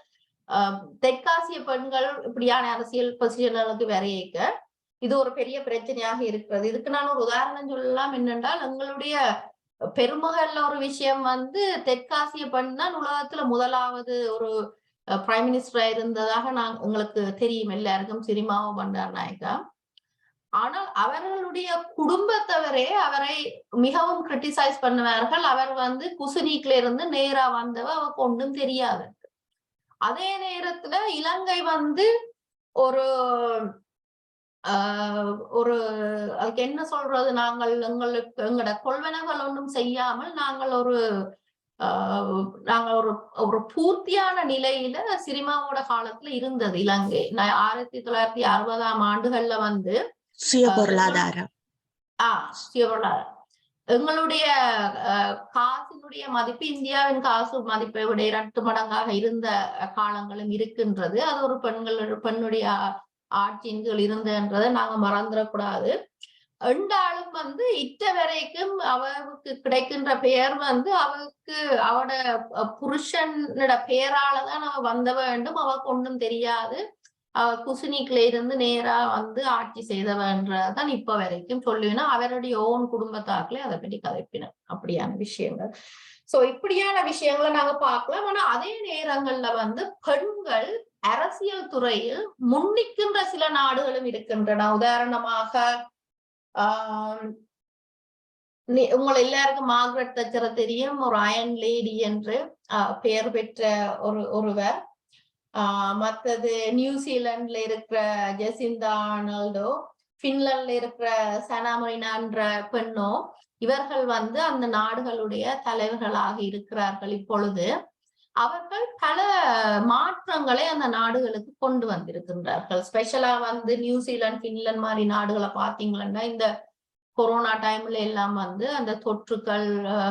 தெற்காசிய பெண்கள் இப்படியான அரசியல் பொசிஷன்களுக்கு வரையக்க இது ஒரு பெரிய பிரச்சனையாக இருக்கிறது. இதுக்கு நான் ஒரு உதாரணம் சொல்லலாம். என்னென்றால் எங்களுடைய பெருமகள்ல ஒரு விஷயம் தெற்காசிய பெண் தான் உலகத்துல முதலாவது ஒரு பிரைம் மினிஸ்டரா இருந்ததாக எங்களுக்கு தெரியும் எல்லாருக்கும், சிரிமாவோ பண்டாரநாயக்கா. ஆனால் அவர்களுடைய குடும்பத்தவரே அவரை மிகவும் கிரிட்டிசைஸ் பண்ணுவார்கள். அவர் குசுனீக்ல இருந்து நேரா வந்தவ, அவருக்கு ஒன்றும் தெரியாது. அதே நேரத்துல இலங்கை ஒரு அதுக்கு என்ன சொல்றது, நாங்கள் எங்களோட கொள்வனங்கள் ஒன்றும் செய்யாமல் நாங்கள் ஒரு பூர்த்தியான நிலையில சிரிமாவோட காலத்துல இருந்தது இலங்கை. 1960ஆம் ஆண்டுகள்ல சுய பொருளாதாரம் எங்களுடைய காசினுடைய மதிப்பு இந்தியாவின் காசு மதிப்பை விட 2 மடங்காக இருந்த காலங்களும் இருக்கின்றது. அது ஒரு பெண்ணுடைய ஆட்சியின் கீழ் இருந்தன்றதை நாங்க மறந்துடக்கூடாது. என்றாலும் இட்ட வரைக்கும் அவருக்கு கிடைக்கின்ற பெயர் அவருக்கு அவட புருஷனோட பெயராலதான் அவ வந்த வேண்டும். அவருக்கு ஒன்றும் தெரியாது. அவ குசுனிக்குல இருந்து நேரா ஆட்சி செய்தவன்றதான் இப்ப வரைக்கும் சொல்லுவேன்னா. அவருடைய ஓன் குடும்பத்தாக்களே அதை பற்றி கதைப்பின அப்படியான விஷயங்கள். சோ இப்படியான விஷயங்களை நாங்க பார்க்கலாம். ஆனா அதே நேரங்கள்ல பெண்கள் அரசியல் துறையில் முன்னிக்கின்ற சில நாடுகளும் இருக்கின்றன. உதாரணமாக உங்களை எல்லாருக்கும் மார்கரெட் தச்சரை தெரியும், ஒரு அயன் லேடி என்று பெயர் பெற்ற ஒருவர். மற்றது நியூசிலாந்துல இருக்கிற ஜெசிந்தா ஆர்னால்டோ, பின்லாந்துல இருக்கிற சனா மரினான்ற பெண்ணோ, இவர்கள் அந்த நாடுகளுடைய தலைவர்களாக இருக்கிறார்கள். இப்பொழுது அவர்கள் பல மாற்றங்களை அந்த நாடுகளுக்கு கொண்டு வந்திருக்கின்றார்கள். ஸ்பெஷலா நியூசிலாந்து, பின்லாந்து மாதிரி நாடுகளை பாத்தீங்கன்னா இந்த கொரோனா டைம்ல எல்லாம் அந்த தொற்றுக்கள்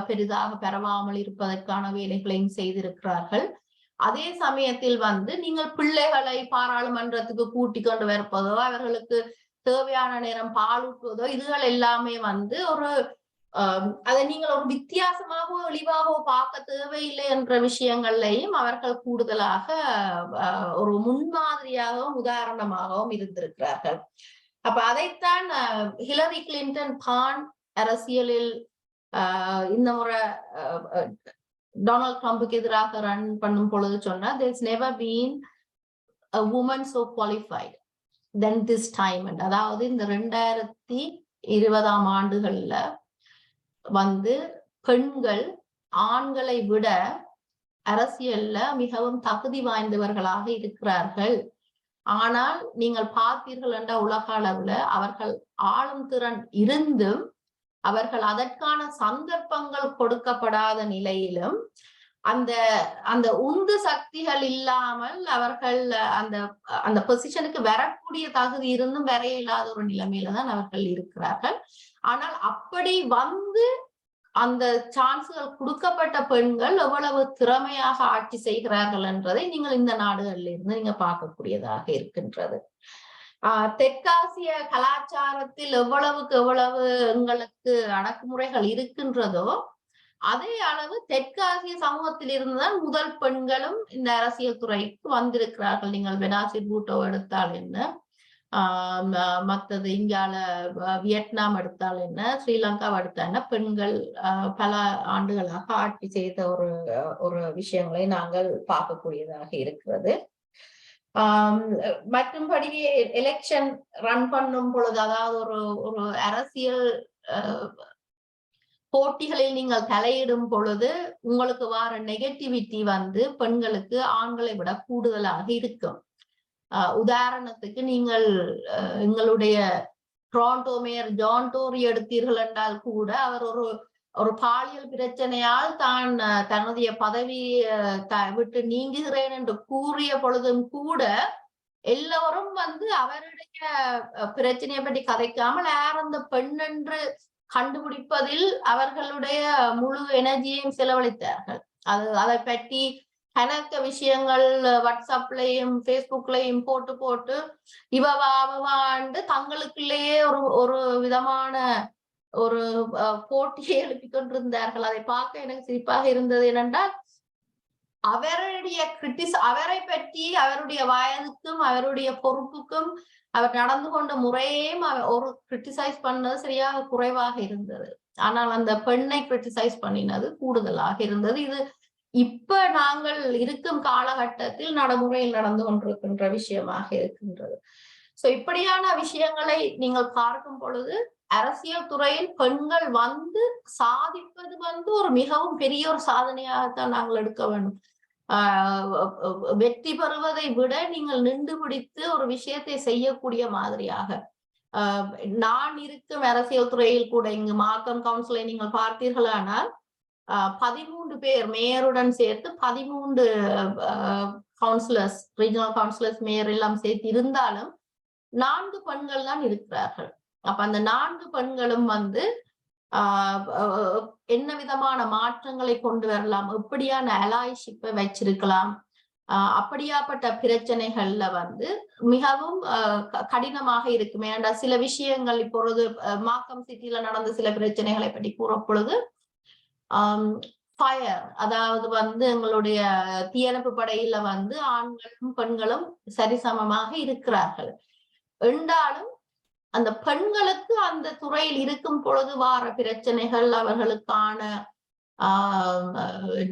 பெரிதாக பரவாமல் இருப்பதற்கான வேலைகளையும் செய்திருக்கிறார்கள். அதே சமயத்தில் நீங்கள் பிள்ளைகளை பாராளுமன்றத்துக்கு கூட்டிக் கொண்டு வருப்பதோ, அவர்களுக்கு தேவையான நேரம் பால் ஊட்டுவதோ, இதுகள் எல்லாமே ஒரு அதை நீங்கள் ஒரு வித்தியாசமாகவோ இழிவாகவோ பார்க்க தேவையில்லை என்ற விஷயங்கள்லையும் அவர்கள் கூடுதலாக ஒரு முன்மாதிரியாகவும் உதாரணமாகவும் இருந்திருக்கிறார்கள். அப்ப அதைத்தான் ஹிலரி கிளின்டன் தான் அரசியலில் இந்த முறை டொனால்ட் ட்ரம்புக்கு எதிராக ரன் பண்ணும் பொழுது சொன்னா, there's never been a woman so qualified than this time. அதாவது இந்த 2020ஆம் ஆண்டுகள்ல பெண்கள் ஆண்களை விட அரசியல்ல மிகவும் தகுதி வாய்ந்தவர்களாக இருக்கிறார்கள். ஆனால் நீங்கள் பார்த்தீர்கள் என்ற உலக அளவுல அவர்கள் ஆளும் திறன் இருந்தும் அவர்கள் அதற்கான சந்தர்ப்பங்கள் கொடுக்கப்படாத நிலையிலும் அந்த உந்து சக்திகள் இல்லாமல் அவர்கள் அந்த பொசிஷனுக்கு வரக்கூடிய தகுதி இருந்தும் வரைய இல்லாத ஒரு நிலைமையில தான் அவர்கள் இருக்கிறார்கள். ஆனால் அப்படி அந்த சான்ஸ்கள் கொடுக்கப்பட்ட பெண்கள் எவ்வளவு திறமையாக ஆட்சி செய்கிறார்கள் என்றதை நீங்கள் இந்த நாடுகளில் இருந்து நீங்க பார்க்கக்கூடியதாக இருக்கின்றது. தெற்காசிய கலாச்சாரத்தில் எவ்வளவுக்கு எவ்வளவு எங்களுக்கு அடக்குமுறைகள் இருக்கின்றதோ அதே அளவு தெற்காசிய சமூகத்தில் இருந்துதான் முதல் பெண்களும் இந்த அரசியல் துறைக்கு வந்திருக்கிறார்கள். நீங்கள் பெனாசிர் பூட்டோ எடுத்தால் என்ன, மற்றது இந்தியால வியட்நாம் எடுத்தால் என்ன, ஸ்ரீலங்கா எடுத்தால் என்ன, பெண்கள் பல ஆண்டுகளாக ஆட்சி செய்த ஒரு விஷயங்களை நாங்கள் பார்க்கக்கூடியதாக இருக்கிறது. மற்றும்படி எலெக்ஷன் ரன் பண்ணும் பொழுது, அதாவது ஒரு அரசியல் போட்டிகளில் நீங்கள் தலையிடும் பொழுது உங்களுக்கு வர நெகட்டிவிட்டி வந்து பெண்களுக்கு ஆண்களை விட கூடுதலாக இருக்கும். உதாரணத்துக்கு நீங்கள் எங்களுடைய டொரண்டோ மேயர் ஜான் டோரி எடுத்தீர்கள் என்றால் கூட அவர் ஒரு பாலியல் பிரச்சனையால் தான் தன்னுடைய பதவியை விட்டு நீங்குகிறேன் என்று கூறிய பொழுதும் கூட எல்லோரும் வந்து அவருடைய பிரச்சனையை பற்றி கதைக்காமல் யார் அந்த பெண் என்று கண்டுபிடிப்பதில் அவர்களுடைய முழு எனர்ஜியையும் செலவழித்தார்கள். அதை பற்றி கணக்க விஷயங்கள் வாட்ஸ்அப்லயும் பேஸ்புக்லயும் போட்டு இவவாண்டு தங்களுக்குள்ளேயே ஒரு விதமான ஒரு போட்டியை எழுப்பி கொண்டிருந்தார்கள். அதை பார்க்க எனக்கு சிரிப்பாக இருந்தது. ஏனென்றால் அவரை பற்றி அவருடைய வயதுக்கும் அவருடைய பொறுப்புக்கும் அவர் நடந்து கொண்ட முறையையும் ஒரு கிரிட்டிசைஸ் பண்ணது சரியாக குறைவாக இருந்தது. ஆனால் அந்த பெண்ணை கிரிட்டிசைஸ் பண்ணினது கூடுதலாக இருந்தது. இது இப்ப நாங்கள் இருக்கும் காலகட்டத்தில் நடைமுறையில் நடந்து கொண்டிருக்கின்ற விஷயமாக இருக்கின்றது. சோ இப்படியான விஷயங்களை நீங்கள் பார்க்கும் பொழுது அரசியல் துறையில் பெண்கள் வந்து சாதிப்பது வந்து ஒரு மிகவும் பெரிய ஒரு சாதனையாகத்தான் நாங்கள் எடுக்க வேண்டும். வெற்றி பெறுவதை விட நீங்கள் நின்று பிடித்து ஒரு விஷயத்தை செய்யக்கூடிய மாதிரியாக நான் இருக்கும் அரசியல் துறையில் கூட இங்கு மார்க்கம் கவுன்சிலை நீங்கள் பார்த்தீர்களானால் 13 பேர் மேயருடன் சேர்த்து 13 கவுன்சிலர்ஸ், ரீஜனல் கவுன்சிலர்ஸ், மேயர் எல்லாம் சேர்த்து இருந்தாலும் 4 பெண்கள் தான் இருக்கிறார்கள். அப்ப அந்த 4 பெண்களும் வந்து என்ன விதமான மாற்றங்களை கொண்டு வரலாம், எப்படியான அலாய்ஷிப்பை வச்சிருக்கலாம், அப்படியாப்பட்ட பிரச்சனைகள்ல வந்து மிகவும் கடினமாக இருக்குமே. சில விஷயங்கள் இப்பொழுது மார்க்கம் சிட்டில நடந்த சில பிரச்சனைகளை பற்றி கூறப்பொழுது ஃபயர், அதாவது வந்து எங்களுடைய தீயணைப்பு படையில வந்து ஆண்களும் பெண்களும் சரிசமமாக இருக்கிறார்கள் என்றாலும் அந்த பெண்களுக்கு அந்த துறையில் இருக்கும் பொழுது வார பிரச்சனைகள், அவர்களுக்கான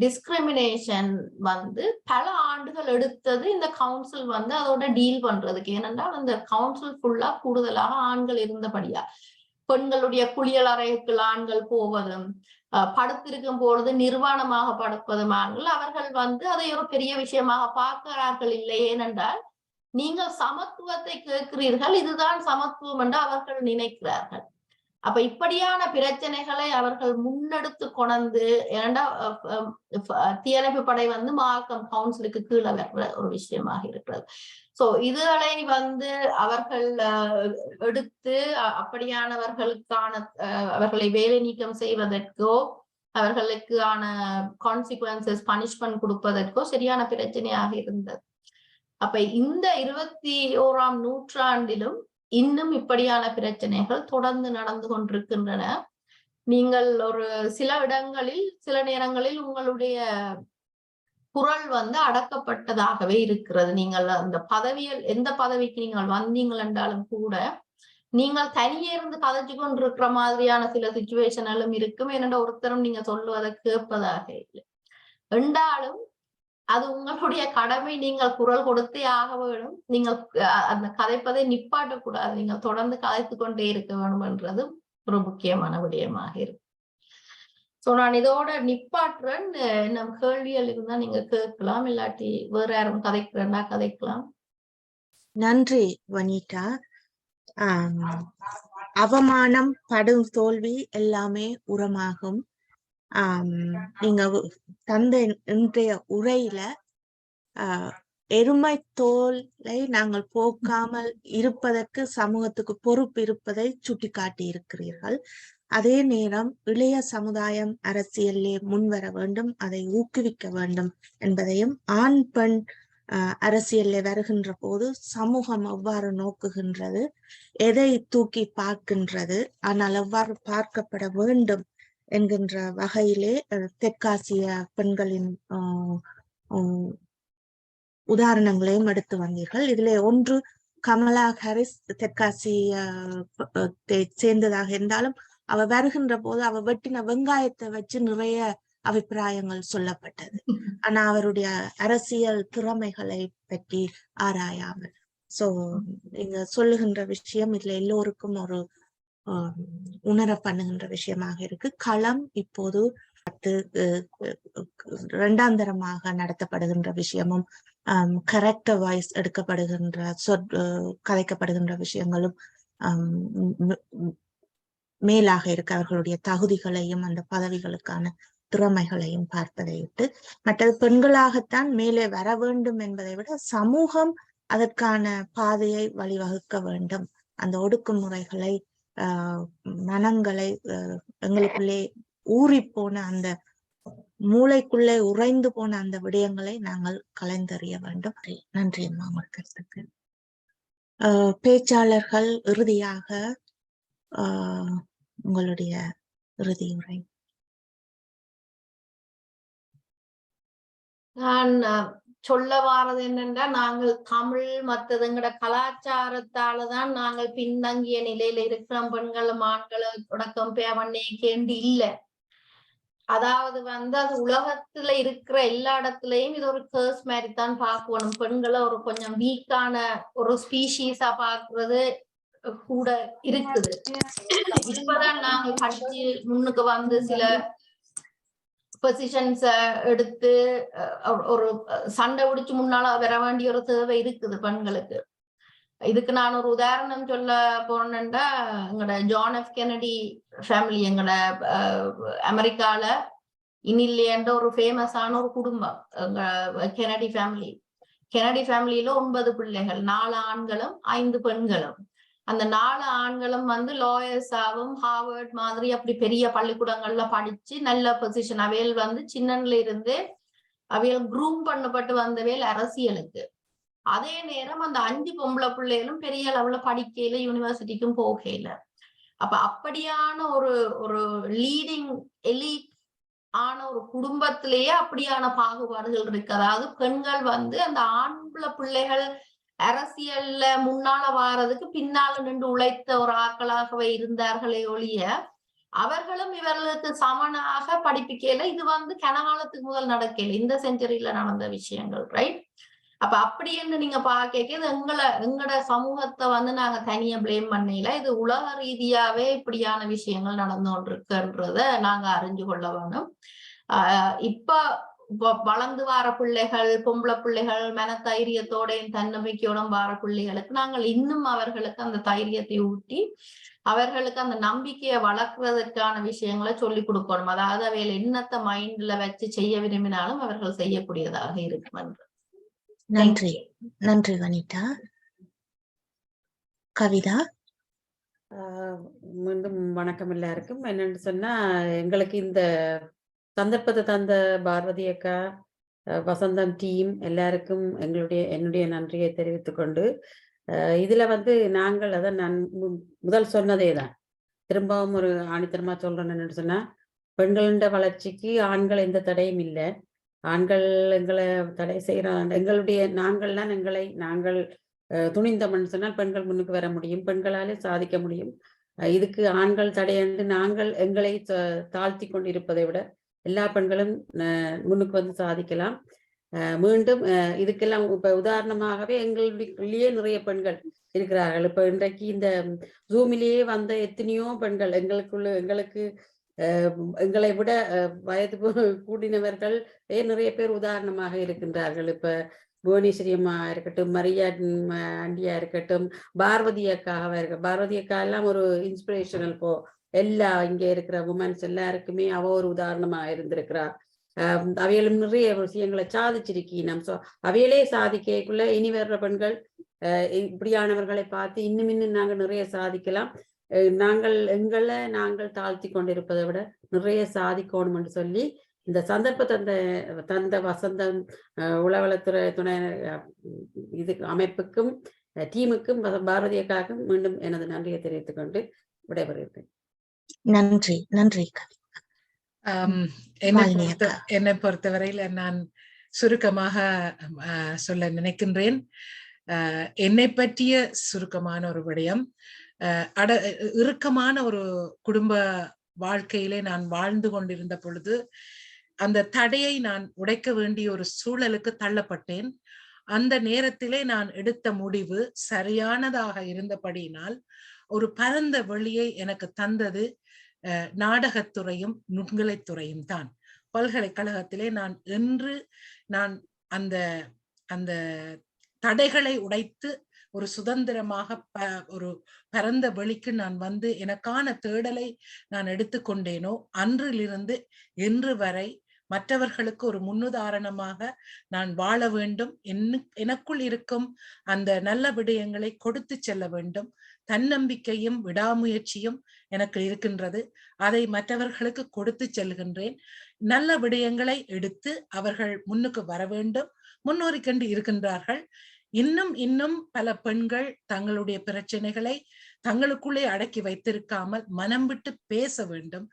டிஸ்கிரிமினேஷன் வந்து பல ஆண்டுகள் எடுத்தது இந்த கவுன்சில் வந்து அதோட டீல் பண்றதுக்கு. ஏனென்றால் அந்த கவுன்சில் ஃபுல்லா கூடுதலாக ஆண்கள் இருந்தபடியா பெண்களுடைய குளியல் அறைக்கு ஆண்கள் போவதும், படுத்திருக்கும் பொழுது நிர்வாணமாக படுப்பதும் ஆண்கள், அவர்கள் வந்து அதை ஒரு பெரிய விஷயமாக பார்க்கிறார்கள் இல்லை. ஏனென்றால் நீங்கள் சமத்துவத்தை கேட்கிறீர்கள், இதுதான் சமத்துவம் என்று அவர்கள் நினைக்கிறார்கள். அப்ப இப்படியான பிரச்சனைகளை அவர்கள் முன்னெடுத்து கொண்டு, ஏன்னா தீயணைப்பு படை வந்து மார்க்கம் கவுன்சிலுக்கு கீழே வர்ற ஒரு விஷயமாக இருக்கிறது. சோ இதுகளை வந்து அவர்கள் எடுத்து அப்படியானவர்களுக்கான அவர்களை வேலை நீக்கம் செய்வதற்கோ அவர்களுக்கான கான்சிக்வன்சஸ் பனிஷ்மெண்ட் கொடுப்பதற்கோ சரியான பிரச்சனையாக இருந்தது. அப்ப இந்த 21ஆம் நூற்றாண்டிலும் இன்னும் இப்படியான பிரச்சனைகள் தொடர்ந்து நடந்து கொண்டிருக்கின்றன. நீங்கள் ஒரு சில இடங்களில் சில நேரங்களில் உங்களுடைய குரல் வந்து அடக்கப்பட்டதாகவே இருக்கிறது. நீங்கள் அந்த பதவியில் எந்த பதவிக்கு நீங்கள் வந்தீங்கள் என்றாலும் கூட நீங்கள் தனியே இருந்து கதைச்சு கொண்டிருக்கிற மாதிரியான சில சிச்சுவேஷனும் இருக்கும். ஏனென்ற ஒருத்தரும் நீங்க சொல்லுவதை கேட்பதாக இல்லை என்றாலும் அது உங்களுடைய கடமை. நீங்கள் குரல் கொடுத்தே ஆக வேண்டும். நீங்கள் அந்த கதைப்பதை நிப்பாட்டக்கூடாது. நீங்கள் தொடர்ந்து கதைத்து கொண்டே இருக்க வேண்டும் என்றது ஒரு முக்கியமான விடயமாக இருக்கு. சோ நான் இதோட நிப்பாட்டுறேன். நம் கேள்விகள் இருந்தா நீங்க கேட்கலாம், இல்லாட்டி வேற யாரும் கதைக்கிறேன்னா கதைக்கலாம். நன்றி வனிதா. அவமானம், படும் தோல்வி எல்லாமே உரமாகும். நீங்க தந்த இன்றைய உரையில எருமை தோலை நாங்கள் போக்காமல் இருப்பதற்கு சமூகத்துக்கு பொறுப்பு இருப்பதை சுட்டி காட்டி இருக்கிறீர்கள். அதே நேரம் இளைய சமுதாயம் அரசியலிலே முன்வர வேண்டும், அதை ஊக்குவிக்க வேண்டும் என்பதையும், ஆண் பெண் அரசியலிலே வருகின்ற போது சமூகம் எவ்வாறு நோக்குகின்றது, எதை தூக்கி பார்க்கின்றது, ஆனால் எவ்வாறு பார்க்கப்பட வேண்டும் என்கின்ற வகையிலே தெற்காசிய பெண்களின் உதாரணங்களையும் எடுத்து வந்தீர்கள். இதிலே ஒன்று கமலா ஹாரிஸ் தெற்காசிய சேர்ந்ததாக இருந்தாலும் அவ வருகின்ற போது அவ வெட்டின வெங்காயத்தை வச்சு நிறைய அபிப்பிராயங்கள் சொல்லப்பட்டது. ஆனா அவருடைய அரசியல் திறமைகளை பற்றி ஆராயாமல். சோ நீங்க சொல்லுகின்ற விஷயம் இதுல எல்லோருக்கும் ஒரு உணர பண்ணுகின்ற விஷயமாக இருக்கு. களம் இப்போது இரண்டாந்தரமாக நடத்தப்படுகின்ற விஷயமும், கரெக்டர் வாய்ஸ் எடுக்கப்படுகின்ற கதைக்கப்படுகின்ற விஷயங்களும் மேலாக இருக்க அவர்களுடைய தகுதிகளையும் அந்த பதவிகளுக்கான திறமைகளையும் பார்ப்பதை விட்டு, மற்றது பெண்களாகத்தான் மேலே வர வேண்டும் என்பதை விட சமூகம் அதற்கான பாதையை வழிவகுக்க வேண்டும். அந்த ஒடுக்குமுறைகளை மனங்களை எங்களுக்குள்ளே ஊறி போன அந்த மூளைக்குள்ளே உறைந்து போன அந்த விடயங்களை நாங்கள் கலைந்தறிய வேண்டும். நன்றி அம்மா உங்கள் கருத்துக்கு. பேச்சாளர்கள் இறுதியாக உங்களுடைய இறுதி உரை. நான் சொல்ல வாரது என்னென்றா, நாங்கள் தமிழ் மற்றது எங்கட கலாச்சாரத்தாலதான் நாங்கள் பின்தங்கிய நிலையில இருக்கிறோம். பெண்களும் ஆண்களும் உடக்கம் பேவண்ணேக்கேண்டு இல்லை. அதாவது அது உலகத்துல இருக்கிற எல்லா இடத்துலயும் இது ஒரு கேர்ஸ் மாதிரி தான் பார்க்கணும். பெண்களை ஒரு கொஞ்சம் வீக்கான ஒரு ஸ்பீஷீஸா பாக்குறது கூட இருக்குது. இப்பதான் நாங்கள் படிச்சு முன்னுக்கு சில பொசிஷன்ஸ எடுத்து ஒரு சண்டை பிடிச்சு முன்னால வர வேண்டிய ஒரு தேவை இருக்குது பெண்களுக்கு. இதுக்கு நான் ஒரு உதாரணம் சொல்ல போனேன்டா, எங்களோட ஜான் எஃப் கெனடி ஃபேமிலி, எங்களோட அமெரிக்கால இனில்லையன்ற ஒரு ஃபேமஸான ஒரு குடும்பம் கெனடி ஃபேமிலி. கெனடி ஃபேமிலியில 9 பிள்ளைகள், 4 ஆண்களும் 5 பெண்களும். அந்த 4 ஆண்களும் லாயர்ஸாவும் ஹார்வர்ட் மாதிரி அப்படி பெரிய பள்ளிக்கூடங்கள்ல படிச்சு நல்ல பொசிஷன். அவையல் சின்னன்ல இருந்து அவையல் குரூம் பண்ணப்பட்டு வந்தவையல் அரசியலுக்கு. அதே நேரம் அந்த 5 பொம்பளை பிள்ளைகளும் பெரிய அளவுல படிக்கையில, யூனிவர்சிட்டிக்கும் போகையில. அப்ப அப்படியான ஒரு லீடிங் எலீட் ஆன ஒரு குடும்பத்திலேயே அப்படியான பாகுபாடுகள் இருக்கு. அதாவது பெண்கள் அந்த ஆண்பிள்ளை பிள்ளைகள் அரசியல்ல முன்னால வாரதுக்கு பின்னால நின்று உழைத்த ஒரு ஆக்களாகவே இருந்தார்களே ஒழிய, அவர்களும் இவர்களுக்கு சமனாக படிப்பிக்கையில இது கனகாலத்துக்கு முதல் நடக்கல, இந்த செஞ்சுரியில நடந்த விஷயங்கள், ரைட்? அப்ப அப்படி என்று நீங்க பாக்க எங்கட சமூகத்தை நாங்க தனியா பிளேம் பண்ணல. இது உலக ரீதியாவே இப்படியான விஷயங்கள் நடந்து கொண்டிருக்குன்றத நாங்க அறிஞ்சு கொள்ள வேணும். இப்ப வளர்ந்து வார பிள்ளைகள், பொம்பளை பிள்ளைகள் மனதைரியத்தோடையும் தன்னம்பிக்கையோடும் வார பிள்ளைகளுக்கு நாங்கள் இன்னும் அவர்களுக்கு அந்த தைரியத்தை ஊட்டி அவர்களுக்கு அந்த நம்பிக்கையை வளர்க்கறதுக்கான விஷயங்களை சொல்லி கொடுக்கணும். அதாவது அவையில் என்னத்தை மைண்ட்ல வச்சு செய்ய விரும்பினாலும் அவர்கள் செய்யக்கூடியதாக இருக்கும் என்று. நன்றி. நன்றி வனிதா. கவிதா. மீண்டும் வணக்கம் எல்லாருக்கும். என்னன்னு சொன்னா, எங்களுக்கு இந்த சந்தர்ப்பத்தை தந்த பாரதி அக்கா, வசந்தம் டீம் எல்லாருக்கும் என்னுடைய நன்றியை தெரிவித்துக் கொண்டு, இதுல நாங்கள் அதான் நான் முதல் சொன்னதே தான் திரும்பவும் ஒரு ஆணித்தரமா சொல்றேன். என்னன்னு சொன்னா, பெண்களின் வளர்ச்சிக்கு ஆண்கள் எந்த தடையும் இல்லை. ஆண்கள் எங்களை தடை செய்யறாங்க. நாங்கள் துணிந்தோம்னு சொன்னால் பெண்கள் முன்னுக்கு வர முடியும், பெண்களாலே சாதிக்க முடியும். இதுக்கு ஆண்கள் தடையன்று நாங்கள் எங்களை தாழ்த்தி கொண்டிருப்பதை விட எல்லா பெண்களும் முன்னுக்கு சாதிக்கலாம். மீண்டும் இதுக்கெல்லாம் இப்ப உதாரணமாகவே எங்களுடைய நிறைய பெண்கள் இருக்கிறார்கள். இப்ப இன்றைக்கு இந்த ஜூமிலேயே எத்தனையோ பெண்கள் எங்களுக்கு எங்களை விட வயது கூடினவர்கள் நிறைய பேர் உதாரணமாக இருக்கின்றார்கள். இப்ப புவனேஸ்வரி அம்மா இருக்கட்டும், மரியா ஆண்டியா இருக்கட்டும், பாரதி அக்காவாக இருக்க, பாரதி அக்கா எல்லாம் ஒரு இன்ஸ்பிரேஷனல் எல்லா இங்க இருக்கிற உமன்ஸ் எல்லாருக்குமே அவ ஒரு உதாரணமாக இருந்திருக்கிறா. அவைகளும் நிறைய விஷயங்களை சாதிச்சிருக்கீங்க. அவையிலே சாதிக்கக்குள்ள இனி வர்ற பெண்கள் இப்படியானவர்களை பார்த்து இன்னும் நாங்க நிறைய சாதிக்கலாம். நாங்கள் தாழ்த்தி கொண்டிருப்பதை விட நிறைய சாதிக்கணும் என்று சொல்லி இந்த சந்தர்ப்பத்தை தந்த வசந்தம் உளவளத்துறை துணை இது அமைப்புக்கும் டீமுக்கும் பாரதியக்காக மீண்டும் எனது நன்றியை தெரிவித்துக் கொண்டு விடைபெறுகிறேன். நன்றி. நன்றி. என்னை பொறுத்தவரையில நான் சுருக்கமாக சொல்ல நினைக்கின்றேன். என்னை பற்றிய சுருக்கமான ஒரு விடயம், இறுக்கமான ஒரு குடும்ப வாழ்க்கையிலே நான் வாழ்ந்து கொண்டிருந்த பொழுது அந்த தடையை நான் உடைக்க வேண்டிய ஒரு சூழலுக்கு தள்ளப்பட்டேன். அந்த நேரத்திலே நான் எடுத்த முடிவு சரியானதாக இருந்தபடியினால் ஒரு பரந்த வழியை எனக்கு தந்தது நாடகத்துறையும் நுண்கலைத்துறையும் தான். பல்கலைக்கழகத்திலே நான் அந்த அந்த தடைகளை உடைத்து ஒரு சுதந்திரமாக ஒரு பரந்த வெளிக்கு நான் வந்து எனக்கான தேடலை நான் எடுத்துக்கொண்டேனோ அன்றிலிருந்து இன்று வரை மற்றவர்களுக்கு ஒரு முன்னுதாரணமாக நான் வாழ வேண்டும். எனக்குள் இருக்கும் அந்த நல்ல விடயங்களை கொடுத்து செல்ல வேண்டும். தன்னம்பிக்கையும் விடாமுயற்சியும் எனக்கு இருக்கின்றது. அதை மற்றவர்களுக்கு கொடுத்து செல்கின்றேன். நல்ல விடயங்களை எடுத்து அவர்கள் முன்னுக்கு வர வேண்டும். முன்னோறிக்கொண்டு இருக்கின்றார்கள். இன்னும் பல பெண்கள் தங்களுடைய பிரச்சனைகளை தங்களுக்குள்ளே அடக்கி வைத்திருக்காமல் மனம் விட்டு பேச வேண்டும்.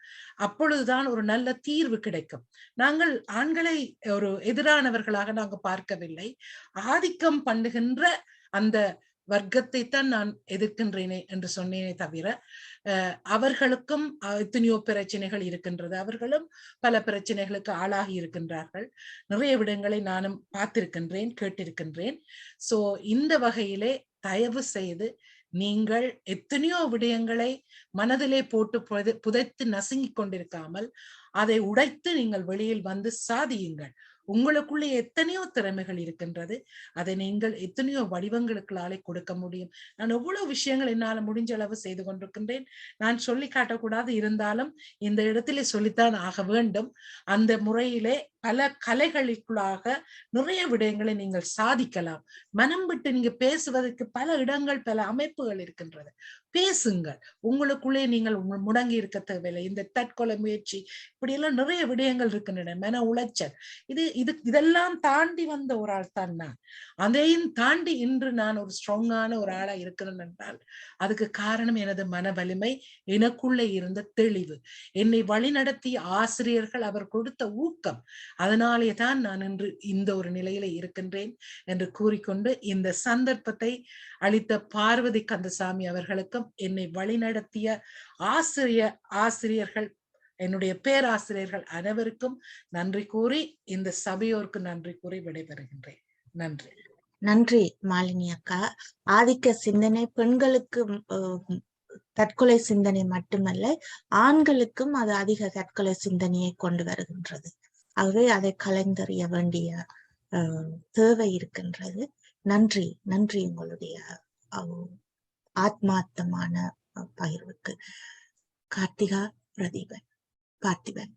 அப்பொழுதுதான் ஒரு நல்ல தீர்வு கிடைக்கும். நாங்கள் ஆண்களை ஒரு எதிரானவர்களாக நாங்கள் பார்க்கவில்லை. ஆதிக்கம் பண்ணுகின்ற அந்த வர்க்கத்தை தான் நான் எதிர்க்கின்றேனே என்று சொன்னேனே தவிர அவர்களுக்கும் எத்தனையோ பிரச்சனைகள் இருக்கின்றது. அவர்களும் பல பிரச்சனைகளுக்கு ஆளாகி இருக்கின்றார்கள். நிறைய விடங்களை நானும் பார்த்திருக்கின்றேன், கேட்டிருக்கின்றேன். சோ இந்த வகையிலே தயவு செய்து நீங்கள் எத்தனையோ விடயங்களை மனதிலே போட்டு புதைத்து நசுங்கிக் கொண்டிருக்காமல் அதை உடைத்து நீங்கள் வெளியில் வந்து சாதியுங்கள். உங்களுக்குள்ளே எத்தனையோ திறமைகள் இருக்கின்றது. அதை நீங்கள் எத்தனையோ வடிவங்களுக்குள்ளாலே கொடுக்க முடியும். நான் எவ்வளவு விஷயங்கள் என்னால முடிஞ்ச அளவு செய்து கொண்டிருக்கின்றேன். நான் சொல்லி காட்டக்கூடாது, இருந்தாலும் இந்த இடத்திலே சொல்லித்தான் ஆக வேண்டும். அந்த முறையிலே பல கலைகளுக்குள்ளாக நிறைய விடயங்களை நீங்கள் சாதிக்கலாம். மனம் விட்டு நீங்க பேசுவதற்கு பல இடங்கள், பல அமைப்புகள் இருக்கின்றது. பேசுங்கள். உங்களுக்குள்ளே நீங்கள் முடங்கி இருக்க தேவையில்லை. இந்த தற்கொலை முயற்சி இப்படி எல்லாம் நிறைய விடயங்கள் இருக்கின்றன. மன உளைச்சல், இதெல்லாம் தாண்டி வந்த ஒரு ஆள் தான் நான். அதையும் தாண்டி இன்று நான் ஒரு ஸ்ட்ராங்கான ஒரு ஆளா இருக்கிறேன் என்றால் அதுக்கு காரணம் எனது மன வலிமை, எனக்குள்ளே இருந்த தெளிவு, என்னை வழிநடத்திய ஆசிரியர்கள், அவர் கொடுத்த ஊக்கம். அதனாலே தான் நான் இன்று இந்த ஒரு நிலையில இருக்கின்றேன் என்று கூறிக்கொண்டு இந்த சந்தர்ப்பத்தை அளித்த பார்வதி கந்தசாமி அவர்களுக்கும் என்னை வழிநடத்திய ஆசிரியர்கள், என்னுடைய பேராசிரியர்கள் அனைவருக்கும் நன்றி கூறி இந்த சபையோருக்கு நன்றி கூறி விடைபெறுகின்றேன். நன்றி. நன்றி மாலினி அக்கா. ஆதிக்க சிந்தனை பெண்களுக்கு தற்கொலை சிந்தனை மட்டுமல்ல, ஆண்களுக்கும் அது அதிக தற்கொலை சிந்தனையை கொண்டு வருகின்றது. ஆகவே அதை கலைந்தறிய வேண்டிய தேவை இருக்கின்றது. நன்றி. நன்றி உங்களுடைய ஆத்மார்த்தமான பகிர்வுக்கு. கார்த்திகா, பிரதீபன், பார்த்திபன்.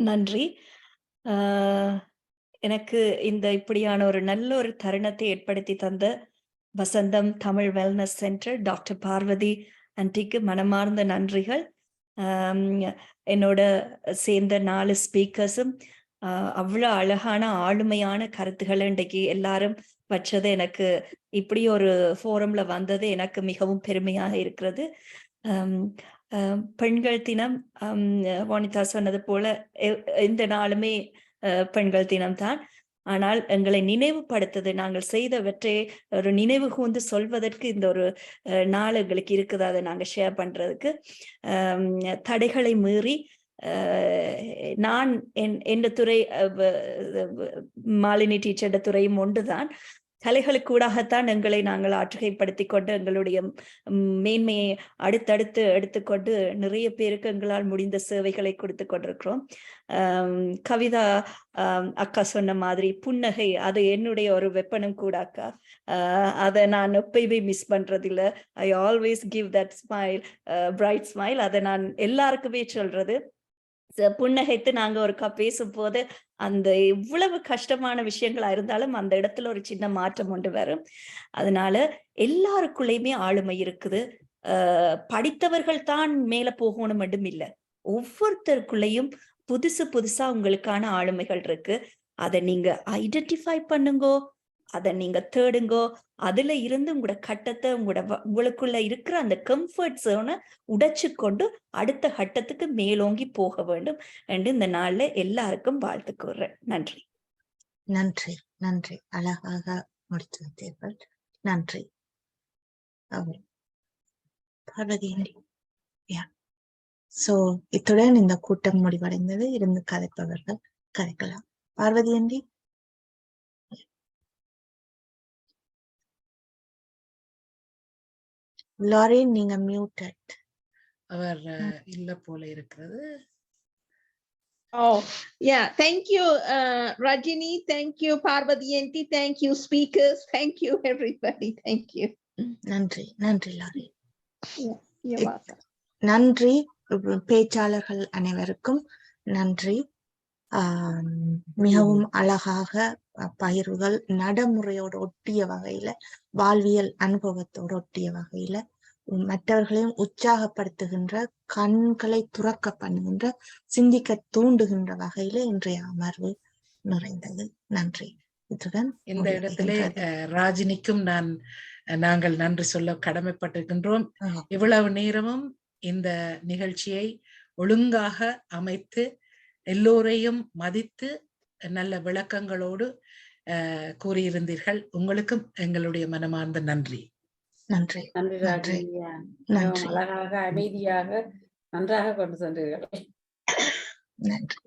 நன்றி. எனக்கு இந்த இப்படியான ஒரு நல்ல ஒரு தருணத்தை ஏற்படுத்தி தந்த Vasantham Tamil wellness centre doctor Parvathi ஆன்டிக்கு மனமார்ந்த நன்றிகள். என்னோட சேர்ந்த 4 ஸ்பீக்கர்ஸும் அவ்வளோ அழகான ஆளுமையான கருத்துக்களை இன்றைக்கு எல்லாரும் வச்சது எனக்கு இப்படி ஒரு ஃபோரம்ல வந்தது எனக்கு மிகவும் பெருமையாக இருக்கிறது. பெண்கள் தினம் வானிதா சொன்னது போல இந்த நாளுமே பெண்கள் தினம்தான். ஆனால் எங்களை நினைவுபடுத்தது, நாங்கள் செய்தவற்றை ஒரு நினைவு கூர்ந்து சொல்வதற்கு இந்த ஒரு நாள் எங்களுக்கு இருக்குது. அதை நாங்கள் ஷேர் பண்றதுக்கு தடைகளை மீறி நான் என் துறை மாலினி டீச்சர் துறையும் ஒன்றுதான். கலைகளுக்கூடாகத்தான் எங்களை நாங்கள் ஆற்றுகைப்படுத்தி கொண்டு எங்களுடைய மேன்மையை அடுத்தடுத்து எடுத்துக்கொண்டு நிறைய பேருக்கு எங்களால் முடிந்த சேவைகளை கொடுத்து கொண்டிருக்கிறோம். கவிதா அக்கா சொன்ன மாதிரி புன்னகை அது என்னுடைய ஒரு வெப்பனும் கூட அக்கா. அதை நான் எப்பயுமே மிஸ் பண்றதில்லை. I always give that smile, bright smile. அதை நான் எல்லாருக்குமே சொல்றது. புன்னகைத்து நாங்க ஒருக்கா பேசும்போது அந்த எவ்வளவு கஷ்டமான விஷயங்களா இருந்தாலும் அந்த இடத்துல ஒரு சின்ன மாற்றம் ஒன்று வரும். அதனால எல்லாருக்குள்ளயுமே ஆளுமை இருக்குது. படித்தவர்கள் தான் மேல போகணும் மட்டும் இல்ல, ஒவ்வொருத்தருக்குள்ளயும் புதுசு புதுசா உங்களுக்கான ஆளுமைகள் இருக்கு. அதை நீங்க ஐடென்டிஃபை பண்ணுங்கோ, அதை நீங்க தேடுங்கோ. அதுல இருந்து உங்களோட கட்டத்தை உங்களுக்குள்ள இருக்கிற அந்த கம்ஃபர்ட் ஜோனை உடைச்சு கொண்டு அடுத்த கட்டத்துக்கு மேலோங்கி போக வேண்டும் என்று இந்த நாள்ல எல்லாருக்கும் வாழ்த்து கூறுறேன். நன்றி. நன்றி, நன்றி. அழகாக முடித்து வைத்தீர்கள். நன்றி. பார்வதி, சோ இத்துடன் இந்த கூட்டம் முடிவடைந்தது. இருந்து கதைப்பவர்கள் கதைக்கலாம். பார்வதி ஆண்டி. லாரின், நீங்க மியூட்டட். அவர் இல்ல போல இருக்கிறது. Oh, yeah. Thank you, Rajini. Thank you, Parvati Aunty. Thank you, speakers. Thank you, everybody. Thank you. நன்றி, நன்றி லாரி. You're welcome. நன்றி பேச்சாளர்கள் அனைவருக்கும் நன்றி. மிகவும் அழகாக பகிர்வுகள், நடைமுறையோடு ஒட்டிய வகையில, வாழ்வியல் அனுபவத்தோடு ஒட்டிய வகையில, மற்றவர்களையும் உற்சாகப்படுத்துகின்ற, கண்களை துறக்க பண்ணுகின்ற, சிந்திக்க தூண்டுகின்ற வகையில இன்றைய அமர்வு நிறைந்தது. நன்றி. இத்துடன் இந்த இடத்திலே ராஜினிக்கும் நாங்கள் நன்றி சொல்ல கடமைப்பட்டிருக்கின்றோம். இவ்வளவு நேரமும் இந்த நிகழ்ச்சியை ஒழுங்காக அமைத்து எல்லோரையும் மதித்து நல்ல விளக்கங்களோடு கூறியிருந்தீர்கள். உங்களுக்கும் எங்களுடைய மனமார்ந்த நன்றி. நன்றி, நன்றி ராஜினி. அழகாக அமைதியாக நன்றாக கொண்டு சென்றீர்கள். நன்றி.